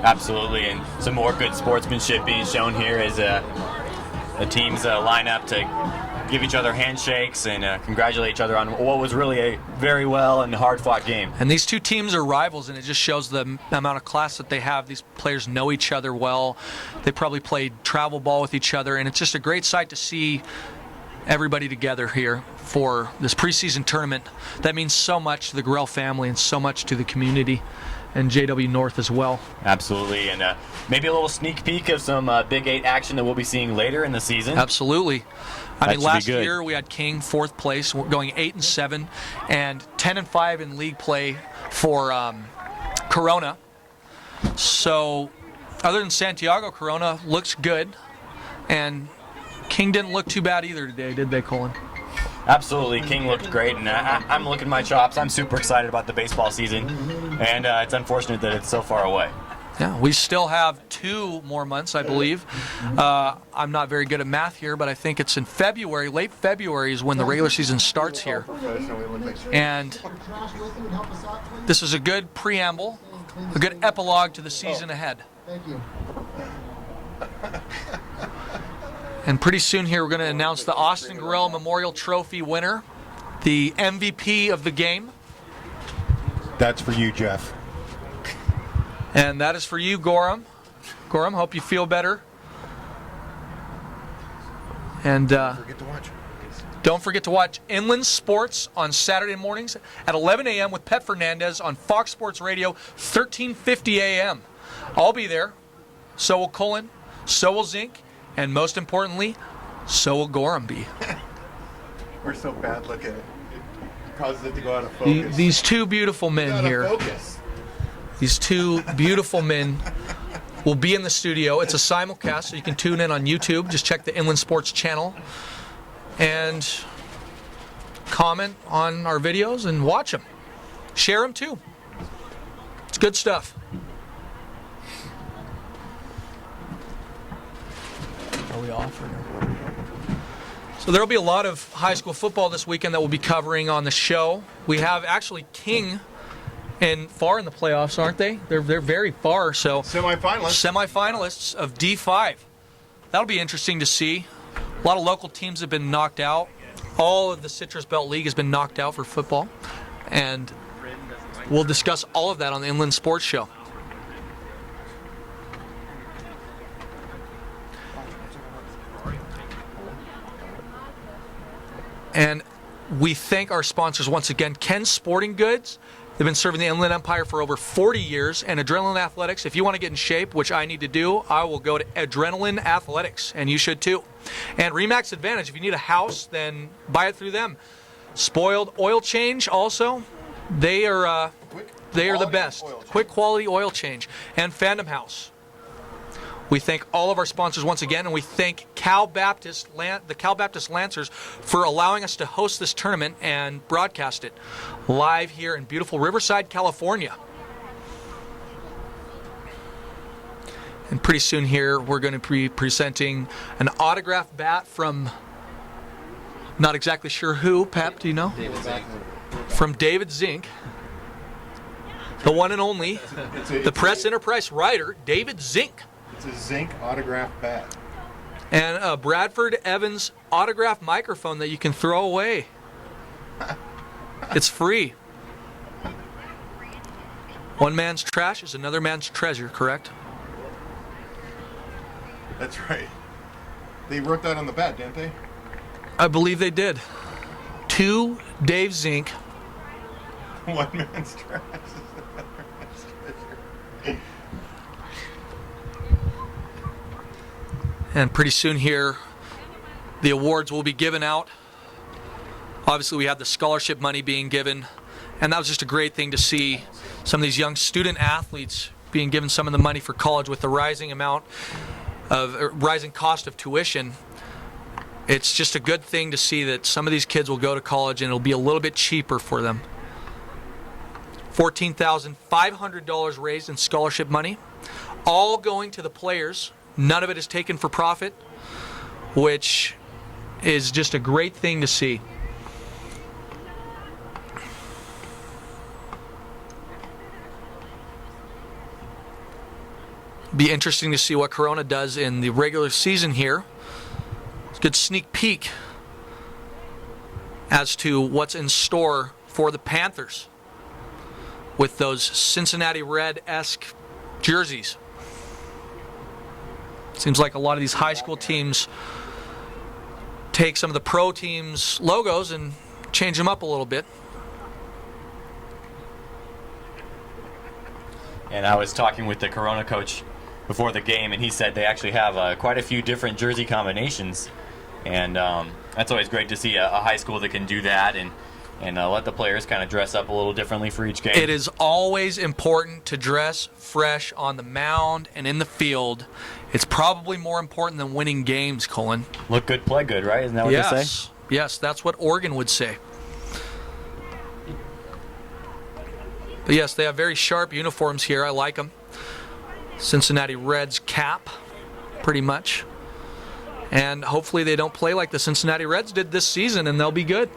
Absolutely, and some more good sportsmanship being shown here as the teams line up to give each other handshakes and congratulate each other on what was really a very well and hard-fought game. And these two teams are rivals, and it just shows the amount of class that they have. These players know each other well. They probably played travel ball with each other, and it's just a great sight to see everybody together here for this preseason tournament. That means so much to the Gorrell family and so much to the community and JW North as well. Absolutely, and maybe a little sneak peek of some Big 8 action that we'll be seeing later in the season. Absolutely. I mean, last good. year we had King 4th place, going 8-7, and 10-5 in league play for Corona. So, other than Santiago, Corona looks good, and King didn't look too bad either today, did they, Colin? Absolutely, King looked great, and I'm licking my chops. I'm super excited about the baseball season, and it's unfortunate that it's so far away. Yeah, we still have 2 more months, I believe. I'm not very good at math here, but I think it's in February. Late February is when the regular season starts here. And this is a good preamble, a good epilogue to the season ahead. Thank you. And pretty soon here we're going to announce the Austin Gorrell Memorial Trophy winner, the MVP of the game. That's for you, Jeff. And that is for you, Gorham. Gorham, hope you feel better. And don't forget to watch Inland Sports on Saturday mornings at 11 a.m. with Pep Fernandez on Fox Sports Radio, 1350 a.m. I'll be there. So will Colin. So will Zink. And most importantly, so will Gorham be. We're so bad looking. It causes it to go out of focus. These 2 beautiful men here. These 2 beautiful men will be in the studio. It's a simulcast, so you can tune in on YouTube. Just check the Inland Sports channel and comment on our videos and watch them. Share them too. It's good stuff. Are we off? So there will be a lot of high school football this weekend that we'll be covering on the show. We have actually King and far in the playoffs, aren't they? They're very far. So semifinalists of D5. That'll be interesting to see. A lot of local teams have been knocked out. All of the Citrus Belt League has been knocked out for football. And we'll discuss all of that on the Inland Sports Show. And we thank our sponsors once again. Ken's Sporting Goods. They've been serving the Inland Empire for over 40 years. And Adrenaline Athletics. If you want to get in shape, which I need to do, I will go to Adrenaline Athletics. And you should too. And Remax Advantage. If you need a house, then buy it through them. Spoiled Oil Change also. They are the best. Quick quality oil change. And Fandom House. We thank all of our sponsors once again, and we thank the Cal Baptist Lancers for allowing us to host this tournament and broadcast it live here in beautiful Riverside, California. And pretty soon here, we're going to be presenting an autographed bat from, not exactly sure who. Pep, do you know? David Zink. From David Zink. The one and only, the Press Enterprise writer, David Zink. It's a Zink autographed bat. And a Bradford Evans autographed microphone that you can throw away. It's free. One man's trash is another man's treasure, correct? That's right. They wrote that on the bat, didn't they? I believe they did. To Dave Zink. One man's trash is another man's treasure. And pretty soon here, the awards will be given out. Obviously, we have the scholarship money being given. And that was just a great thing to see some of these young student athletes being given some of the money for college with the rising cost of tuition. It's just a good thing to see that some of these kids will go to college and it'll be a little bit cheaper for them. $14,500 raised in scholarship money, all going to the players. None of it is taken for profit, which is just a great thing to see. Be interesting to see what Corona does in the regular season here. It's a good sneak peek as to what's in store for the Panthers with those Cincinnati Red-esque jerseys. Seems like a lot of these high school teams take some of the pro teams' logos and change them up a little bit. And I was talking with the Corona coach before the game, and he said they actually have quite a few different jersey combinations. And that's always great to see a high school that can do that and let the players kind of dress up a little differently for each game. It is always important to dress fresh on the mound and in the field. It's probably more important than winning games, Colin. Look good, play good, right? Isn't that what they say? Yes, that's what Oregon would say. But yes, they have very sharp uniforms here. I like them. Cincinnati Reds cap, pretty much. And hopefully they don't play like the Cincinnati Reds did this season, and they'll be good.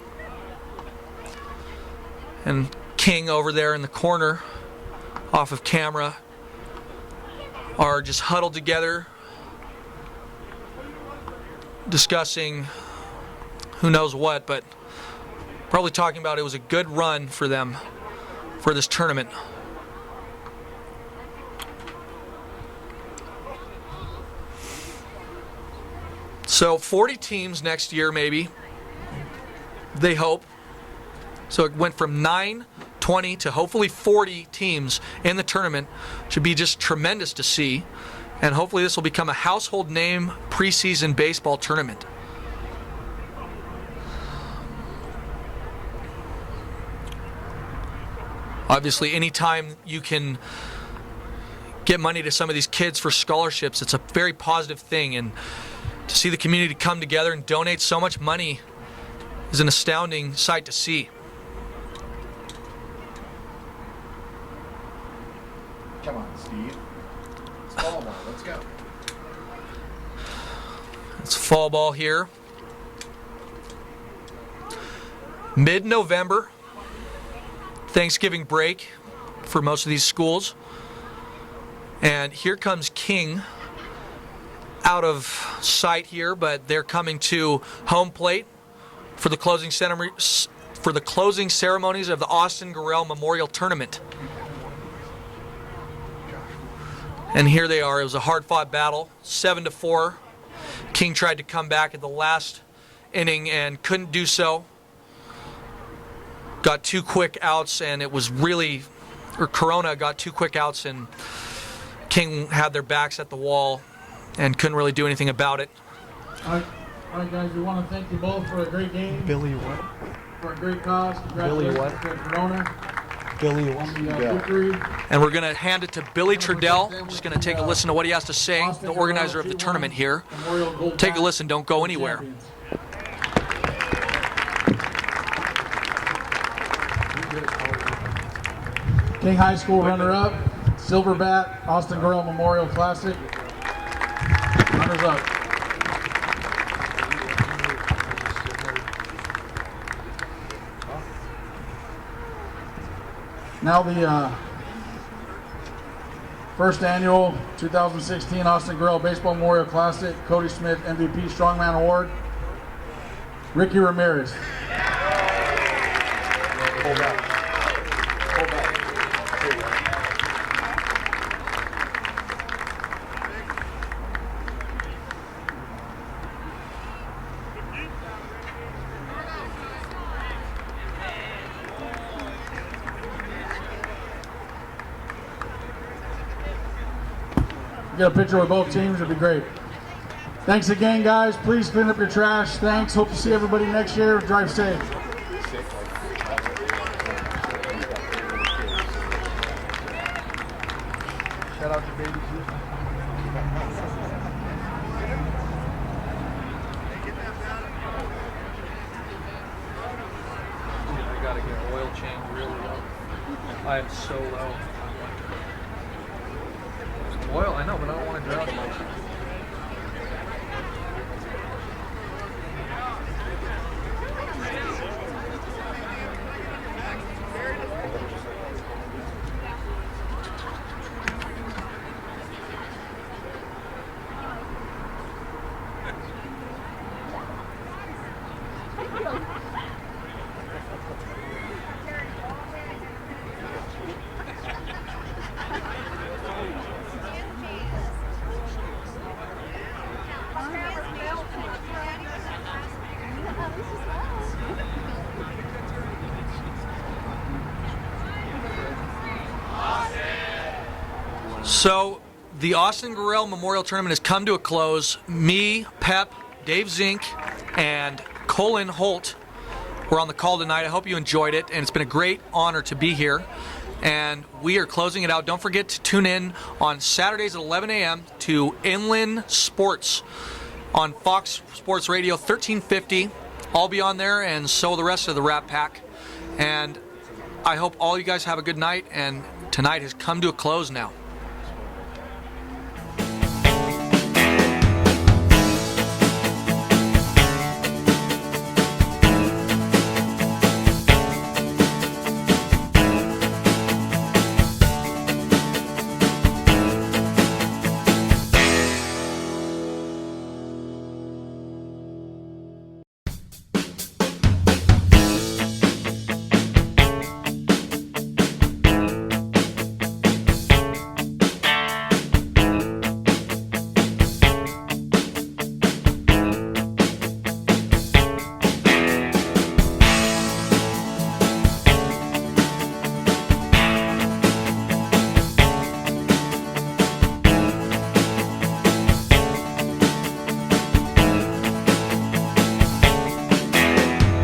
And King over there in the corner, off of camera, are just huddled together, discussing who knows what, but probably talking about it was a good run for them for this tournament. So 40 teams next year, maybe, they hope. So it went from 9, 20 to hopefully 40 teams in the tournament. Should be just tremendous to see. And hopefully this will become a household name preseason baseball tournament. Obviously, anytime you can get money to some of these kids for scholarships, it's a very positive thing. And to see the community come together and donate so much money is an astounding sight to see. Come on, Steve. It's fall ball. Let's go. It's fall ball here. Mid-November, Thanksgiving break for most of these schools. And here comes King out of sight here, but they're coming to home plate for the closing ceremonies of the Austin Gorrell Memorial Tournament. And here they are. It was a hard-fought battle, 7-4. King tried to come back at the last inning and couldn't do so. Got 2 quick outs, and it was really, or Corona got 2 quick outs, and King had their backs at the wall and couldn't really do anything about it. All right, guys, we want to thank you both for a great game. Billy what? For a great cause. Billy what? Congratulations to Corona. Billy On the victory. And we're going to hand it to Billy Trudell. Just going to take a listen to what he has to say, the organizer of the tournament here. Take a listen, don't go anywhere. King High School runner-up, Silver Bat, Austin Gorrell Memorial Classic. Runners-up. Now the first annual 2016 Austin Gorrell Baseball Memorial Classic, Cody Smith MVP Strongman Award, Ricky Ramirez. Hold up. Get a picture with both teams, it'd be great. Thanks again, guys. Please clean up your trash. Thanks. Hope to see everybody next year. Drive safe. Shout out to Baby G. I gotta get an oil change really low. I am so low. Oil, I know, but I don't want to drown much. So the Austin Gorrell Memorial Tournament has come to a close. Me, Pep, Dave Zink, and Colin Holt were on the call tonight. I hope you enjoyed it, and it's been a great honor to be here. And we are closing it out. Don't forget to tune in on Saturdays at 11 a.m. to Inland Sports on Fox Sports Radio 1350. I'll be on there, and so the rest of the Rat Pack. And I hope all you guys have a good night, and tonight has come to a close now.